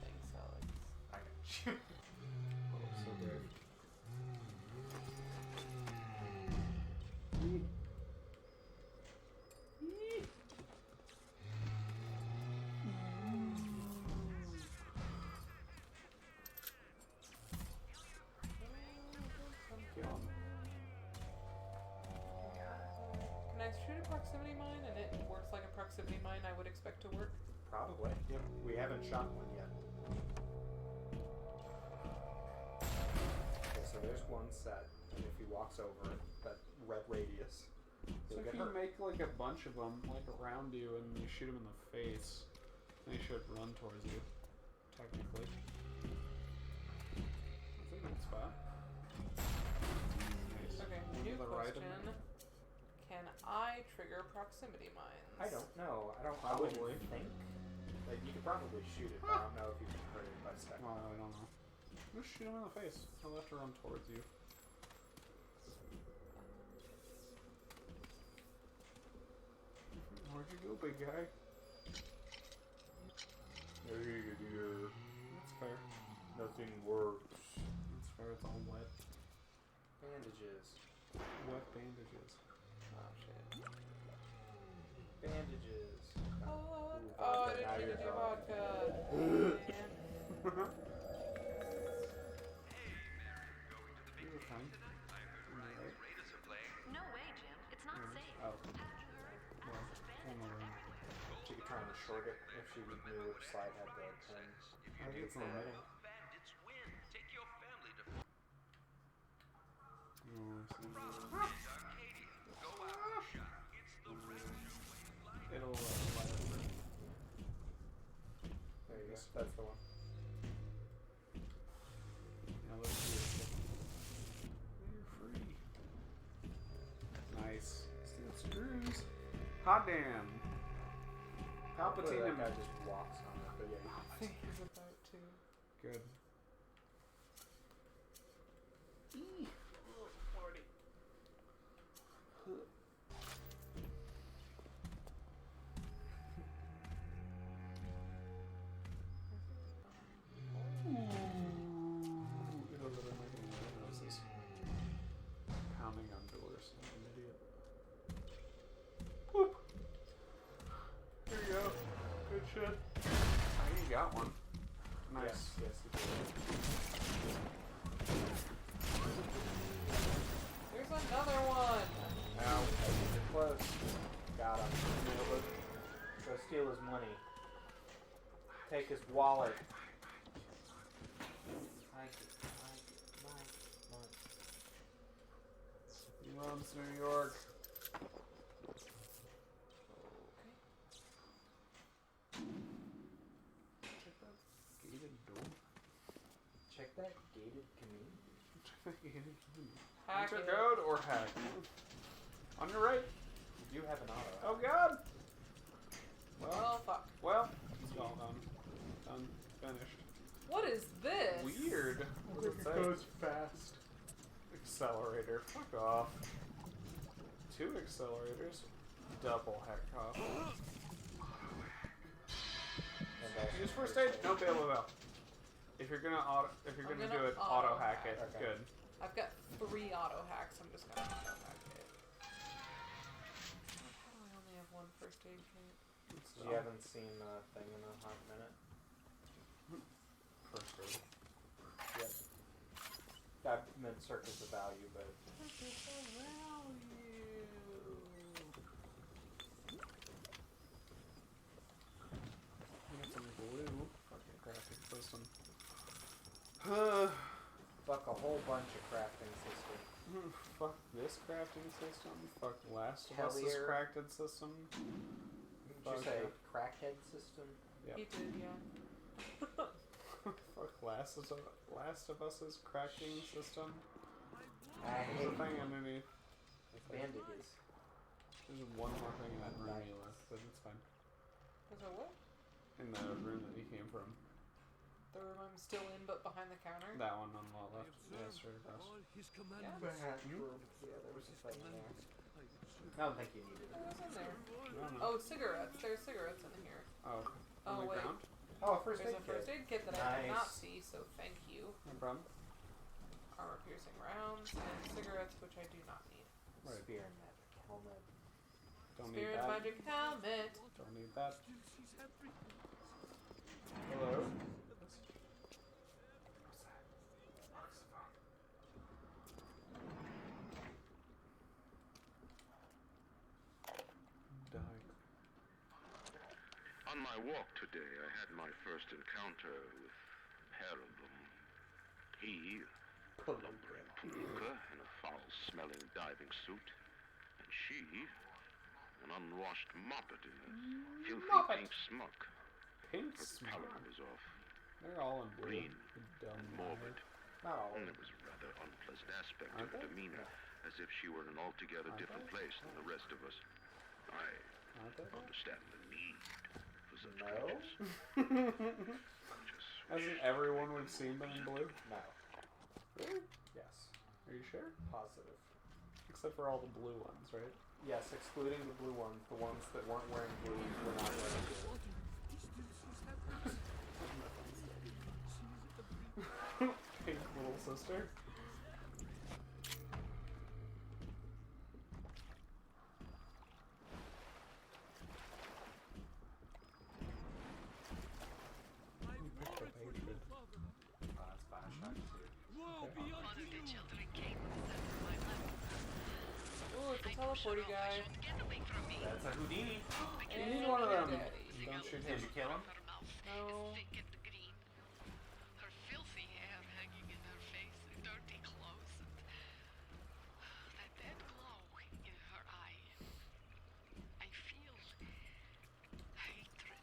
Thanks, Alex. I got you. Oh, so brave. Can I shoot a proximity mine and it works like a proximity mine I would expect to work? Probably. Yep. We haven't shot one yet. Okay, so there's one set, and if he walks over it, that red radius, So he'll if get you hurt. make like a bunch of them like around you and you shoot them in the face, they should run towards you. Technically. That's a good spot. Nice. Okay, One new to the right of question. me. Can I trigger proximity mines? I don't know. I Probably. wouldn't think. Like, you could probably shoot it, but I don't know if you can hurt it by spec. Well, I don't know. Just shoot him in the face. He'll have to run towards you. Where'd you go, big guy? That's fair. Nothing works. That's fair. It's all wet. Bandages. Wet bandages. Oh shit. Bandages. Oh, Ooh, oh, I vodka. Now didn't you're need to do drunk. vodka. Man. You were fine. Right? No way, Jim. It's not safe. Oh. Well, one more room. She could try and short it if she knew which side had the turn. I think it's in the middle. Oh, I see. It'll light up. There you go. That's the one. Now let's see it. You're free. Nice. Steel screws. Hot damn. Palpatine That and... guy just walks on it, but yeah. I think he's about to. Good. Eee. Oh, Lordy. It'll literally make me noises. Pounding on doors like an idiot. Whoop. Here you go. Good shit. I think you got one. Nice. Yes, you did. There's another one. Ow. You're close. Got him. Nailed it. Go steal his money. Take his wallet. He runs New York. Check that gated door. Check that gated commune. Check that gated commune. Hack Enter it. code or hack. On your right. You have an auto. Oh god. Well, fuck. Well, it's all done. Done. Finished. What is this? Weird. What does it say? goes fast. Accelerator. Fuck off. 2 accelerators. Double heck off. Use first aid. No bail without. If you're gonna do it, auto hack it. Okay. Good. I've got 3 auto hacks. I'm just gonna auto hack it. How do I only have 1 first aid kit? You haven't seen a thing in a hot minute? First aid. Yep. That meant circus of value, but... Circus of value. Get some glue. Fucking crafting system. Fuck a whole bunch of crafting system. Fuck this crafting system. Fuck Last of Us's Hellier. crafted system. Did you say crackhead system? Yep. He did, yeah. Fuck Last of Us's crafting system. I There's hate a thing underneath. bandages. There's one more thing in that room you left, but it's fine. Is there what? In the room that you came from. The room I'm still in, but behind the counter? That one on the left. Yeah, straight across. Yeah. Yeah, there was a thing in there. I don't think you needed it. What was in there? No. Oh, cigarettes. There's cigarettes in here. Oh. Oh, On the wait. ground? Oh, a first There's aid a first kit. aid kit that I did not Nice. see, so thank you. No problem. Armor piercing rounds and cigarettes, which I do not need. Right. Spear and magic helmet. Don't Spirit need that. magic helmet. Don't need that. Hello? On my walk today, I had my first encounter with a pair of them. He, a lumbering palooka in a foul-smelling diving suit, and she, an unwashed moppet in a filthy pink smock. Pink Her smock? pallor was off. They're all in blue. Green, Dumb morbid. Not all. And there was a rather unpleasant aspect to Aren't her they? demeanor, as if she were in an altogether Aren't different they? place than the rest of us. I Aren't they? understand the need for such No. creatures. Hasn't everyone we've seen been in blue? No. Really? Yes. Are you sure? Positive. Except for all the blue ones, right? Yes, excluding the blue ones. The ones that weren't wearing blue were not wearing blue. Pink little sister. It's Bioshock 2. Ooh, it's a teleporty guy. That's a Houdini. You need one of them. Big Daddies. Don't shoot Did him. you kill him? No. Her filthy hair hanging in her face, and dirty clothes, and that dead glow in her eye. I feel hatred.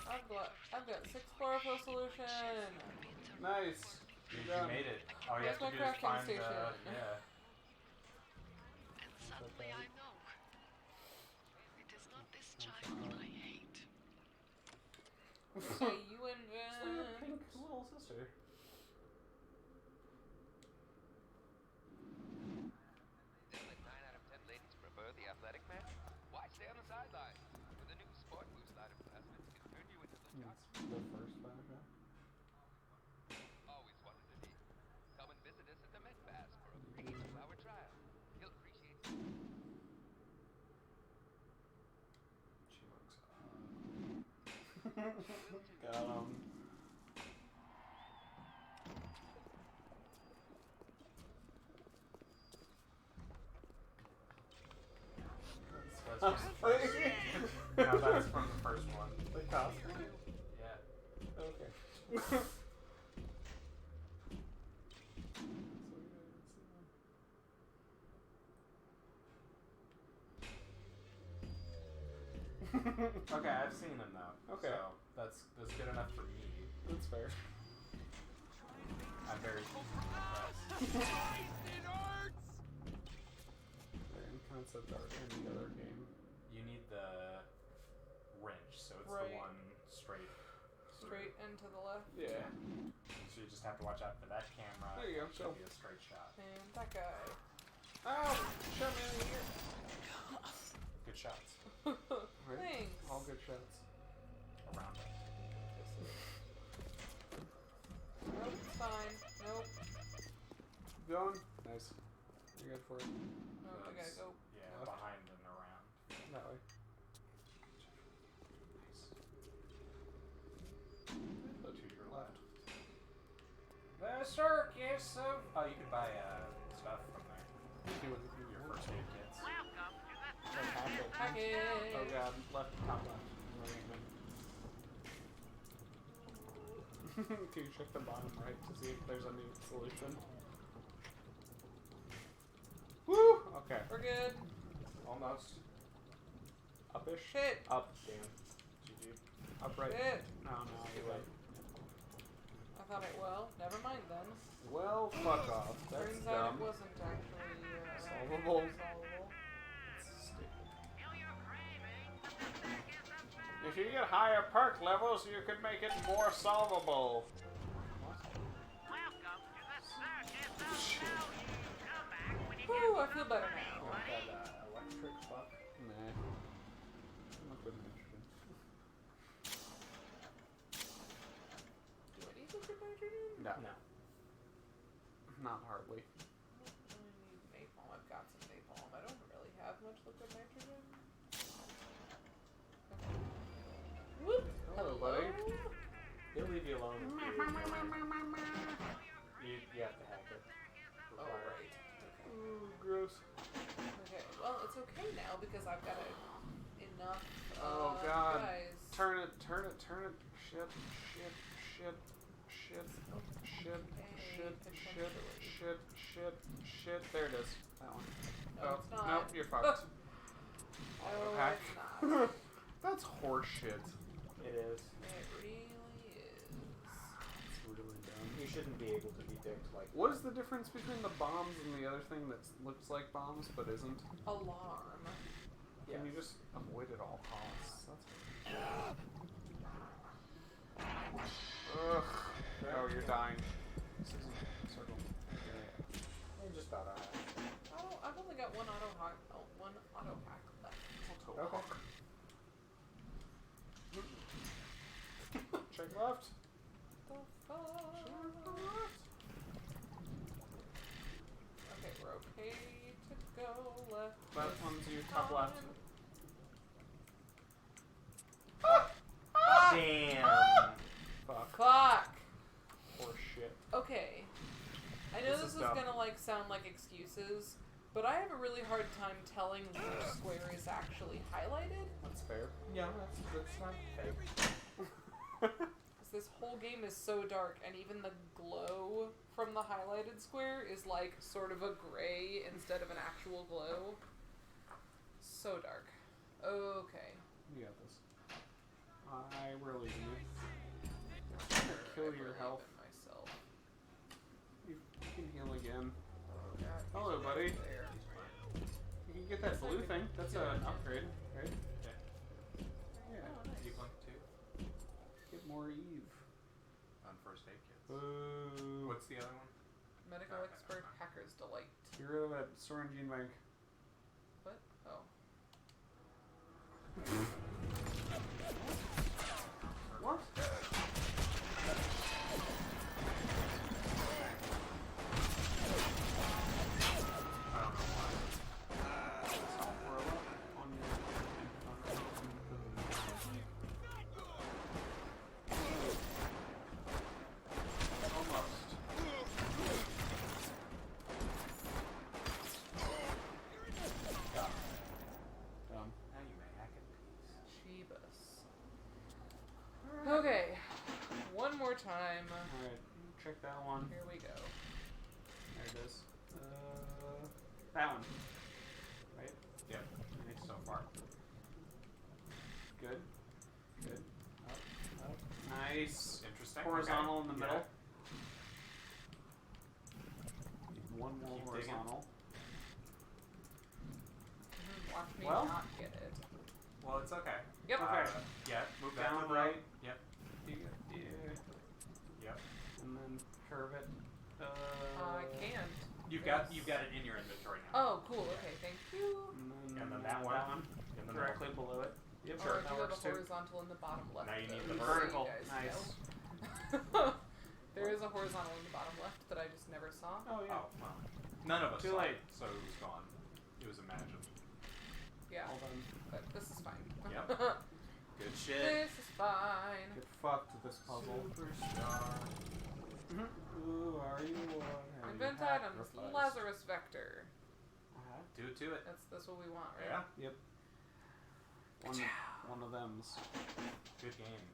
I've got 6 chlorophyll solution. Nice. You Good job. made it. All you have Where's to my do is crafting find station? yeah. And suddenly I know. Okay, you It's like a invent. pink little sister. Nearly 9 out of 10 ladies prefer the athletic man. Why stay on the sideline? With the new Sport Boost line of plasmids can turn you into the shots. The first Bioshock. Always wanted to be. Come and visit us at the Met Pass for a free 2-hour trial. You'll appreciate it. She looks got him. No, that's from the first one. The costume? Yeah. Okay. Okay, I've seen him though. Okay. So that's good enough for me. That's fair. I'm very impressed. They're in concept art in the other game. You need the wrench, so it's Right. the one straight. Straight and to the left. Yeah. So you just have to watch out for that camera. There you go. It should be a straight shot. And that guy. Ow! Shot me in the ear. Good shots. Right? Thanks. All good shots. Around it. Nope, it's fine. Nope. Going? Nice. You're good for it. Nope, I gotta go. Yeah, Left. behind and around. That way. Nice. To your left. The circus of... Oh, you could buy stuff from there. Your first aid kits. Hack it. Hack it. Oh god, left, top left. Can you check the bottom right to see if there's a new solution? Woo! Okay. We're good. Almost. Upish? Hit. Up. Damn. GG. Upright. Hit. No, you're right. I thought it, well, never mind then. Well, fuck off. That's Turns out dumb. it wasn't actually Solvable. solvable. If you get higher perk levels, you could make it more solvable. Whew, I feel better now. You want that electric fuck? Nah. I'm not good at nitrogen. Do I need liquid nitrogen? No. Not hardly. I need napalm. I've got some napalm. I don't really have much liquid nitrogen. Whoop! Hello, buddy. He'll leave you alone. You have to hack it. Oh, right. Ooh, gross. Okay, well, it's okay now because I've got enough Oh god. guys. Turn it, turn it, turn it. Shit, shit, shit, shit, shit, shit, shit, shit, shit, shit. There it is. That one. No, it's not. Nope, you're fucked. No, Hack. it's not. That's horseshit. It is. It really is. It's really dumb. You shouldn't be able to be dicked like What is the difference between the bombs and the other thing that looks like bombs but isn't? Alarm. Can you just avoid at all costs? That's ugh. Oh, you're dying. Susie, circle. You're just about alright. I've only got one auto hack. Oh, one auto hack left. Okay. Check left. The fuck? Okay, we're okay to go left. Left one's you, top left. Damn. Fuck. Fuck. Horseshit. Okay. I know this is dumb. gonna sound like excuses, but I have a really hard time telling which square is actually highlighted. That's fair. Yeah, that's not fake. Because this whole game is so dark, and even the glow from the highlighted square is like sort of a gray instead of an actual glow. So dark. Okay. You got this. I really do. Kill your health. Myself. You can heal again. Oh, God. Hello, buddy. There. You can get that blue thing. That's an upgrade, right? Yeah. Yeah. Oh, nice. You blink too? Give more Eve. On first aid kits. Boo. What's the other one? Medical Okay, expert, hacker's delight. Get rid of it. Store and gene bank. What? Oh. What? Okay, one more time. Alright, check that one. Here we go. There it is. That one. Right? Yep. Nice. So far. Good. Good. Up, up. Nice. Interesting. Horizontal Okay. in the middle. Yeah. One more Keep horizontal. Watch me Well? not get it. Well, it's okay. Yep. Okay. Yeah. Move that Down to the right. Yep. Yeah. Yep. And then curve it. I can't. You've got it in your inventory now. Oh, cool. Okay, thank you. And then that one. In the Directly below it. Yep. Or That do you have works a too. horizontal in the bottom left? Now you need though, the so vertical. you guys Nice. know. There is a horizontal in the bottom left that I just never saw. Oh yeah. Oh, well. None of us Too saw late. it, so it was gone. It was imagined. Yeah. Hold on. But this is fine. Yep. Good shit. This is fine. Get fucked with this puzzle. Superstar. Who are you? Invent items. Lazarus vector. Do it to it. That's what we want, right? Yeah. Yep. One of them's. Good game.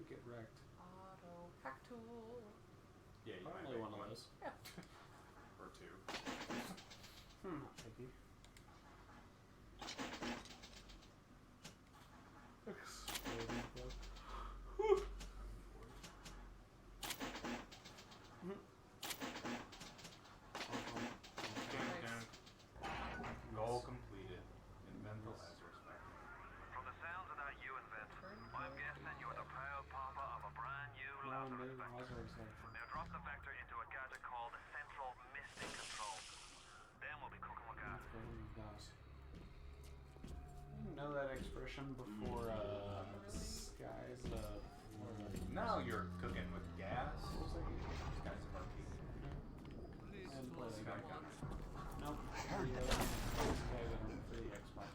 Get wrecked. Auto hack tool. Yeah, you might Probably make one of those. Yeah. Or two. Maybe. Exploding bug. Goal completed. Invent the Lazarus vector. From the sounds of that you invent, I'm guessing you're the proud papa of a brand new Lazarus vector. Now drop the vector into a gadget called Central Mystic Control. Then we'll be cooking with gas. I didn't know that expression before Skies Now you're cooking with gas. Skies of Arcadia. And play the Sky game. Gunner. Nope. Sky Gunner for the Xbox.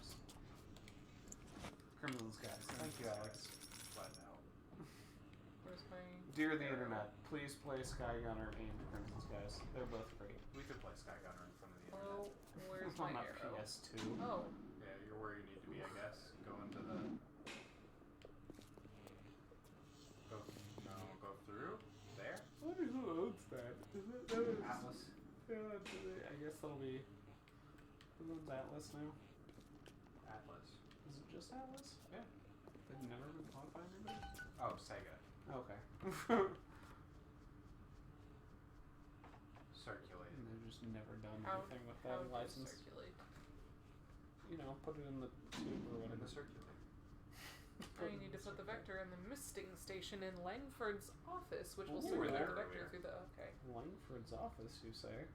Crimson Skies. Thank you, Alex. Flat out. Where's my... Dear the internet, please play Sky Gunner and Crimson Skies. They're both great. We could play Sky Gunner in front of the Oh, internet. where's On my my arrow? PS2. Oh. Yeah, you're where you need to be, I guess. Go into the... Go through? There? I wonder who owns that. Is it Atlas? Yeah, I guess that'll be... Who owns Atlas now? Atlas. Is it just Atlas? Yeah. They've never been bought by anybody? Oh, Sega. Okay. Circulate. And they've just never done How- anything with how that do you license. circulate? You know, put it in the tube or In whatever. the circulate. Now you need to put the vector in the misting station in Langford's office, which will Ooh, circulate there the vector earlier. through the... Okay. Langford's office, you say?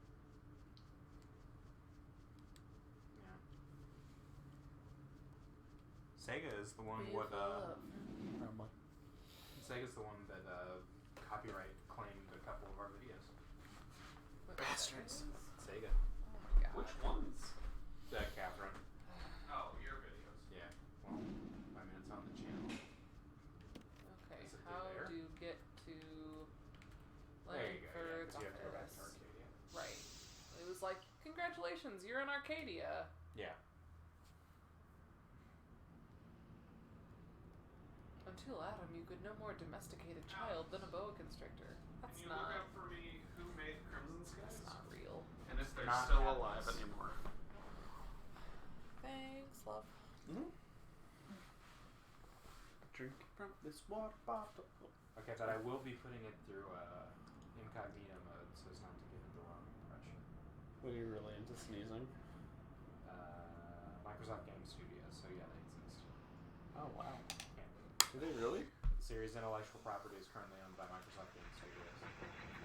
Yeah. Sega is the one With with love. Probably. Sega's the one that copyright claimed a couple of our videos. What Bastards. Sega. Oh my god. Which ones? Catherine. Oh, your videos. Yeah. Well, I mean, it's on the channel. Okay, Is it how there? do you get to There you go. Yeah, Langford's 'cause you have to go back to office? Arcadia. Right. It was like, congratulations, you're in Arcadia. Yeah. Until Adam, you could no more domesticate a child than a boa constrictor. That's Can you not... look up for me who made Crimson Skies? That's not real. And if they're Not still Atlas. alive anymore. Thanks, love. Drink from this water bottle. Okay, but I will be putting it through incognito mode so as not to give it the wrong impression. What are you really into sneezing? Microsoft Game Studios, so yeah, they exist. Oh wow. Yeah. Do they really? series intellectual property is currently owned by Microsoft Game Studios.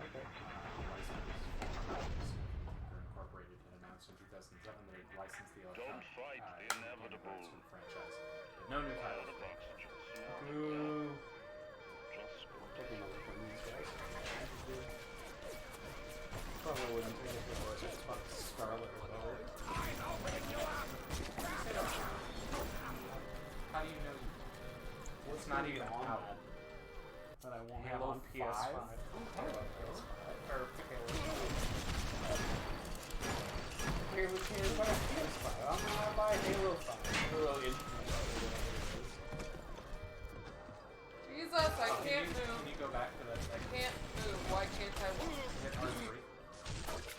Okay. License Computer Incorporated had announced in 2007 that it licensed the Don't fight the inevitable. rights for the franchise. But no new titles. Boo. Just Taking over from these guys. Probably wouldn't take it for Xbox Scarlet or whatever. How do you know? It's not even out. That I won't have Halo on PS5. 5? Halo PS5. Or Halo 5. Halo cares about PS5. I'm gonna buy Halo 5. Really Jesus, I can't Can move. you go back to that I second? can't move. Why can't I move? Hit R3.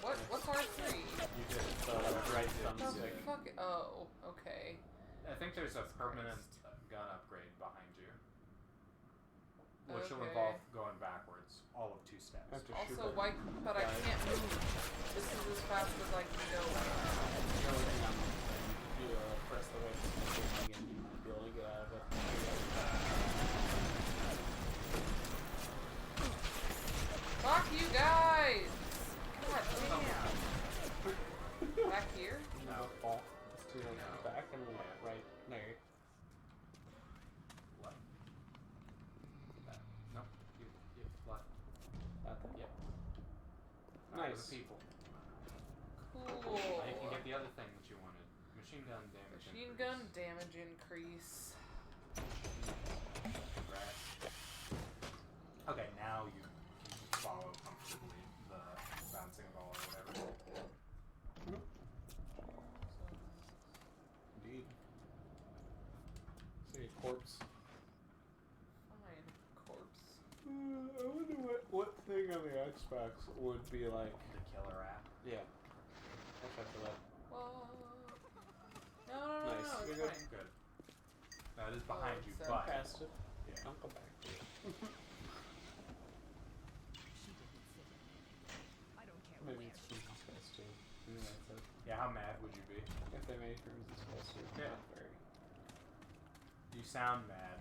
What's R3? You did. right The thumbstick. fuck? Oh, okay. I think there's a permanent gun upgrade behind you. Which will Okay. involve going backwards all of 2 steps. Also, why? But I can't move. This is as fast as I can go. You press the right stick again, you might be able to get out of it. Fuck you guys! God damn. Back here? No. Fall. It's to the back and right there. What? That. Nope. You left. That thing? Yep. Nice. The people. Cool. Now you can get the other thing that you wanted. Machine gun damage Machine increase. gun damage increase. Grass. Okay, now you can follow comfortably the bouncing ball or whatever. Indeed. See a corpse. Fine. Corpse. I wonder what thing on the Xbox would be like. The killer app. Yeah. Watch out for that. Whoa. No, Nice. it's You're good. fine. Good. That is behind you, so- but Past it. yeah. I'll come back to it. Maybe it's from this guy's too. Maybe that's it. Yeah, how mad would you be? If they made from this guy's too. Yeah. Not very. You sound mad.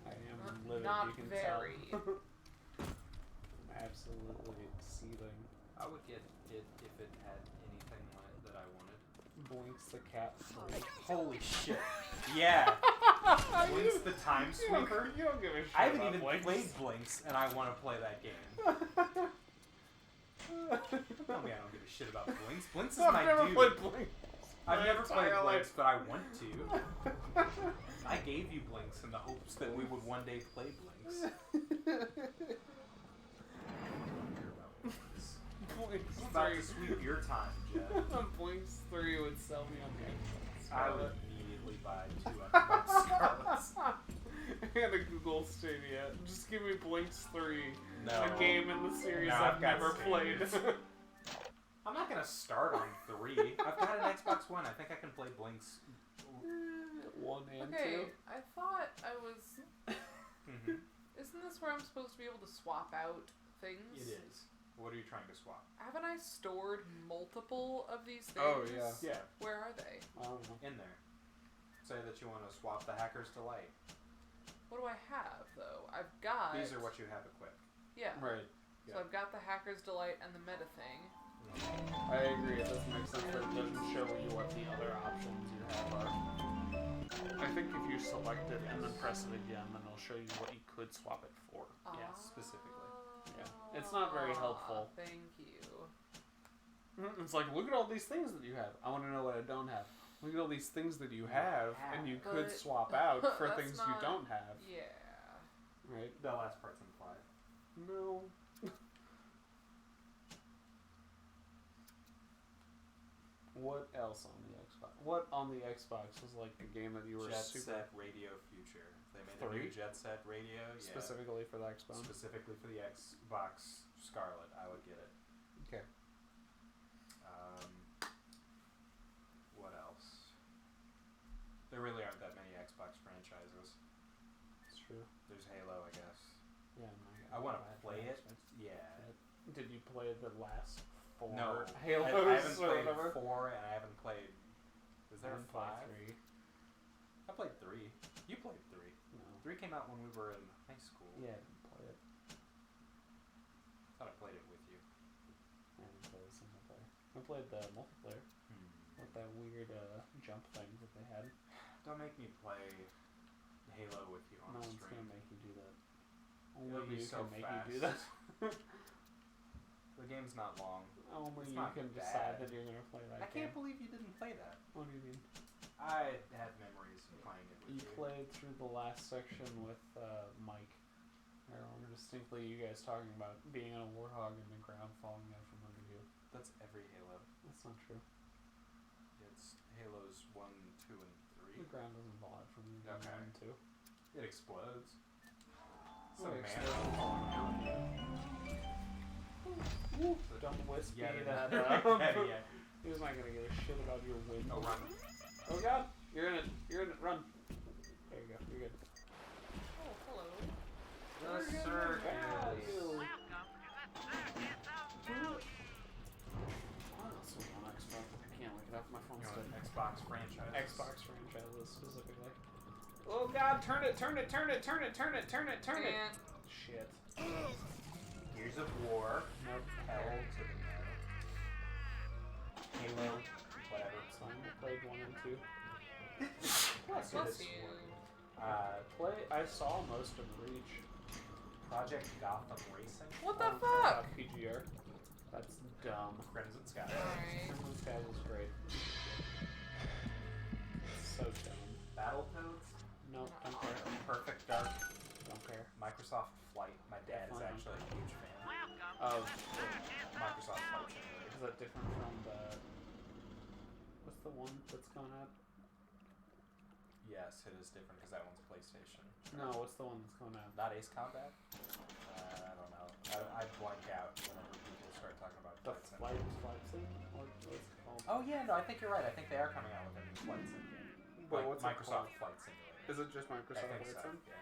I am livid, Not you can very. tell. I'm absolutely seething. I would get it if it had anything that I wanted. Blinks the cat. Holy shit. Yeah. Blinks the time sweeper. You don't give a shit. I haven't about even Blinks. played Blinks, and I want to play that game. Tell me I don't give a shit about Blinks. Blinks is I've my never dude. played Blinks. I've never played entire Blinks, life. but I want to. I gave you Blinks in the hopes that we would one day play Blinks. Blinks It's about 3. to sweep your time, Jeff. Blinks 3 would sell me on the Xbox. I would immediately buy 2 Xbox Scarlets. And a Google Stadia. Just give me Blinks 3. No. A game in the series No, I've got never played. Stadias. I'm not gonna start on 3. I've got an Xbox One. I think I can play Blinks. 1 and Okay, 2. I thought I was... Isn't this where I'm supposed to be able to swap out things? It is. What are you trying to swap? Haven't I stored multiple of these things? Oh, yeah. Yeah, Where are they? I don't know. in there. Say that you want to swap the Hacker's Delight. What do I have, though? I've got... These are what you have equipped. Yeah. Right. So I've got the Hacker's Delight and the Meta thing. I agree. It doesn't make sense that it doesn't show you what the other options you have are. I think if you select it and then press it again, then it'll show you what you could swap it for. Yes, specifically. Yeah. It's not very helpful. Thank you. It's like, look at all these things that you have. I want to know what I don't have. Look at all these things that you have, and you could But swap out for that's things you not- don't have. Yeah. Right? The last part's implied. No. What else on the Xbox? What on the Xbox was like a game that you were Jet super Set Radio Future. They made a 3? new Jet Set Radio. Yeah. specifically for the Xbox? Specifically for the Xbox Scarlet. I would get it. Okay. What else? There really aren't that many Xbox franchises. It's true. There's Halo, I guess. Yeah. I want to play it. Yeah. Did you play the last 4 No. Halos I haven't or played whatever? 4, and I haven't played. Was there a Didn't play 5? 3. I played 3. You played 3. No. 3 came out when we were in high school. Yeah, I didn't play it. Thought I played it with you. I didn't play the single player. I played the multiplayer. With that weird jump thing that they had. Don't make me play Halo with you on No one's stream. gonna make you do that. It'll Only be you so can make fast. you do that. The game's not long. Only It's you not can bad. decide that you're gonna play that I game. can't believe you didn't play that. What do you mean? I had memories of playing it with You you. played through the last section with Mike. I remember distinctly you guys talking about being on a warthog and the ground falling out from under you. That's every Halo. That's not true. It's Halos 1, 2, and 3. The ground doesn't fall out from you. Okay. 1 and 2. It explodes. Oh, Some it man explodes. falling out. Dumb wispy Yeah, that yeah. he was not gonna give a shit about your wind. Oh, run. Oh god! You're in it. You're in it. Run. There you go. You're good. Oh, hello. The circus. Value. What else was on Xbox? I can't look it up. My phone's dead. Xbox franchise. Xbox franchises specifically. Oh god! Turn it! Turn it! Turn it! Turn it! Turn it! Turn it! Turn it! Shit. Gears of War. Nope. Hell to the no. Halo. Whatever. So I played 1 and 2. Bless you. I saw most of Reach. Project Gotham Racing. What the fuck? PGR. That's dumb. Crimson Skies. Alright. Crimson Skies was great. It's so dumb. Battletoads. No, don't care. Perfect Dark. Don't care. Microsoft Flight. My dad is Definitely actually a huge fan Of Microsoft Flight Simulator. is that different from the? What's the one that's going out? Yes, it is different because that one's PlayStation. No, what's the one that's going out? Not Ace Combat? I don't know. I blank out whenever people start talking about The flight flight sim? What's it called? Oh yeah, no, I think you're right. I think they are coming out with a new flight sim game. But Like what's it Microsoft called? Flight Simulator. Is it just Microsoft I think Flight so, Sim? yeah.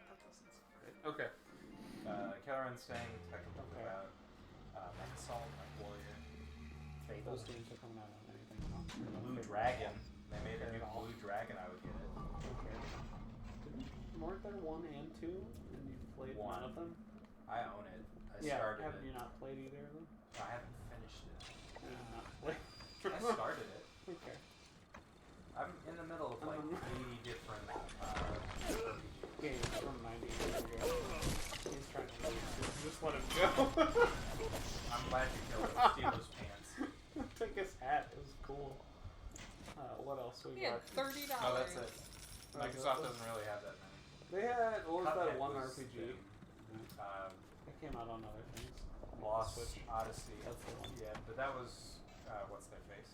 That doesn't sound right. Okay. Killer Instinct, technically Okay. about Mech Assault, Mech Warrior, Fable, Those games are coming out on anything else. Blue Dragon. They made a new Blue Dragon, I would get it. Okay. Weren't there 1 and 2, and you played One. none of them? I own it. I Yeah, started have it. you not played either of them? I haven't finished it. You have not played. I started it. Okay. I'm in the middle of like 80 different Games from 90 years ago. He's trying to lose. Just let him go. I'm glad you killed him. Steal his pants. Took his hat. It was cool. What else we He had got? $30. No, that's it. Microsoft doesn't really have that many. They had, what was that Cuphead one was RPG? big. It came out on other things. Lost Switch. Odyssey. That's the one. Yeah, but that was what's their face?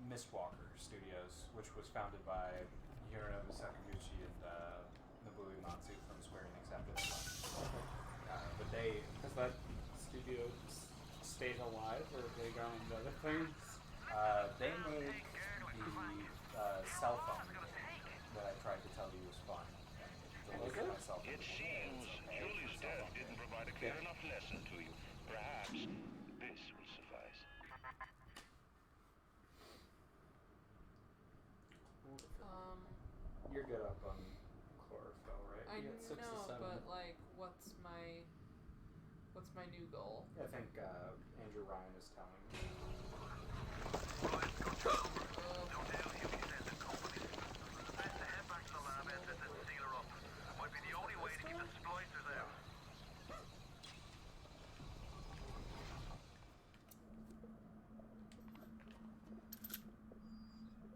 Mistwalker Studios, which was founded by Hironobu Sakaguchi and Nobuo Uematsu from Square Enix after that one. But they Has that studio stayed alive, or have they gone into other things? they make the cell phone that I tried to tell you was fun. Was it? Myself It seems Julie's death didn't provide a clear enough lesson to you. Perhaps this will suffice. You're good up on chlorophyll, right? I You got 6 to know, 7. but like, what's my new goal? I think Andrew Ryan is telling me.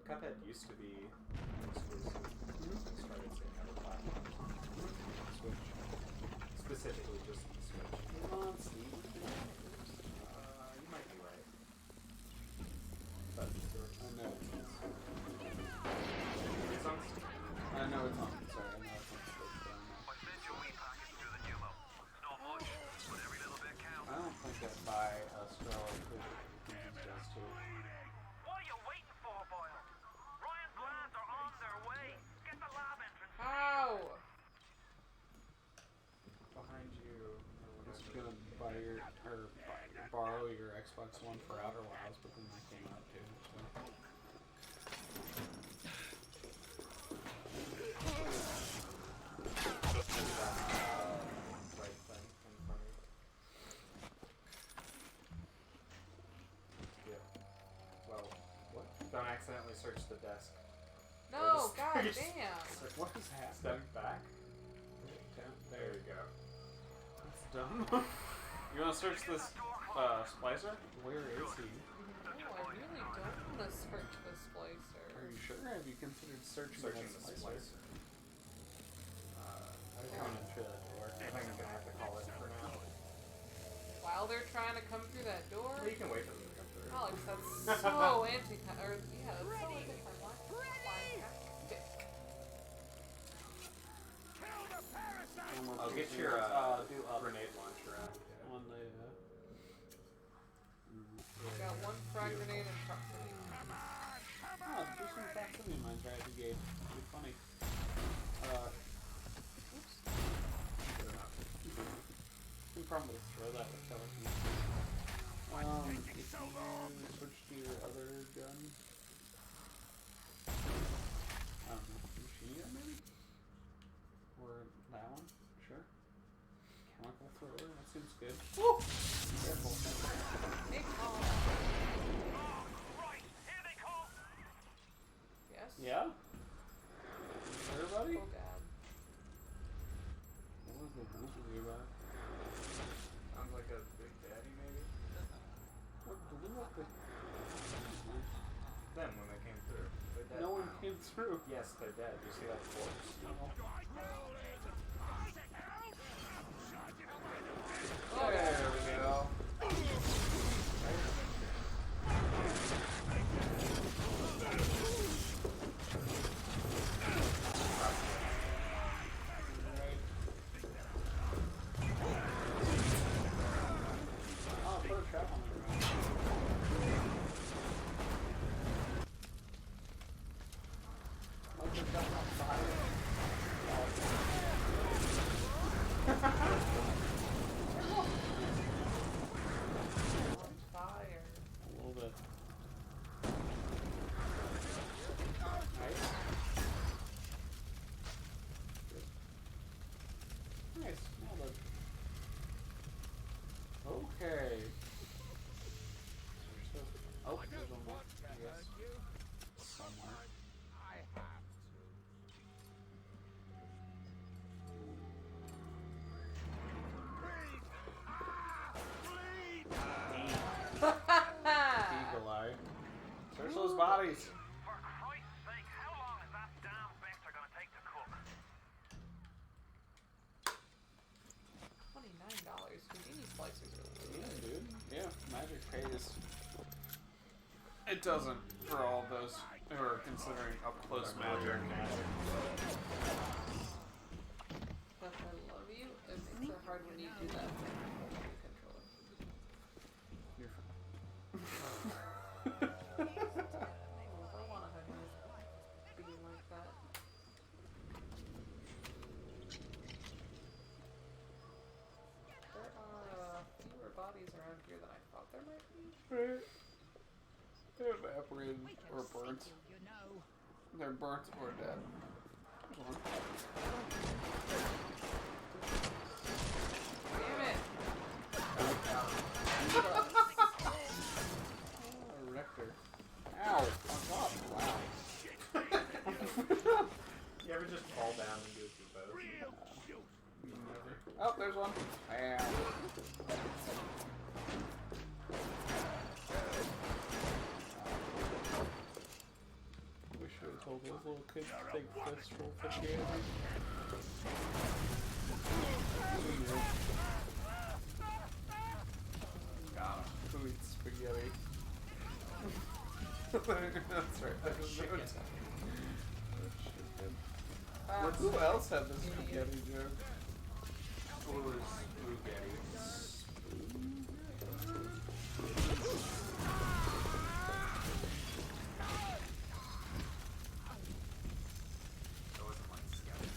Cuphead used to be exclusive. I started seeing other platforms. Switch. Specifically just Switch. On Steam. You might be right. But I know it's on Steam. It's on Steam. I know it's on. Sorry, I know it's on Switch. But I don't think I buy Australia because it does too. What are you waiting for, Boyle? Ryan's lads are on their way. Get the lab entrance. How? Behind you. I was gonna buy your or borrow your Xbox One for Outer Wilds, but then that came out too. So. search the desk. No, Or the god stairs. damn. It's like, what is happening? Step back. There you go. That's dumb. You want to search this splicer? Where is he? No, I really don't want to search the splicer. Are you sure? Have you considered searching Searching the the splicer? I'm going in through that door. I think I'm gonna have to call it for now. While they're trying to come through that door? Well, you can wait for them to come through. Alex, that's so anti-climactic. Yeah, that's so anti-climactic. I'll get your grenade launcher out. On the, We've got one frag grenade and proximity. Oh, do some proximity mines right at the gate. It'll be funny. Oops. You can probably throw that with telekinesis. If you switch to your other gun. I don't know. Machine gun, maybe? Or that one? Sure. Chemical thrower, that seems good. Woo! Careful. Hey, Paul. Yes? Yeah? Everybody? Oh, God. What was the movie about? Sounds like a Big Daddy, maybe? What blew up the... Them, when they came through. They're dead No one now. came through. Yes, they're dead. You see that corpse? Oh, There we go. Oh, put a trap on the ground. Oh, put a trap on fire. On fire. A little bit. Nice. Good. Nice. Well done. Okay. Oh, there's one more. I guess. Somewhere. Eagle eye. Search those bodies. For Christ's sake, how long is that damn vector gonna take to cook? $29. Houdini splicers are really Yeah, good. dude. Yeah, magic pays. It doesn't for all those who are considering up close magic. Beth, I love you. It makes it hard when you do that with your controller. You're I want to have you be like that. There are fewer bodies around here than I thought there might be. right. They're evaporated or burnt. They're burnt or dead. There's one. Damn it! Oh, Rector. Ow! On top. Wow. You ever just fall down and go through both? Never. Oh, there's one. Bam. Wish I told those little kids to take fistful for candy. Got him. Who eats spaghetti? That's right. That was Chicken. Chicken. Who else had the spaghetti joke? Blue is spaghetti. It wasn't like skeleton.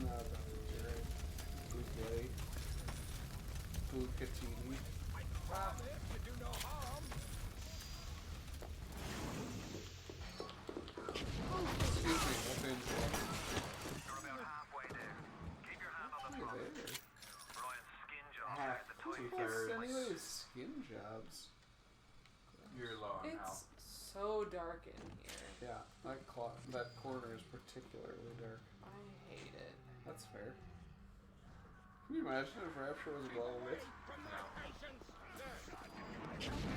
No, that was right. Spaghetti. Bucatini. Excuse me, that's in You're about halfway there. Keep your hand on the throttle. Ryan's skin job Half, at the top. What's anyways skin jobs? You're low on It's health. so dark in here. Yeah, that corner is particularly dark. I hate it. That's fair. Can you imagine if Rapture was well lit?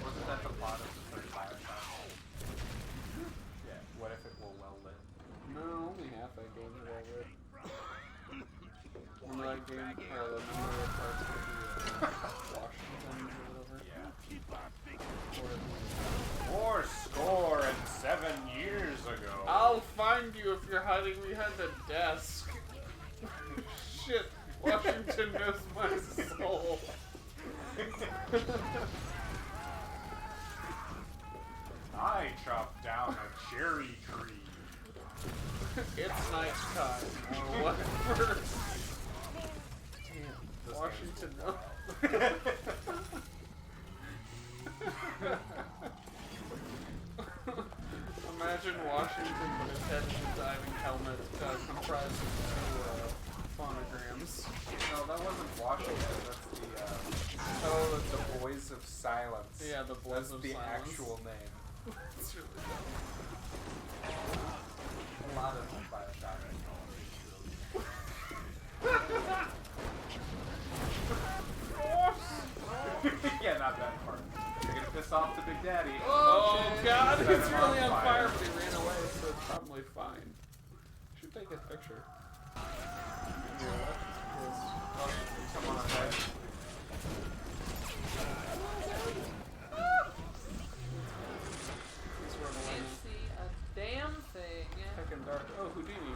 Wasn't that the plot of the third Bioshock? Yeah. What if it were well lit? No, only half that game is well lit. Remember that game? The number of parts of the Washington or whatever? Yeah. Or 7 years ago. I'll find you if you're hiding behind the desk. Shit, Washington knows my soul. I chopped down a cherry tree. It's night time. Or whatever. Damn, Washington knows. Imagine Washington, but his head is a diving helmet comprised of 2 phonograms. No, that wasn't Washington. That's the Boys of Silence. Yeah, the Boys of Silence. That's the Silence. actual name. It's really A lot of Bioshock. Yeah, not that part. You're gonna piss off the Big Daddy. Oh god, Set it's him really on fire, fire. but he ran away, so it's probably fine. Should take a picture. Come on, guys. Can't see a damn thing. Fucking dark. Oh, Houdini.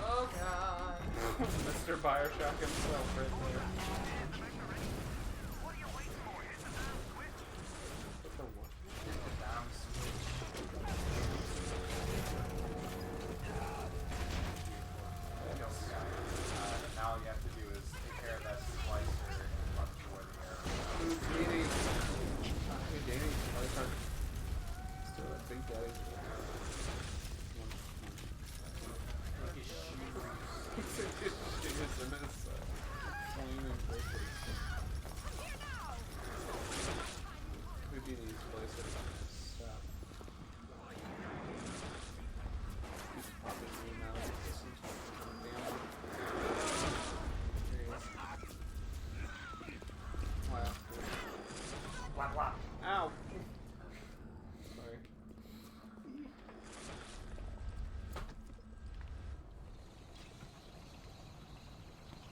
Oh god. Mr. Bioshock himself right there. Now all you have to do is take care of that slicer and run toward the arrow. Houdini. Houdini. Let's do it. Big Daddies. Look at his shoes. Shoes and his flaming bushes. Houdini's place is stop. He's popping me now. Wow. Blah, blah. Ow! Sorry.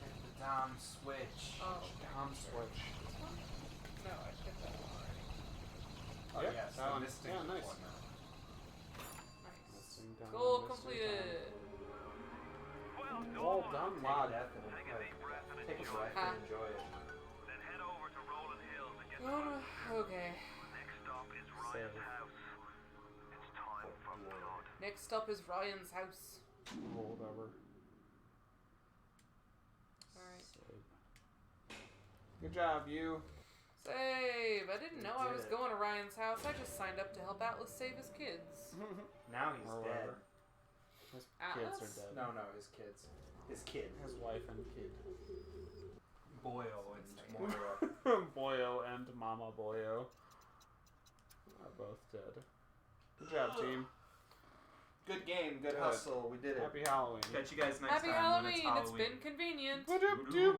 Hit the Dom switch. Oh. Dom switch. No, I hit that one already. Oh, Yep, yes, that the one. misting Yeah, nice. one now. Nice. Down, Goal missing completed. down. All done, lad. Take a breath Ha. and enjoy it. Okay. Save. Next up is Ryan's house. Or whatever. Alright. Save. Good job, you. Save! I didn't know I did was it. going to Ryan's house. I just signed up to help Atlas save his kids. Now he's Or dead. whatever. His Atlas? kids are dead. No, his kids. His kid. His wife and kid. Boyle and Moira. Boyo and Mama Boyo are both dead. Good job, team. Good game, good Good. hustle. We did it. Happy Halloween. Catch you guys next Happy time. Halloween! When It's been convenient. Ba-doop-doop.